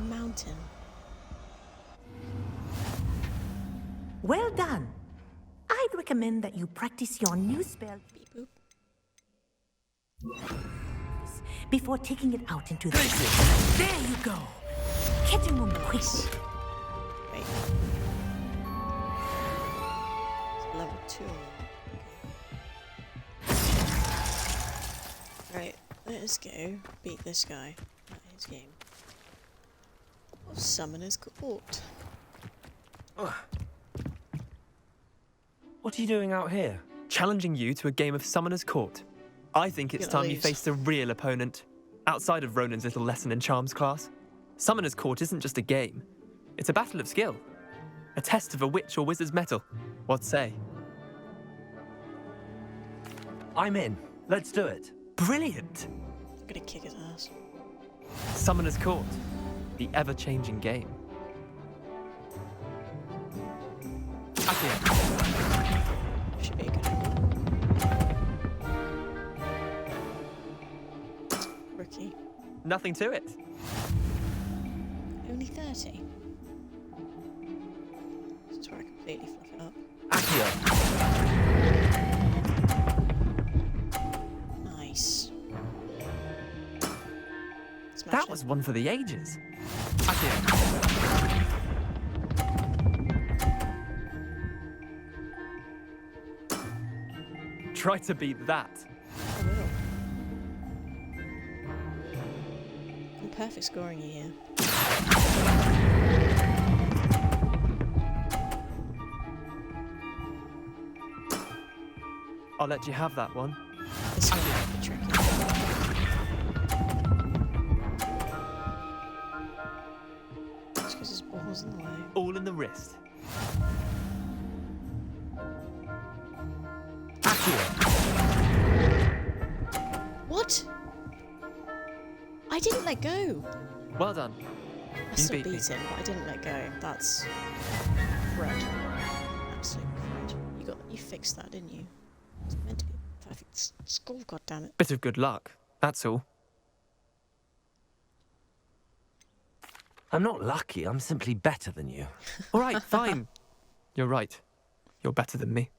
Mountain. Well done. I'd recommend that you practice your new spell before taking it out into the... There you go. Hitting them quick. Wait. It's level 2. Right, let's go beat this guy at his game of Summoner's Court. What are you doing out here? Challenging you to a game of Summoner's Court. I think it's time you faced a real opponent, outside of Ronan's little lesson in charms class. Summoner's Court isn't just a game. It's a battle of skill. A test of a witch or wizard's mettle. What say? I'm in. Let's do it. Brilliant! I'm gonna kick his ass. Summoner's Court. The ever-changing game. Accio. Should be a good rookie. Nothing to it. Only 30. This is where I completely fluff it up. Accio. Nice. Smash That it. was one for the ages. Accio. Try to beat that. I will. I'm perfect scoring you here. I'll let you have that one. This is gonna be tricky. Just because his ball's in the way. All in the wrist. What? I didn't let go. Well done. I You still beat me. beat him, but I didn't let go. That's crud. Absolute crud. You fixed that, didn't you? It's meant to be a perfect score, goddammit. Bit of good luck, that's all. I'm not lucky. I'm simply better than you. All right, fine. You're right. You're better than me.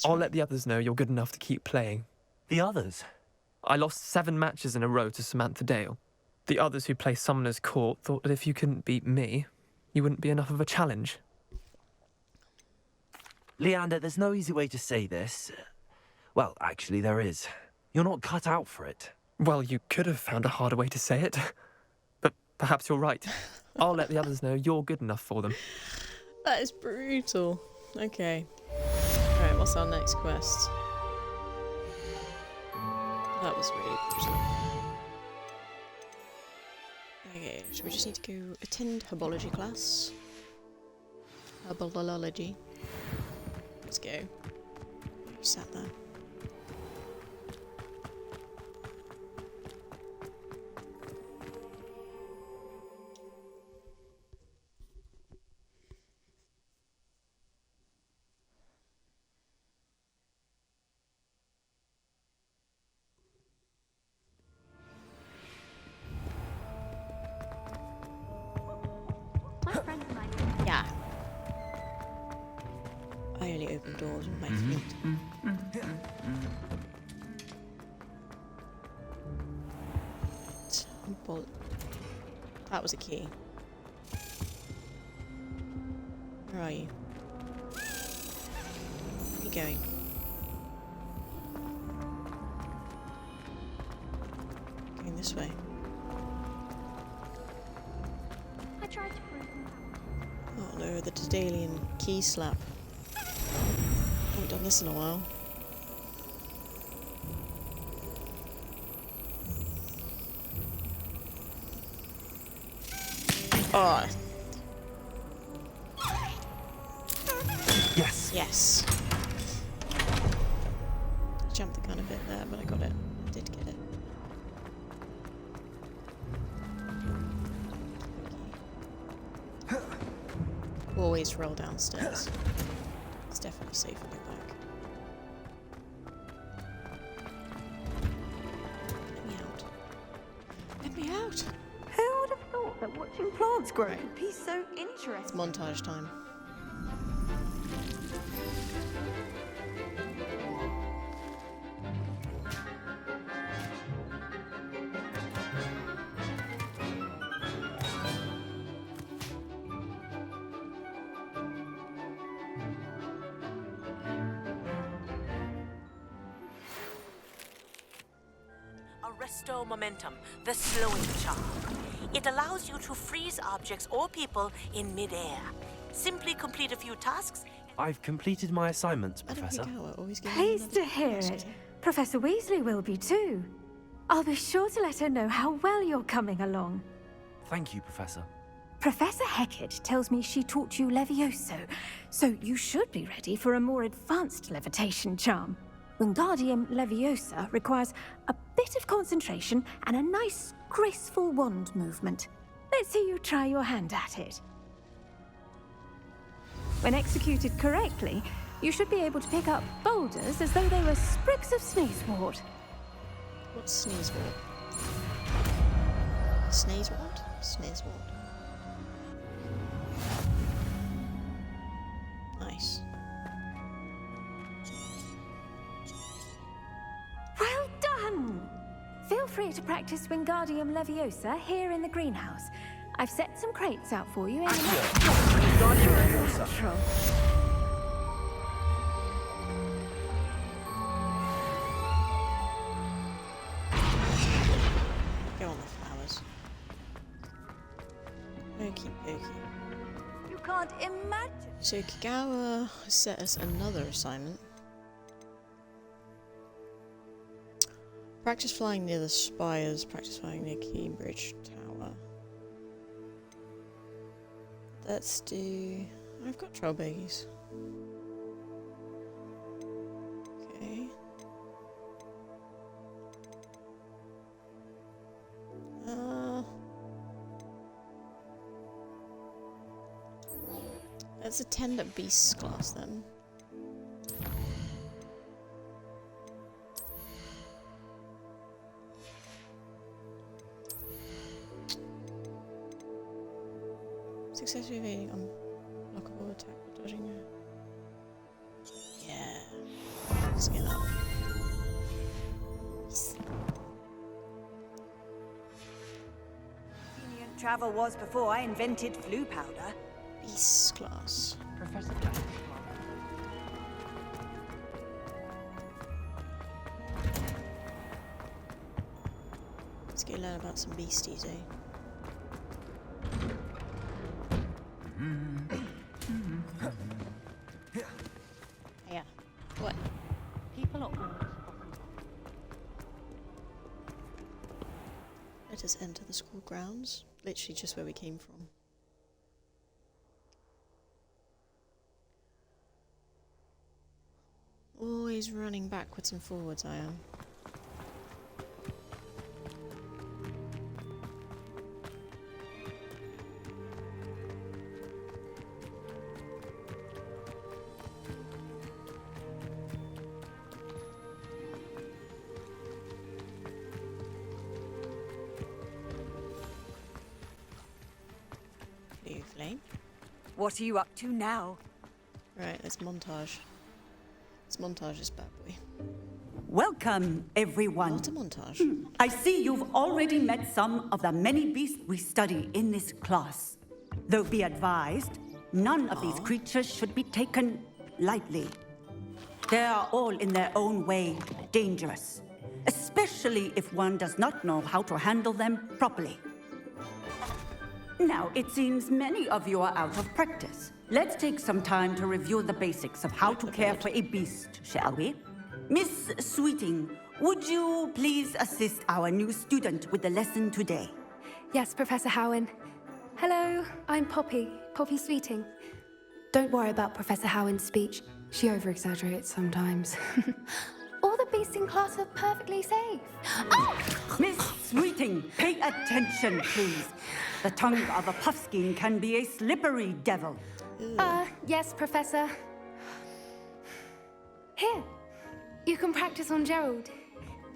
I'll let the others know you're good enough to keep playing. The others? I lost 7 matches in a row to Samantha Dale. The others who play Summoner's Court thought that if you couldn't beat me, you wouldn't be enough of a challenge. Leander, there's no easy way to say this. Well, actually, there is. You're not cut out for it. Well, you could have found a harder way to say it. But perhaps you're right. I'll let the others know you're good enough for them. That is brutal. Okay. Alright, what's our next quest? That was really brutal. Okay, so we just need to go attend herbology class. Herbology. Let's go. You sat there. Yeah. I only open doors with my feet. That was a key. Where are you? Where are you going? Going this way. I tried to prove them. Oh no, the Daedalian key slap. Haven't done this in a while. Oh. Yes. Yes. I jumped the gun a bit there, but I got it. did get it. Always roll downstairs. It's definitely safe to go back. Let me out. Let me out! Who would have thought that watching plants grow could be so interesting? It's montage time. Arresto momentum, the slowing charm. It allows you to freeze objects or people in midair. Simply complete a few tasks. I've completed my assignments, Professor. Pleased to hear it. Professor Weasley will be too. I'll be sure to let her know how well you're coming along. Thank you, Professor. Professor Hecat tells me she taught you Levioso, so you should be ready for a more advanced levitation charm. Wingardium Leviosa requires a bit of concentration and a nice, graceful wand movement. Let's see you try your hand at it. When executed correctly, you should be able to pick up boulders as though they were sprigs of sneezewort. What's sneezewort? Sneezewort? Sneezewort. Nice. Well done! Feel free to practice Wingardium Leviosa here in the greenhouse. I've set some crates out for you in the next Wingardium Leviosa. Go on the flowers. Okie dokie. You can't imagine. So Kagawa set us another assignment. Practice flying near the spires, practice flying near Cambridge Tower. Let's do... I've got troll baggies. Okay. Let's attend at Beasts class then. Successfully evading unblockable attack or dodging a... Yeah. Let's get up. Yes. Convenient travel was before I invented flu powder. Beasts class. Professor. Let's go learn about some beasties, eh? Yeah. What? People are always... Let us enter the school grounds. Literally just where we came from. Always running backwards and forwards, I am. Blue flame. What are you up to now? Right, let's montage. Let's montage this bad boy. Welcome, everyone. Not a montage. I see you've already met some of the many beasts we study in this class. Though be advised, none of these creatures should be taken lightly. They are all in their own way dangerous, especially if one does not know how to handle them properly. Now, it seems many of you are out of practice. Let's take some time to review the basics of how to care for a beast, shall we? Miss Sweeting, would you please assist our new student with the lesson today? Yes, Professor Howen. Hello, I'm Poppy Sweeting. Don't worry about Professor Howen's speech. She over-exaggerates sometimes. All the beasts in class are perfectly safe. Miss Sweeting, pay attention, please. The tongue of a puffskein can be a slippery devil. Yes, Professor. Here, you can practice on Gerald.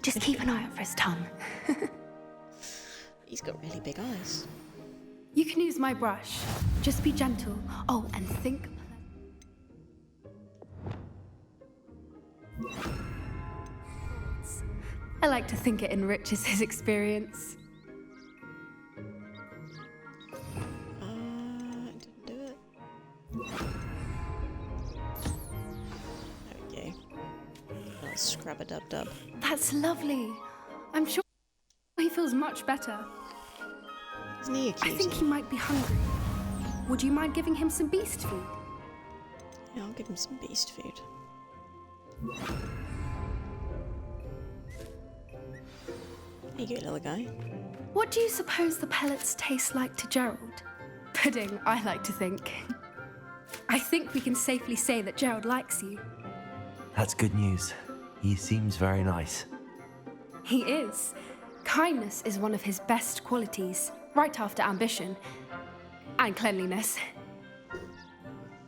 Just keep an eye out for his tongue. He's got really big eyes. You can use my brush. Just be gentle. Oh, and think. I like to think it enriches his experience. Didn't do it. There we go. Little scrub-a-dub-dub. That's lovely. I'm sure he feels much better. Isn't he a cutie? I think he might be hungry. Would you mind giving him some beast food? Yeah, I'll give him some beast food. There you go, little guy. What do you suppose the pellets taste like to Gerald? Pudding, I like to think. I think we can safely say that Gerald likes you. That's good news. He seems very nice. He is. Kindness is one of his best qualities, right after ambition and cleanliness.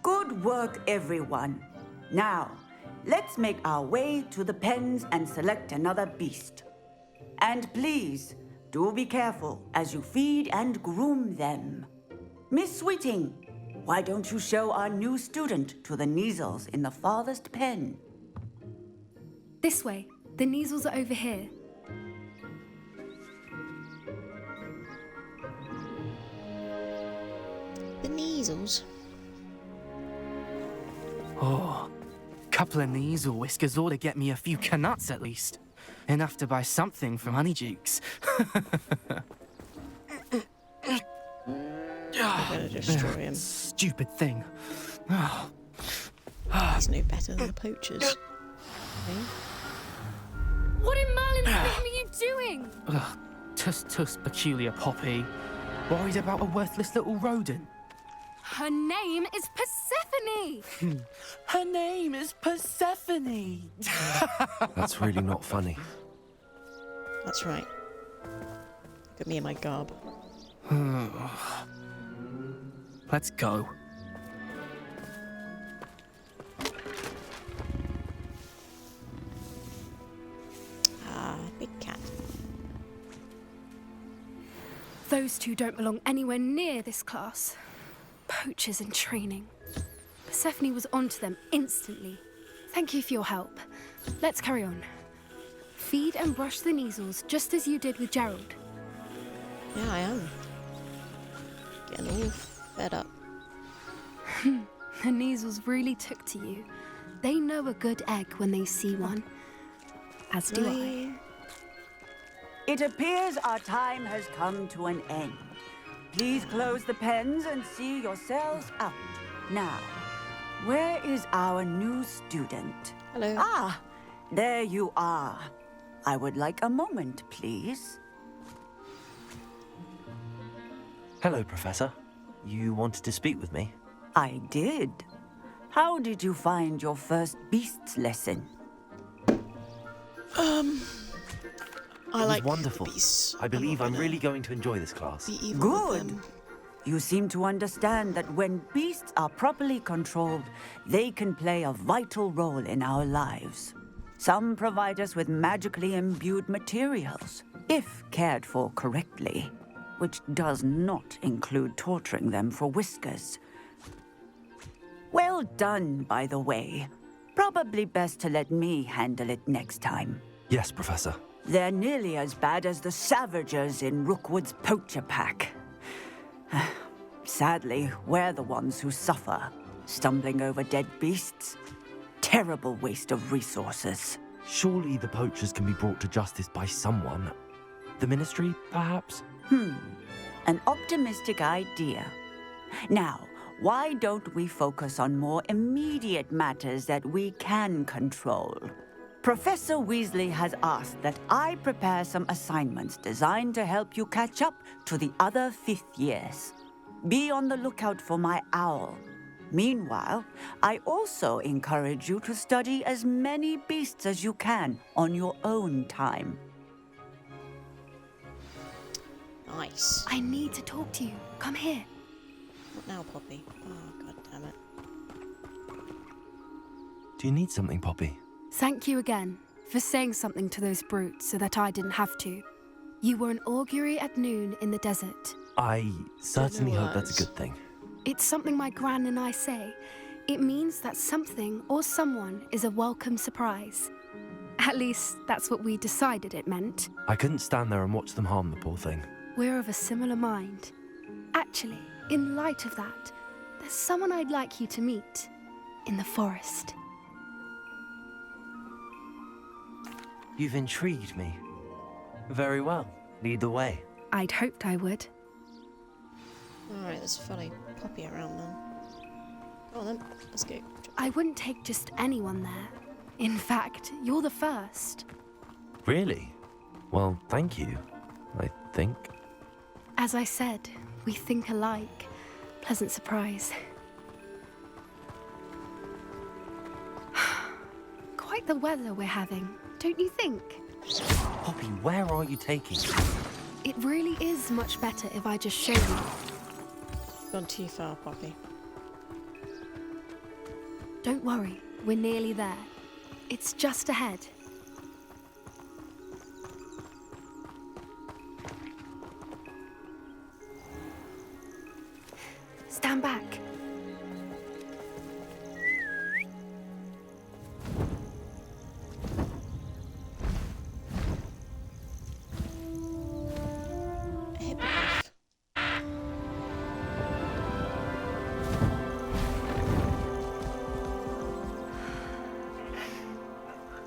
Good work, everyone. Now, let's make our way to the pens and select another beast. And please, do be careful as you feed and groom them. Miss Sweeting, why don't you show our new student to the Neasels in the farthest pen? This way. The Neasels are over here. The Neasels? Oh, couple of Neasel whiskers ought to get me a few canuts at least. Enough to buy something from Honeydukes. I'm gonna destroy him. Stupid thing. He's no better than the poachers. Okay. What in Merlin's name are you doing? Ugh, tuss, peculiar Poppy. Worried about a worthless little rodent. Her name is Persephone! Her name is Persephone! That's really not funny. That's right. Look at me in my garb. Let's go. Big cat. Those two don't belong anywhere near this class. Poachers in training. Persephone was onto them instantly. Thank you for your help. Let's carry on. Feed and brush the Neasels just as you did with Gerald. Yeah, I am. Getting all fed up. The Neasels really took to you. They know a good egg when they see one. As do I. It appears our time has come to an end. Please close the pens and see yourselves out. Now, where is our new student? Hello. Ah, there you are. I would like a moment, please. Hello, Professor. You wanted to speak with me? I did. How did you find your first beasts lesson? It was wonderful. I believe I'm really going to enjoy this class. Good. You seem to understand that when beasts are properly controlled, they can play a vital role in our lives. Some provide us with magically imbued materials, if cared for correctly, which does not include torturing them for whiskers. Well done, by the way. Probably best to let me handle it next time. Yes, Professor. They're nearly as bad as the Savagers in Rookwood's poacher pack. Sadly, we're the ones who suffer, stumbling over dead beasts. Terrible waste of resources. Surely the poachers can be brought to justice by someone. The Ministry, perhaps? An optimistic idea. Now, why don't we focus on more immediate matters that we can control? Professor Weasley has asked that I prepare some assignments designed to help you catch up to the other 5th years. Be on the lookout for my owl. Meanwhile, I also encourage you to study as many beasts as you can on your own time. Nice. I need to talk to you. Come here. What now, Poppy? Oh, god damn it. Do you need something, Poppy? Thank you again for saying something to those brutes so that I didn't have to. You were an augury at noon in the desert. I certainly hope that's a good thing. It's something my gran and I say. It means that something or someone is a welcome surprise. At least, that's what we decided it meant. I couldn't stand there and watch them harm the poor thing. We're of a similar mind. Actually, in light of that, there's someone I'd like you to meet in the forest. You've intrigued me. Very well. Lead the way. I'd hoped I would. Alright, there's a funny Poppy around then. Go on then, let's go. I wouldn't take just anyone there. In fact, you're the first. Really? Well, thank you, I think. As I said, we think alike. Pleasant surprise. Quite the weather we're having, don't you think? Poppy, where are you taking me? It really is much better if I just show you. Gone too far, Poppy. Don't worry, we're nearly there. It's just ahead. Stand back.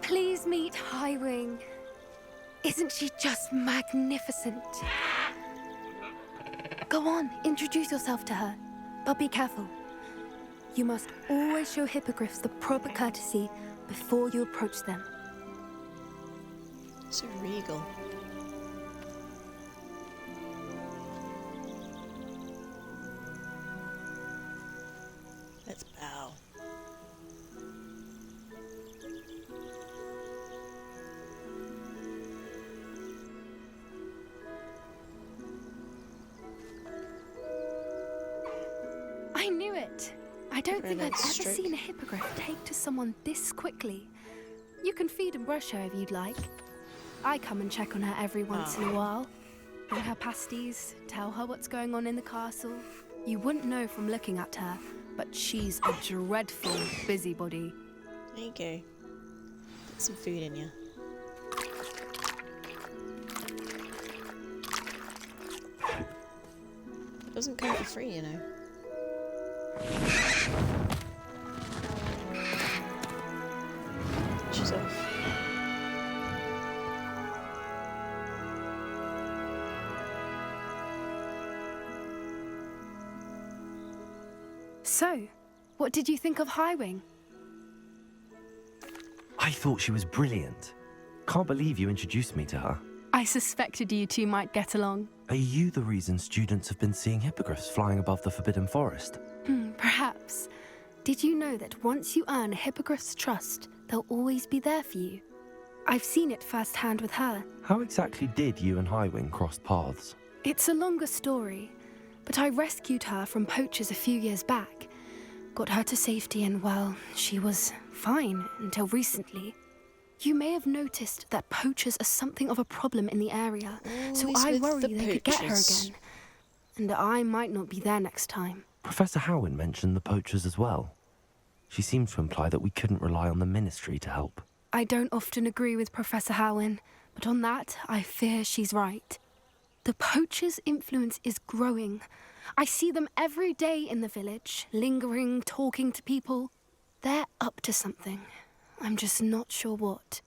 Please meet Highwing. Isn't she just magnificent? Go on, introduce yourself to her. But be careful. You must always show hippogriffs the proper courtesy before you approach them. So regal. Let's bow. I knew it. I don't think I've ever stroke. seen a hippogriff take to someone this quickly. You can feed and brush her if you'd like. I come and check on her every once in a while. Bring her pasties, tell her what's going on in the castle. You wouldn't know from looking at her, but she's a dreadful busybody. There you go. Get some food in you. Doesn't come for free, you know. She's off. So, what did you think of Highwing? I thought she was brilliant. Can't believe you introduced me to her. I suspected you two might get along. Are you the reason students have been seeing hippogriffs flying above the Forbidden Forest? Perhaps. Did you know that once you earn a hippogriff's trust, they'll always be there for you? I've seen it firsthand with her. How exactly did you and Highwing cross paths? It's a longer story, but I rescued her from poachers a few years back. Got her to safety and, well, she was fine until recently. You may have noticed that poachers are something of a problem in the area, so I worry they could get her again. And I might not be there next time. Professor Howin mentioned the poachers as well. She seemed to imply that we couldn't rely on the Ministry to help. I don't often agree with Professor Howin, but on that, I fear she's right. The poachers' influence is growing. I see them every day in the village, lingering, talking to people. They're up to something. I'm just not sure what.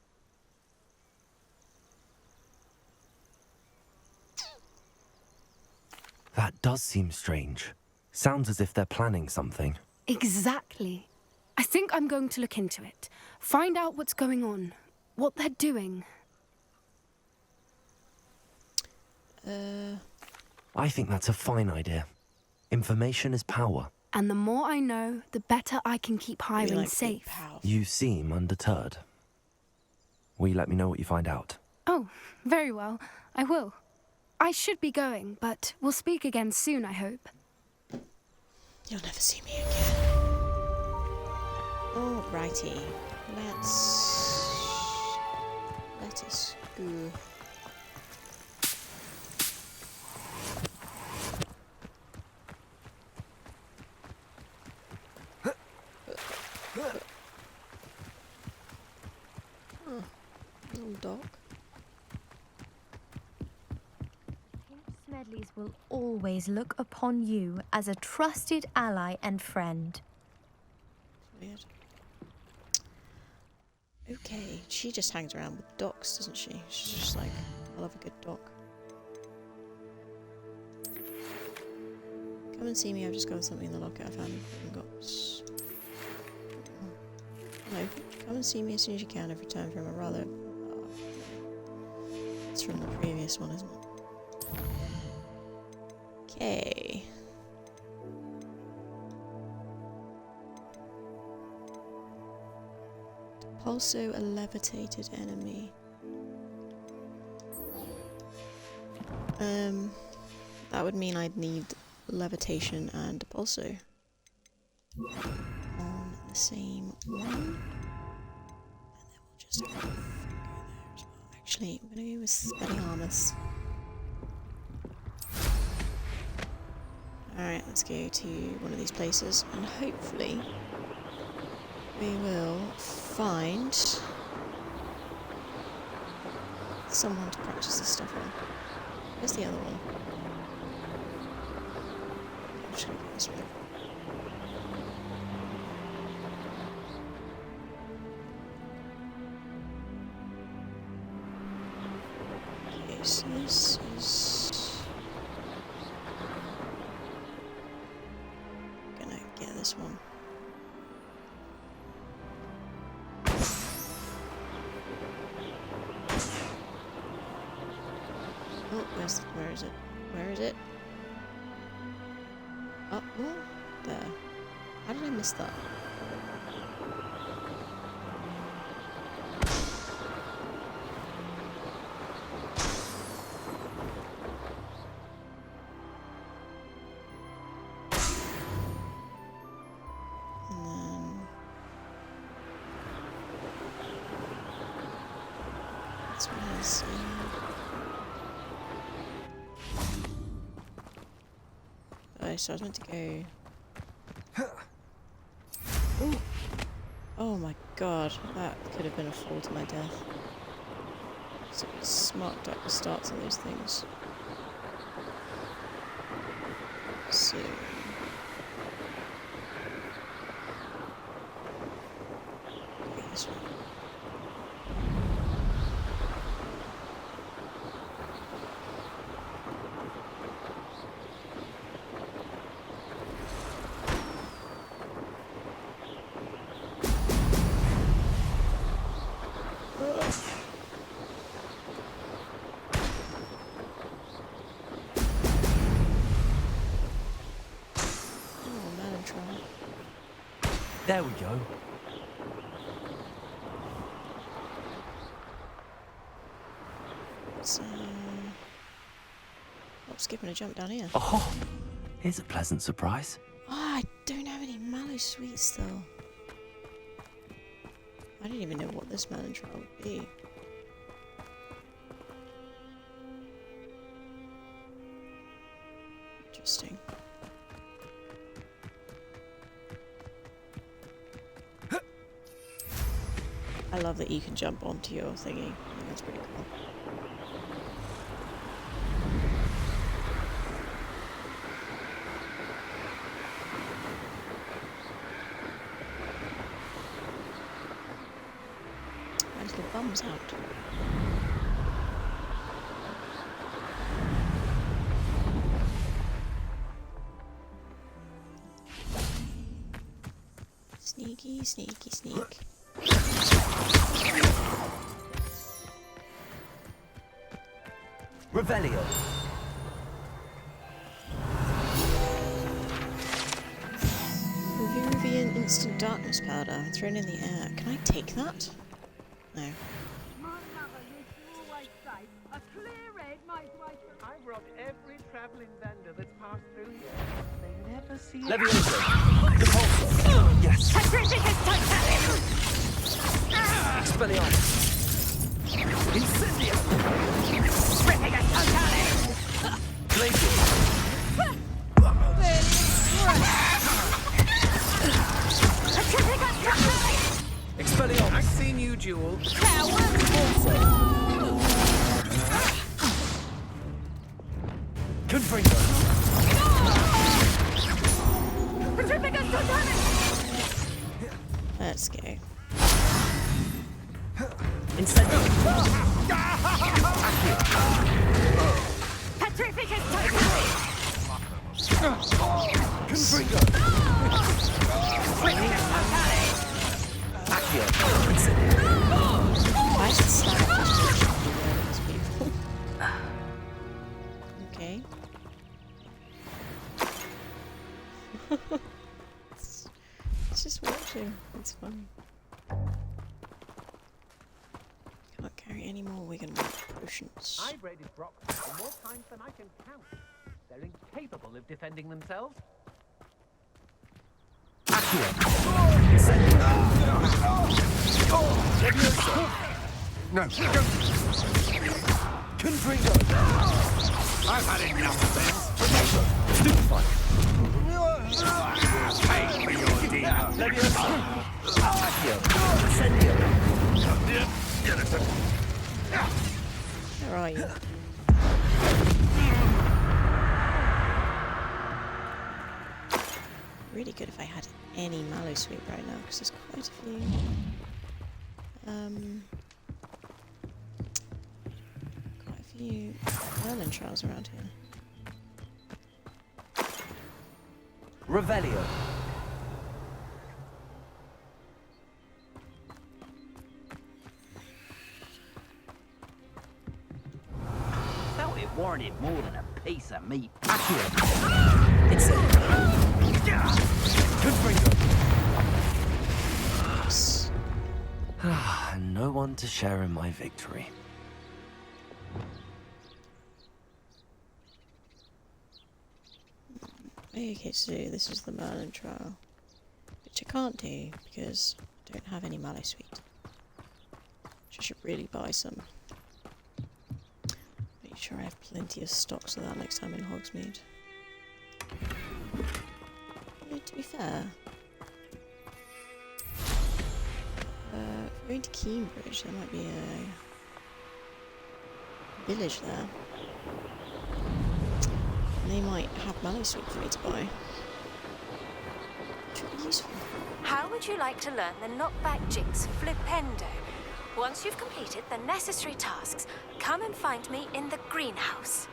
That does seem strange. Sounds as if they're planning something. Exactly. I think I'm going to look into it. Find out what's going on. What they're doing. I think that's a fine idea. Information is power. And the more I know, the better I can keep Hiram safe. You seem undeterred. Will you let me know what you find out? Oh, very well. I will. I should be going, but we'll speak again soon, I hope. You'll never see me again. Alrighty. Let us go. Little dock. Smedleys will always look upon you as a trusted ally and friend. Weird. Okay, she just hangs around with docks, doesn't she? She's just like, I love a good dock. Come and see me, I've just got something in the locker I found. No, come and see me as soon as you can. I've returned from a rather... it's from the previous one, isn't it? Okay. Also a levitated enemy. That would mean I'd need levitation and also on the same one. And then we'll just go there as well. Actually, I'm gonna go with Spelliarmus. Alright, let's go to one of these places and hopefully we will find someone to practice this stuff on. Where's the other one? I'm just gonna go this way. Okay, so this is... gonna get this one. Oh, where is it? Where is it? Oh, there. How did I miss that? And then... this one is... so I was meant to go... Ooh. Oh my god, that could have been a fall to my death. So smarked up the starts on those things. So... okay, this one. Merlin Trials. There we go. So... I'm skipping a jump down here. Oh, here's a pleasant surprise. Oh, I don't have any mallow sweets though. I didn't even know what this Merlin Trial would be. Interesting. I love that you can jump onto your thingy. I think that's pretty cool. My little bum's out. Sneaky, sneaky, sneak. Revelio. Instant darkness powder thrown in the air. Can I take that? No. I've robbed every traveling vendor that's passed through here. They never see Leviosa! Repulsor! Yes! Expelliarmus! Incendio! Glacius! Expelliarmus! I've seen you, Jewel. Confringo! Let's go. Incendio! Confringo! Accio! Why is it stacked? These people. Okay. It's just watching. It's funny. Can't carry any more Wigan potions. I've raided Brocktown more times than I can count. They're incapable of defending themselves. Accio! No, Confringo! I've had enough of them. Stupefy! Pay for your deed. Leviosa! Accio! Incendio! Where are you? Really good if I had any Mallow Sweet right now, because there's quite a few. Quite a few Merlin Trials around here. Revelio! Thought it warranted more than a piece of meat. Accio! It's Confringo! No one to share in my victory. Okay, so this is the Merlin Trial, which I can't do because I don't have any Mallow Sweet. Which I should really buy some. Make sure I have plenty of stocks of that next time in Hogsmeade. To be fair, if we're going to Cambridge, there might be a village there. And they might have Mallow Sweet for me to buy. Which would be useful. How would you like to learn the knockback jigs Flipendo? Once you've completed the necessary tasks, come and find me in the greenhouse.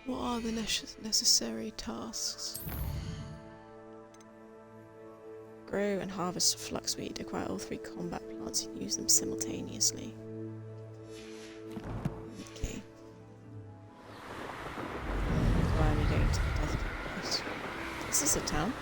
What are the necessary tasks? Grow and harvest fluxweed. Acquire all 3 combat plants and use them simultaneously. Okay. Why are we going to the death campus? Is this a town?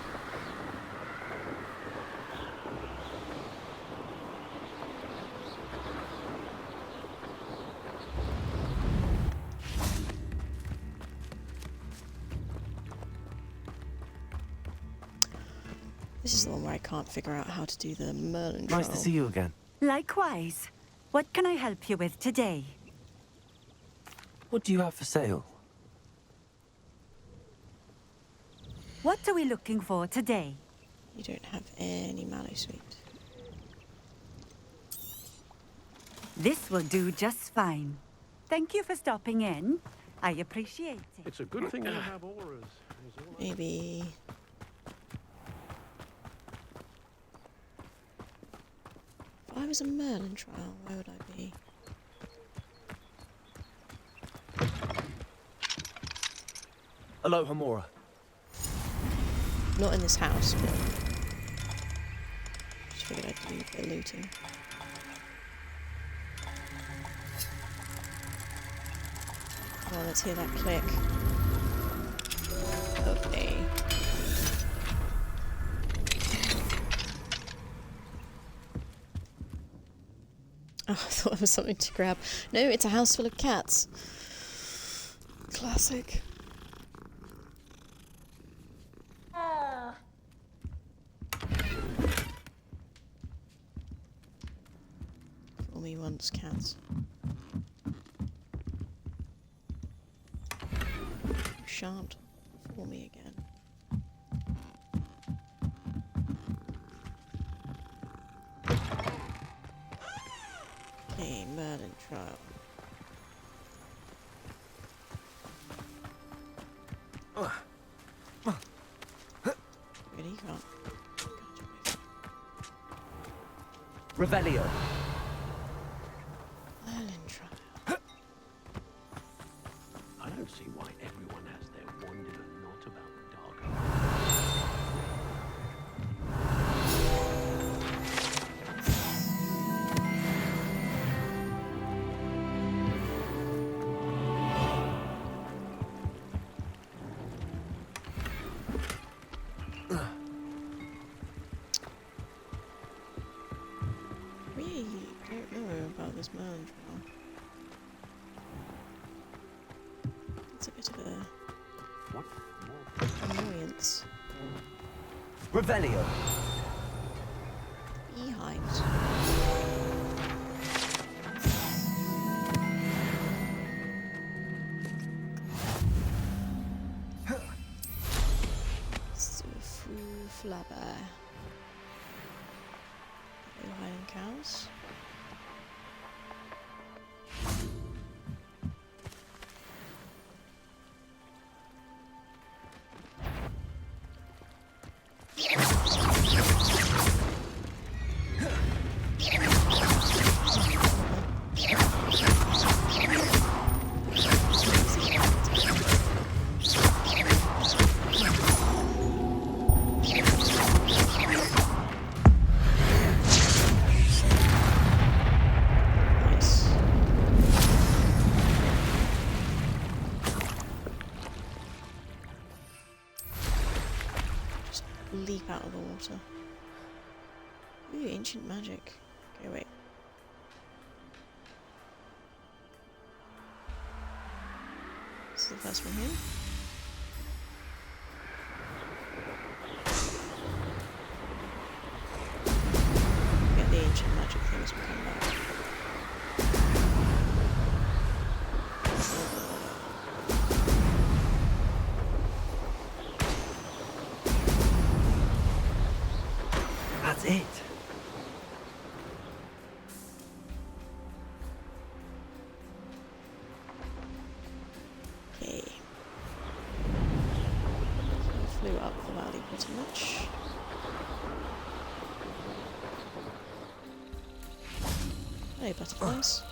This is the one where I can't figure out how to do the Merlin Trial. Nice to see you again. Likewise. What can I help you with today? What do you have for sale? What are we looking for today? You don't have any Mallow Sweet. This will do just fine. Thank you for stopping in. I appreciate it. It's a good thing you have auras. Maybe... If I was a Merlin Trial, where would I be? Aloha Mora. Not in this house, but... Just figured I'd do a bit of looting. Well, let's hear that click. Okay. Oh, I thought it was something to grab. No, it's a house full of cats. Classic. Fool me once, cats. You shan't fool me again. Okay, Merlin Trial. Really can't. Revelio. Merlin Trial. I don't see why everyone has their wonderful knot about the dark. Really don't know about this Merlin Trial. It's a bit of a annoyance. Revelio. Behind. Flabber. You hiding cows? Leap out of the water. Ooh, ancient magic. Okay, wait. This is the first one here. Get the ancient magic things we come back. That's it. Okay. So I flew up the valley pretty much. Hey, butterflies.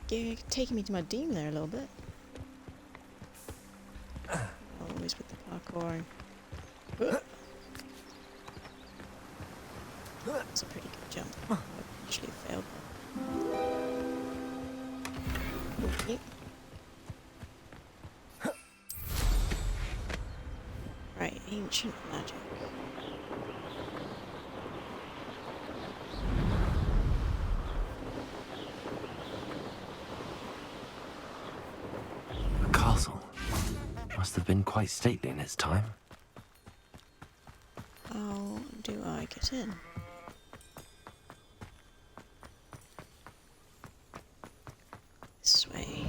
You're taking me to my doom there a little bit. Always with the parkour. That's a pretty good jump. I actually failed that. Okay. Right, ancient magic. Must have been quite stately in its time. How do I get in? This way.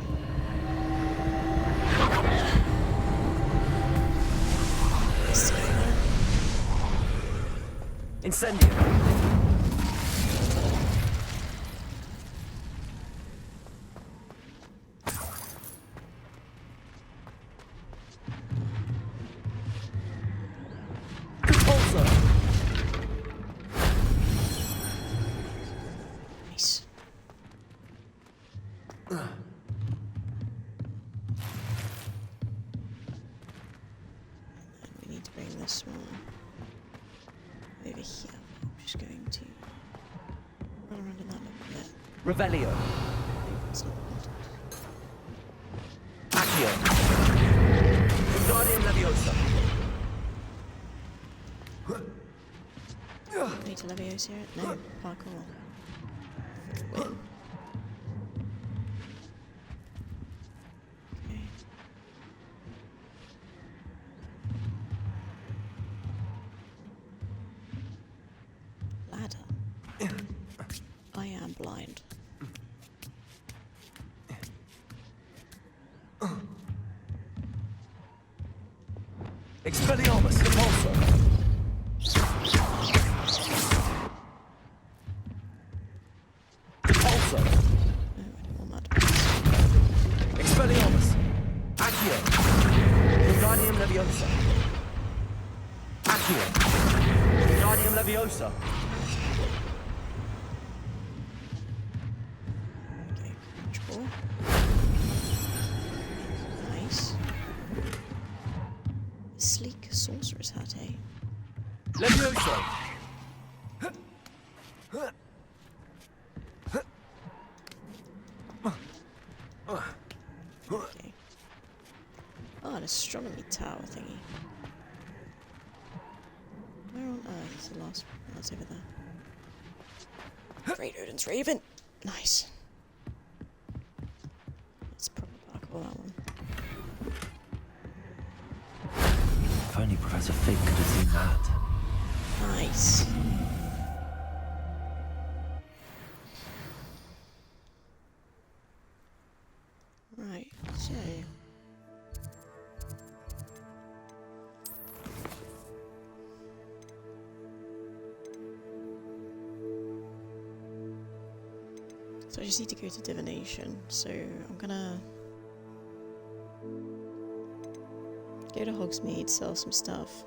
Incendio! Nice. And we need to bring this one over here. I'm just going to run around in that little bit. Revelio. It's not Accio. Wingardium Leviosa. Need to Leviosa it? No, parkour. Win. Okay. Ladder. I am blind. Expelliarmus, Repulsor. Repulsor. No, I don't want that. Expelliarmus. Accio. Wingardium Leviosa. Accio. Wingardium Leviosa. Okay, draw. Nice. Sleek sorcerer's hat, eh? Leviosa. Okay. Oh, an astronomy tower thingy. Where on earth is the last one? Oh, it's over there. Great Odin's Raven! Nice. Let's probably parkour that one. If only Professor Fig could have seen that. Nice. Right, so... So I just need to go to divination, so I'm gonna go to Hogsmeade, sell some stuff,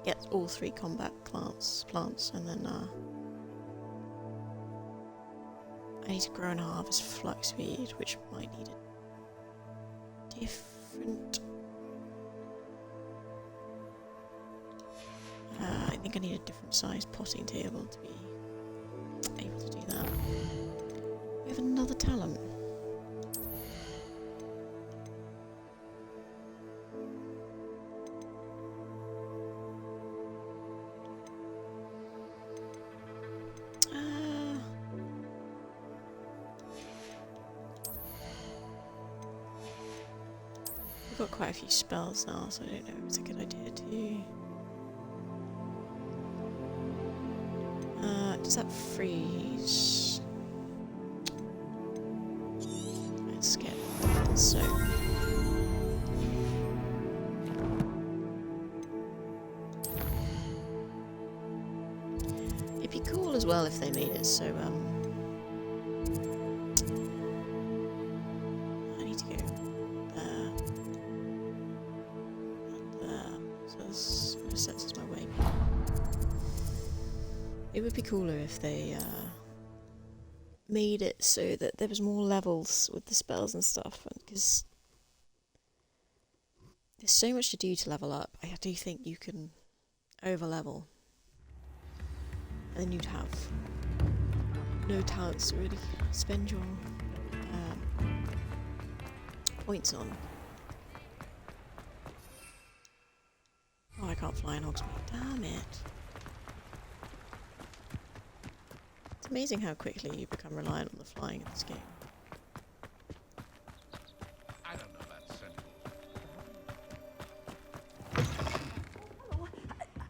get all 3 combat plants, and then I need to grow and harvest flaxweed, which might need a different... I think I need a different size potting table to be able to do that. We have another talent. We've got quite a few spells now, so I don't know if it's a good idea to... does that freeze? Let's get that, so... It'd be cool as well if they made it so, I need to go there. There. So this sets us my way. It would be cooler if they made it so that there was more levels with the spells and stuff, because there's so much to do to level up. I do think you can over level, and then you'd have no talents to really spend your points on. Oh, I can't fly in Hogsmeade. Damn it. It's amazing how quickly you become reliant on the flying in this game. I don't know that's sensible.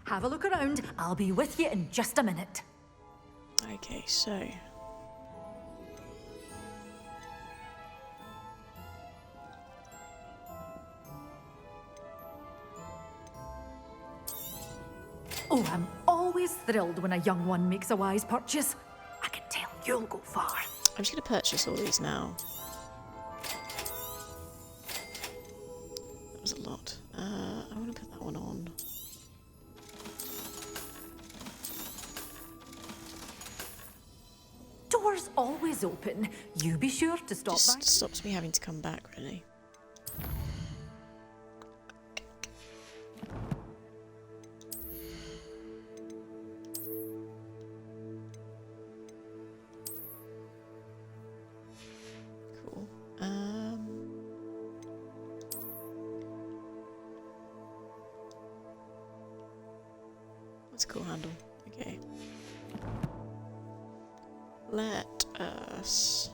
Have a look around. I'll be with you in just a minute. Okay, so... Oh, I'm always thrilled when a young one makes a wise purchase. I can tell you'll go far. I'm just going to purchase all these now. That was a lot. I want to put that one on. Doors always open. You be sure to stop Just by. stops me having to come back, really. That's a cool handle. Okay. Let us...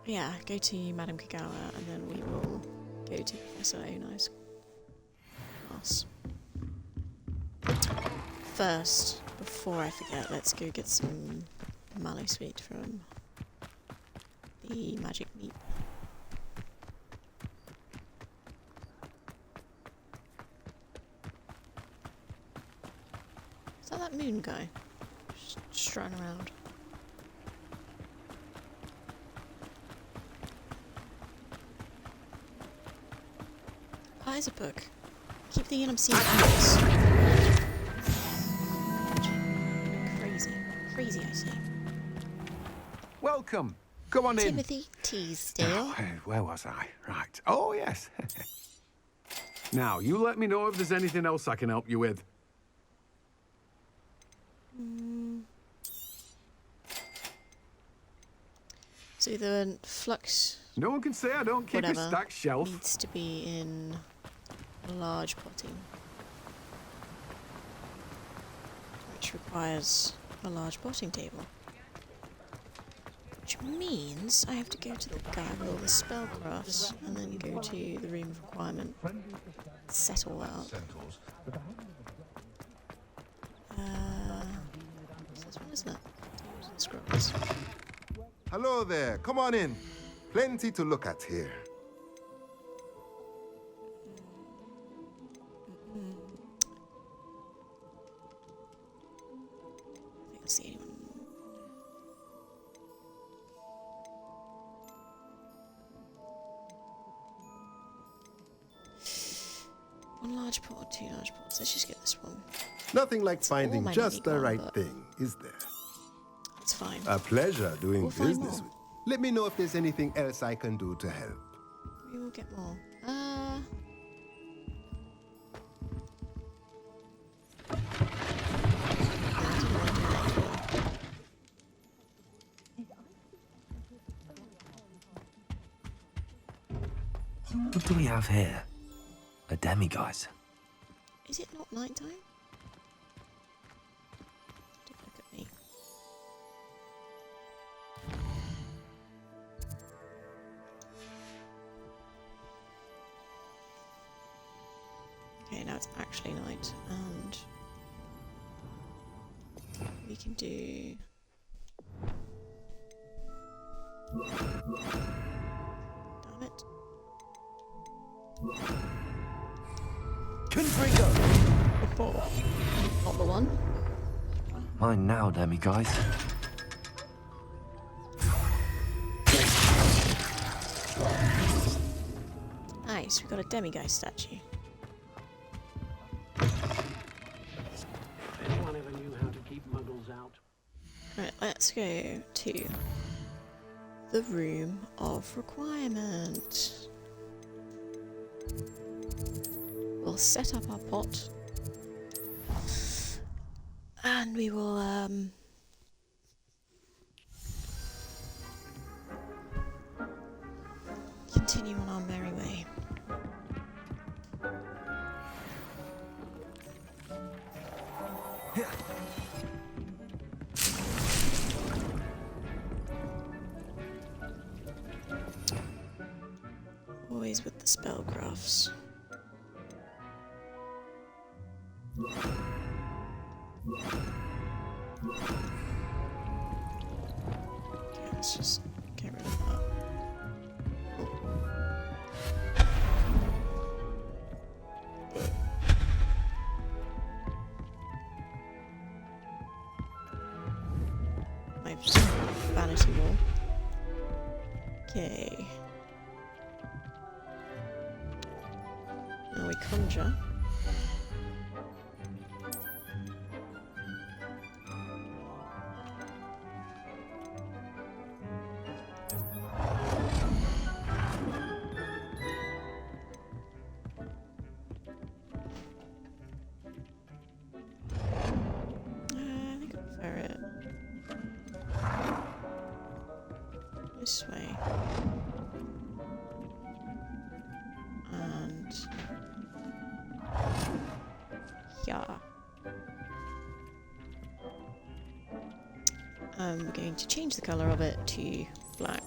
Yeah, go to Madame Kagawa and then we will go to Professor Onai's class. First, before I forget, let's go get some mallow sweet from the magic meat. Is that moon guy? Just strutting around. Oh, there's a book. Keep thinking I'm seeing owls. Crazy. Crazy, I say. Welcome. Come on in. Timothy Teasdale. Where was I? Right. Oh, yes. Now, you let me know if there's anything else I can help you with. So the flux... No one can say I don't keep a stacked shelf. Needs to be in a large potting. Which requires a large potting table. Which means I have to go to the guy with all the spellcrafts and then go to the room of requirement. Settle that up. This one, isn't it? Tables and scrolls. Hello there. Come on in. Plenty to look at here. I think I'll see anyone. One large pot or two large pots. Let's just get this one. Nothing like finding just the right thing, is there? It's fine. A pleasure doing We'll find business with you. Let me know if there's anything else I can do to help. We will get more. What do we have here? A demiguise. Is it not nighttime? Don't look at me. Okay, now it's actually night, and we can do... Damn it. Oh, not the one. Mine now, demiguise. Nice, we got a demiguise statue. Anyone ever knew how to keep muggles out? Right, let's go to the room of requirement. We'll set up our pot. And we will, continue on our merry way. Always with the spellcrafts. Okay, let's just get rid of that. My vanity wall. Okay. Now we conjure. I think I prefer it this way. We're going to change the colour of it to black.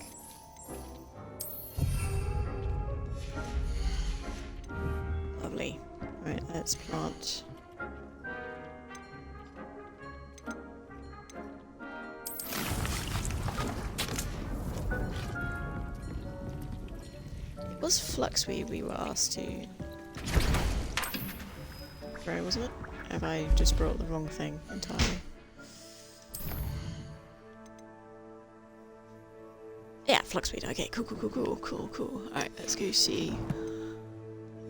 Lovely. Right, let's plant. It was fluxweed we were asked to grow, wasn't it? Have I just brought the wrong thing entirely? Yeah, fluxweed. Okay, cool. Alright, let's go see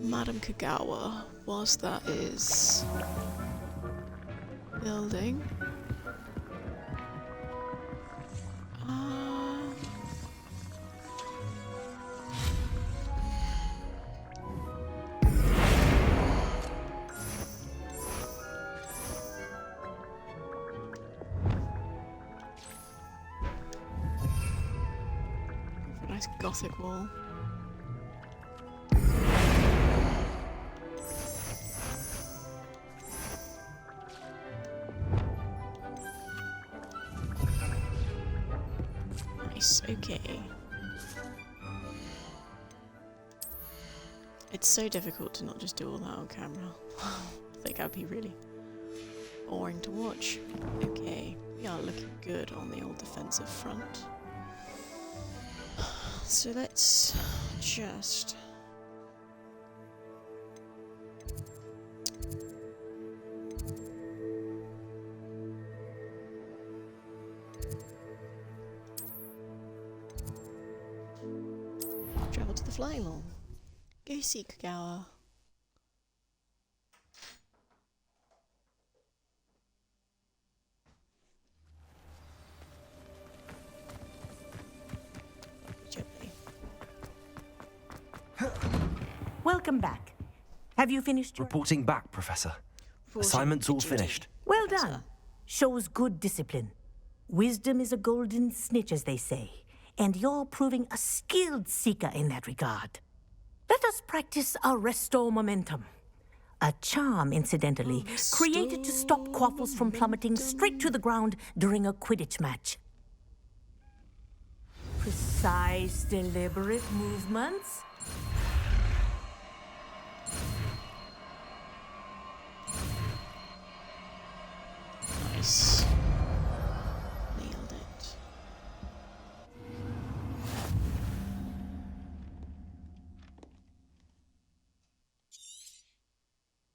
Madame Kagawa, whilst that is building. Nice gothic wall. Nice, okay. It's so difficult to not just do all that on camera. I think that'd be really boring to watch. Okay, we are looking good on the old defensive front. So let's just travel to the flying lawn. Go see Kagawa. Welcome back. Have you finished your... Reporting back, Professor. Assignment's all finished. Well done. Shows good discipline. Wisdom is a golden snitch, as they say, and you're proving a skilled seeker in that regard. Let us practice our Restore Momentum. A charm, incidentally, created to stop Quaffles from plummeting straight to the ground during a Quidditch match. Precise, deliberate movements. Nice. Nailed it.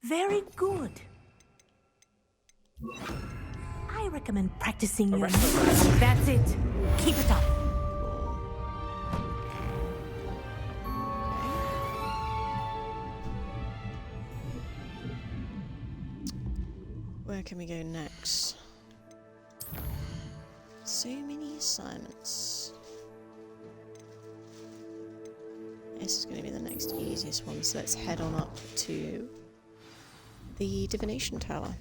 Very good. I recommend practicing your... That's it. Keep it up. Where can we go next? So many assignments. This is going to be the next easiest one, so let's head on up to the Divination Tower.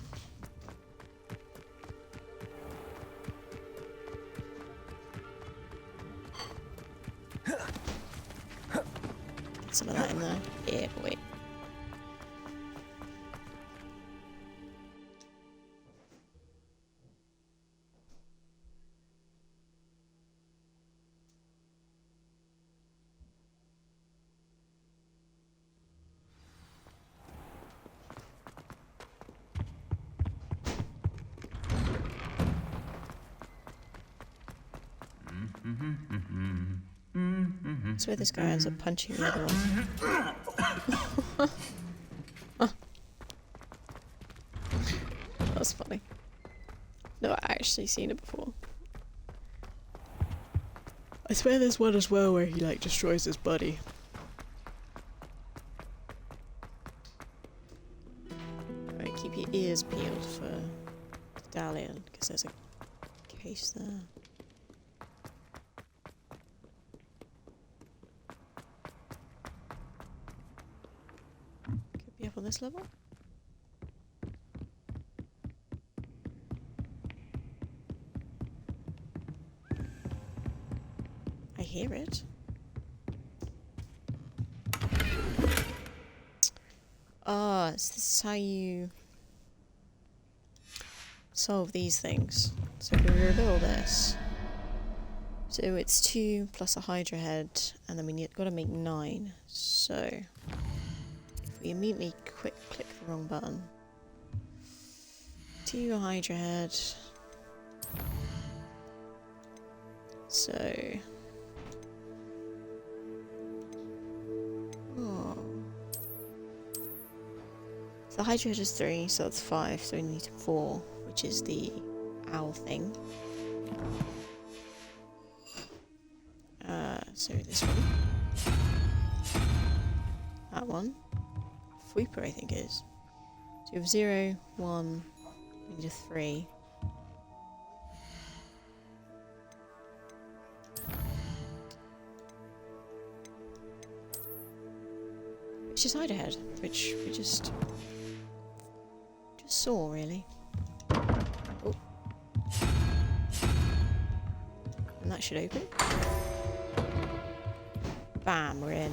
Get some of that in there. Yeah, wait. That's where this guy ends up punching the other one. That's funny. No, I've actually seen it before. I swear there's one as well where he like destroys his buddy. Right, keep your ears peeled for Dalian, because there's a case there. Could be up on this level. I hear it. Ah, so this is how you solve these things. So we reveal this. So it's 2 plus a Hydra head, and then got to make 9. So if we immediately click the wrong button. 2 Hydra head. So so the Hydra head is 3, so that's 5, so we need 4, which is the owl thing. So this one. That one. Sweeper, I think it is. So you have 0, 1, we need a 3. Which is Hydra head, which we just saw, really. Oh. And that should open. Bam, we're in.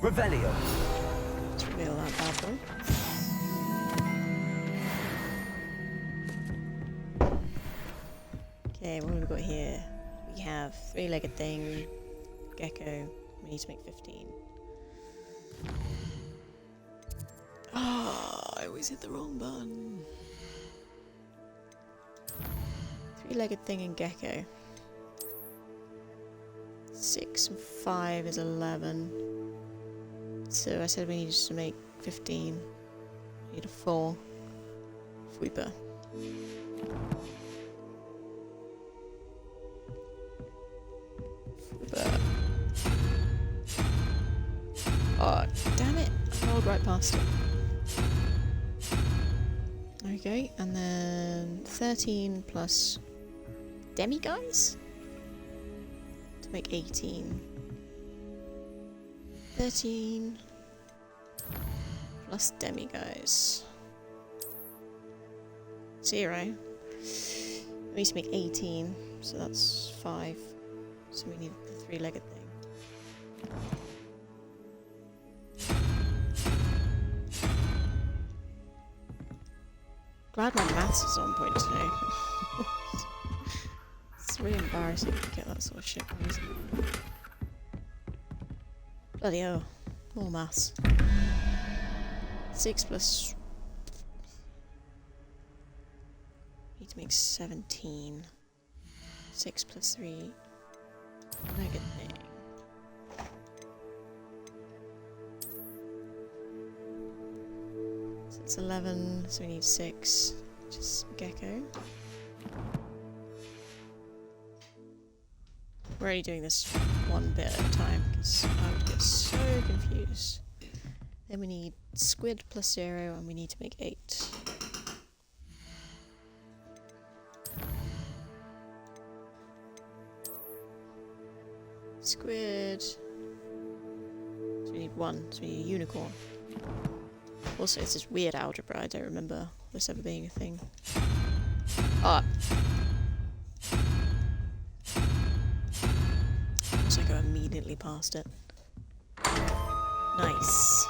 Revelio. Let's reveal that bad boy. Okay, what have we got here? We have 3-legged thing, gecko. We need to make 15. Oh, I always hit the wrong button. 3-legged thing and gecko. 6 and 5 is 11. So I said we needed to make 15. We need a 4. Sweeper. Oh, damn it! I rolled right past it. Okay, and then 13 plus demi-guys? To make 18. 13 plus demi-guys. 0. We need to make 18, so that's 5. So we need the 3-legged thing. Glad my maths is on point today. It's really embarrassing to get that sort of shit wrong, isn't it? Bloody hell. More maths. 6 plus... Need to make 17. 6 plus 3. Legged thing. So it's 11, so we need 6. Just gecko. We're only doing this one bit at a time because I would get so confused. Then we need squid plus 0 and we need to make 8. Squid. So we need 1, so we need a unicorn. Also, it's this weird algebra, I don't remember this ever being a thing. Ah. Looks like I immediately past it. Nice.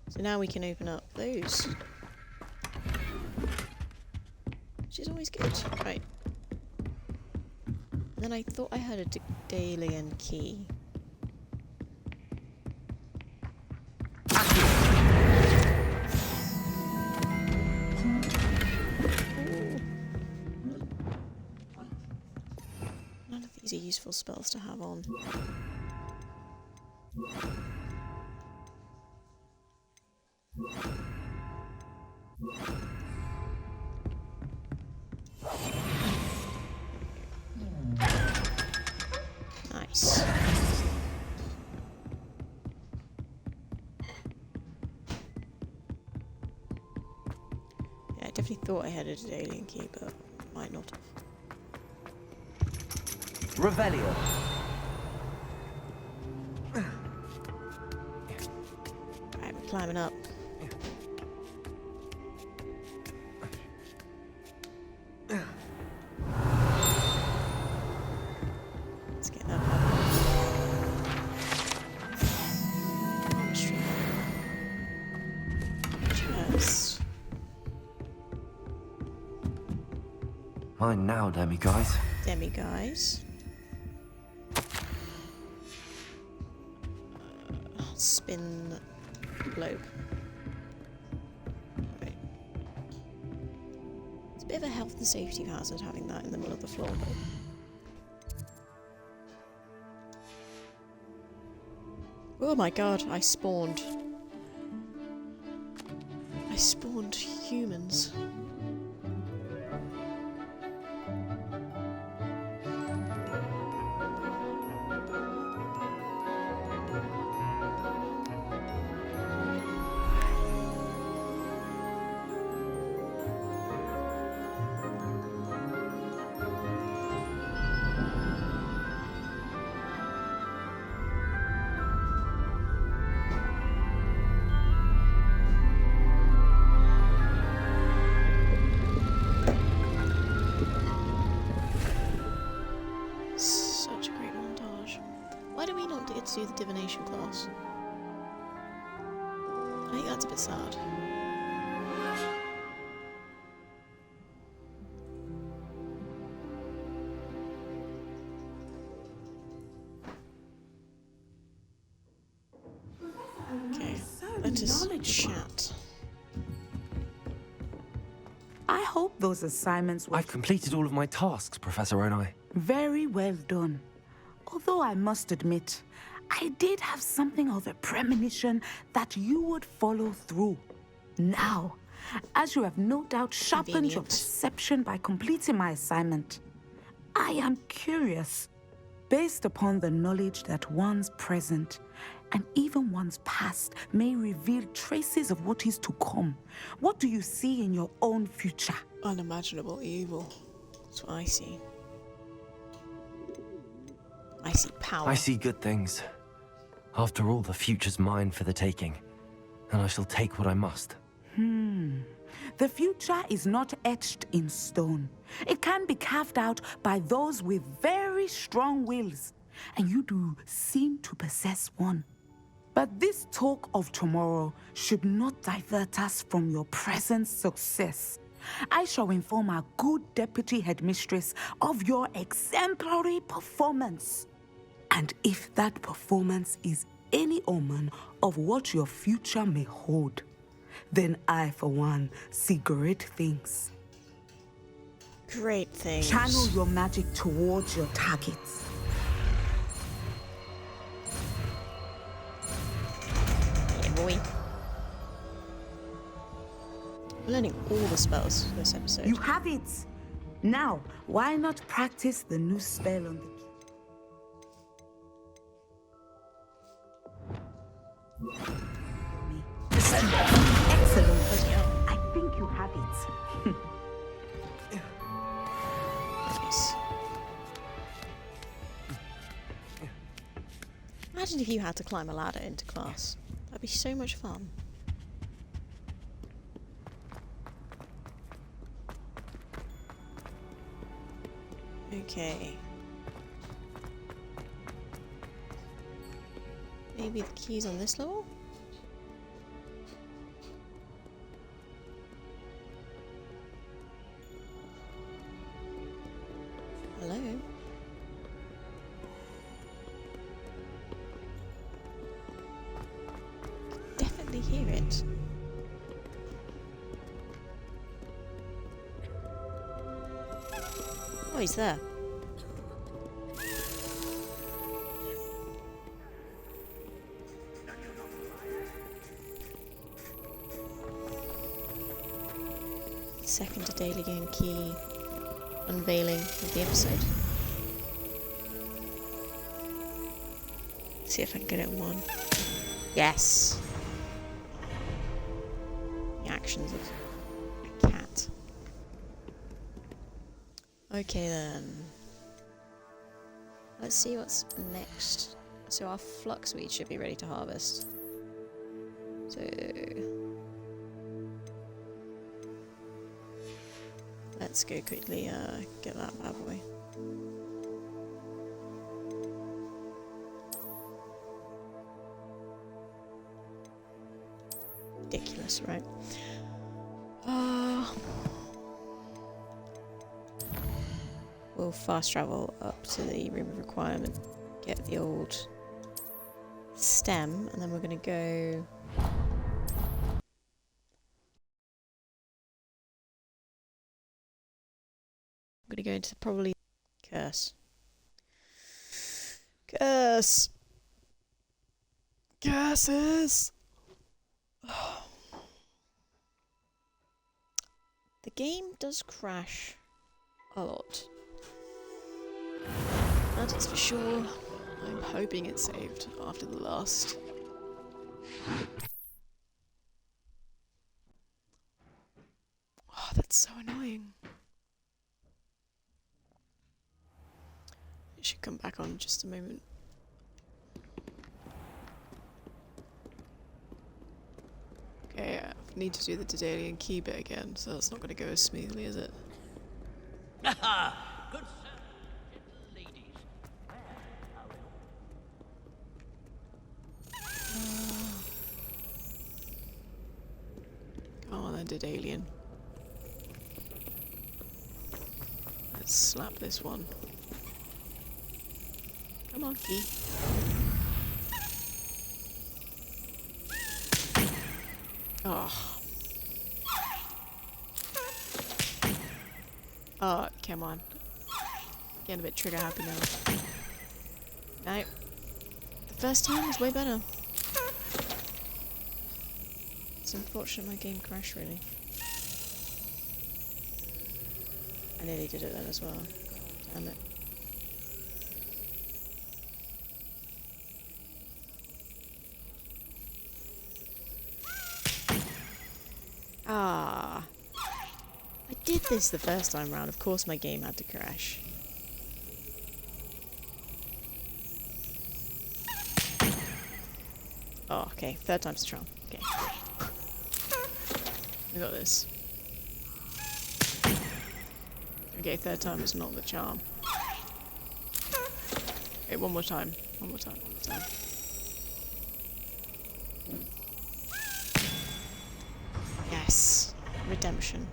So now we can open up those. Which is always good. Right. And then I thought I had a Daedalian key. None of these are useful spells to have on. Nice. Yeah, I definitely thought I had a Daedalian key, but might not have. Revelio. Alright, we're climbing up. fine now, demi-guys. Demi-guys. Spin globe. Right. It's a bit of a health and safety hazard having that in the middle of the floor, though. Oh my god, I spawned humans. Such a great montage. Why do we not get to do the divination class? I think that's a bit sad. Okay, let us chat. I hope those assignments were I've completed all of my tasks, Professor Onai. very well done. Although I must admit, I did have something of a premonition that you would follow through. Now, as you have no doubt sharpened your perception by completing my assignment, I am curious, based upon the knowledge that one's present and even one's past may reveal traces of what is to come. What do you see in your own future? Unimaginable evil. That's what I see. I see power. I see good things. After all, the future's mine for the taking, and I shall take what I must. The future is not etched in stone. It can be carved out by those with very strong wills, and you do seem to possess one. But this talk of tomorrow should not divert us from your present success. I shall inform our good deputy headmistress of your exemplary performance. And if that performance is any omen of what your future may hold, then I, for one, see great things. Great things. Channel your magic towards your targets. Yeah, boy. We're learning all the spells this episode. You have it! Now, why not practice the new spell on the... Excellent. I think you have it. Nice. Imagine if you had to climb a ladder into class. That'd be so much fun. Okay. Maybe the key's on this level? Hello? Definitely hear it. Oh, he's there. Second to daily game key unveiling of the episode. See if I can get it in one. Yes. The actions of a cat. Okay then. Let's see what's next. So our flux weed should be ready to harvest. So let's go quickly get that bad boy. Ridiculous, right? we'll fast travel up to the room of requirement, get the old stem, and then we're going to go... I'm going to go into probably curse. Curse! Curses! The game does crash a lot. That is for sure. I'm hoping it's saved after the last. Oh, that's so annoying. It should come back on in just a moment. Okay, I need to do the Daedalian key bit again, so that's not going to go as smoothly, is it? Aha! Good sir, gentle ladies. Come on then, Daedalian. Let's slap this one. Come on, key. Oh. Oh, come on. Getting a bit trigger happy now. No. The first time was way better. It's unfortunate my game crashed, really. I nearly did it then as well. Damn it. Ah. I did this the first time round. Of course my game had to crash. Oh, okay. Third time's the charm. Okay. We got this. Okay, third time is not the charm. Okay, one more time. One more time. One more time. Yes. Redemption.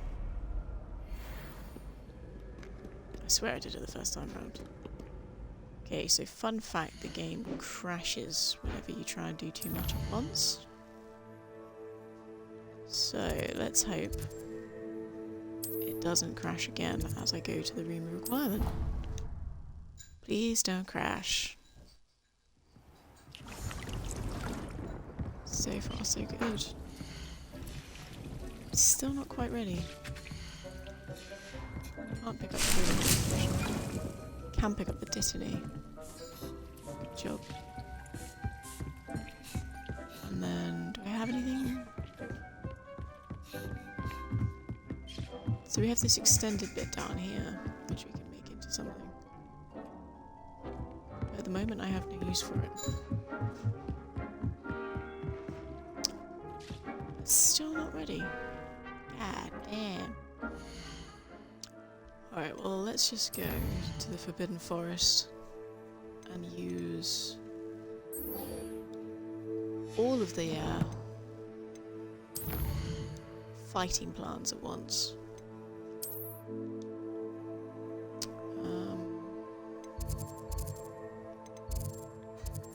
I swear I did it the first time round. Okay, so fun fact, the game crashes whenever you try and do too much at once. So, let's hope it doesn't crash again as I go to the room of requirement. Please don't crash. So far, so good. Still not quite ready. Can't pick up the room. Can pick up the Dittany. Good job. And then, do I have anything? So we have this extended bit down here, which we can make into something. But at the moment I have no use for it. It's still not ready. God damn. Alright, well let's just go to the Forbidden Forest and use all of the fighting plants at once.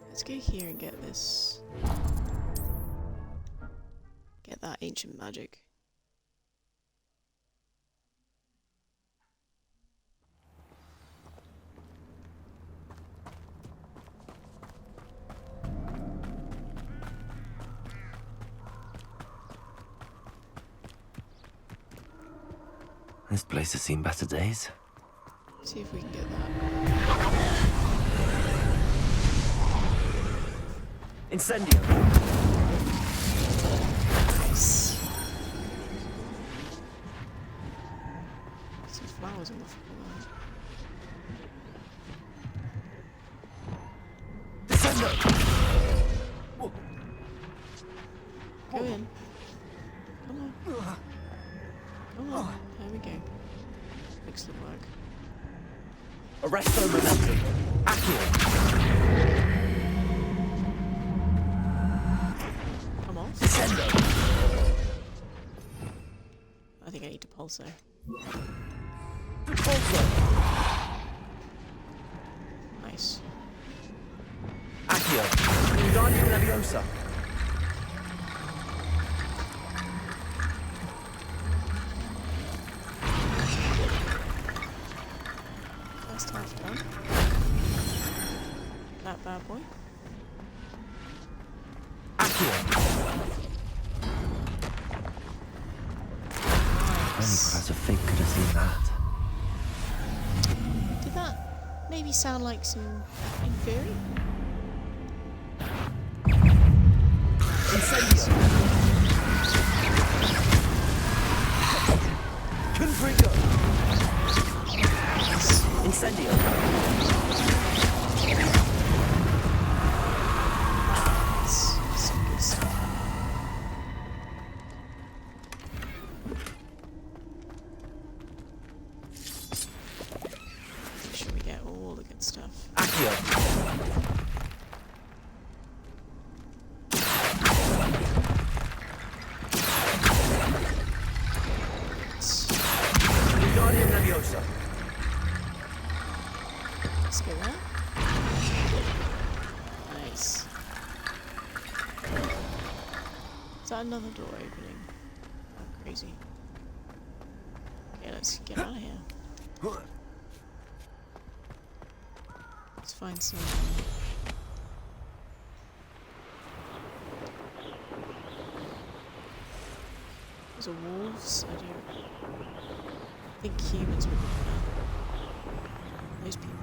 Let's go here and get this. Get that ancient magic. This place has seen better days. See if we can get that. Incendio! Nice. Some flowers on the floor. Go in. Come on. Come on. There we go. Excellent work. Arresto momentum. Accurate. Come on. Descendo. I think I need to pulsar. Pulsar. Leviosa. First half done. That bad boy. Only Professor Fig could have seen that. Did that maybe sound like some Inferi? Incendio! Confringo! Incendio! Some good stuff. Make sure we get all the good stuff. Accio! Wingardium Leviosa. Let's go there. Nice. Is that another door opening? Oh, crazy. Okay, let's get out of here. Let's find some. Those are wolves. I think humans would be better. Those people.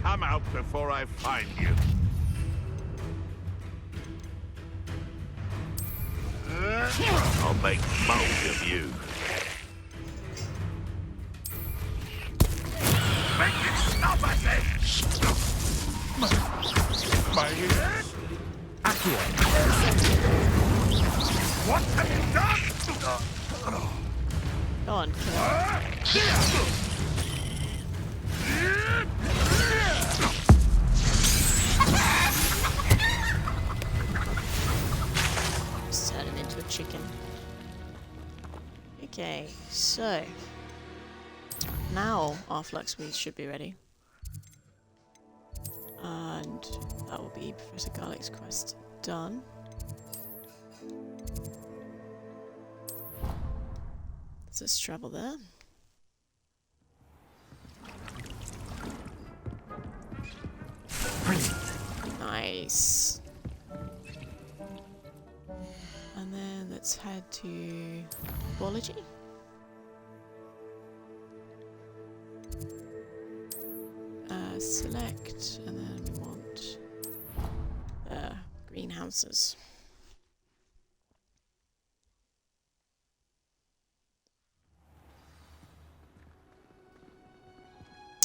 Come out before I find you. I'll make mulch of you. Make it stop, I say! My head? Accio! What have you done? Go on, kill him. Just turn him into a chicken. Okay, so now our flux weeds should be ready. And that will be Professor Garlic's quest done. So let's travel there. Nice. And then let's head to biology. Select, and then we want greenhouses.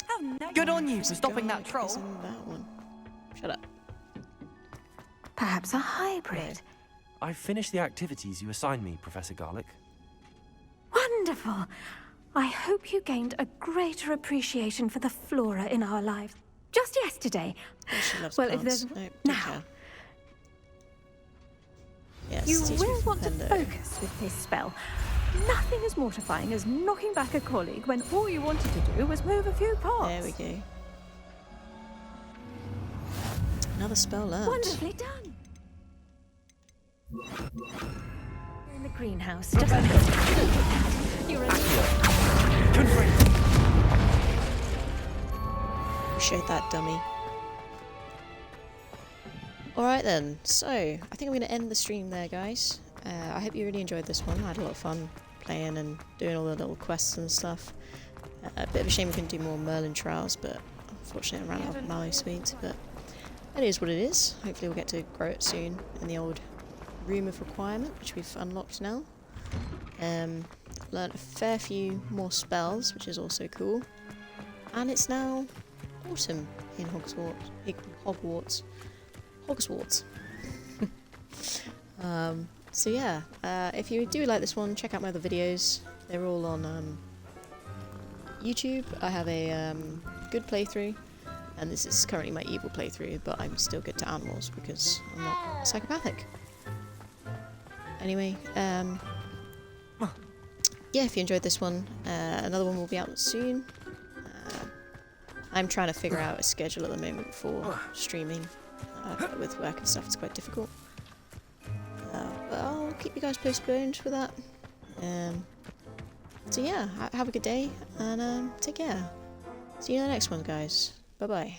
Oh, no. Good on you for stopping that troll. Isn't that one? Shut up. Perhaps a hybrid. I've finished the activities you assigned me, Professor Garlic. Wonderful. I hope you gained a greater appreciation for the flora in our lives. Just yesterday. Oh, she loves well, plants. if there's No, now, yes, you teach will me want to Pendo. focus with this spell. Nothing as mortifying as knocking back a colleague when all you wanted to do was move a few pots. There we go. Another spell learned. Wonderfully done. In the greenhouse. Just you're ready. Appreciate that, dummy. Alright then, so I think I'm going to end the stream there, guys. I hope you really enjoyed this one. I had a lot of fun playing and doing all the little quests and stuff. A bit of a shame we couldn't do more Merlin Trials, but unfortunately I ran out of mallow sweets. But it is what it is. Hopefully we'll get to grow it soon in the old Room of Requirement, which we've unlocked now. Learned a fair few more spells, which is also cool. And it's now autumn in Hogwarts. So yeah, if you do like this one, check out my other videos. They're all on YouTube. I have a good playthrough, and this is currently my evil playthrough, but I'm still good to animals because I'm not psychopathic. Anyway, yeah, if you enjoyed this one, another one will be out soon. I'm trying to figure out a schedule at the moment for streaming. With work and stuff, it's quite difficult. But I'll keep you guys postponed for that. So yeah, have a good day, and take care. See you in the next one, guys. Bye-bye.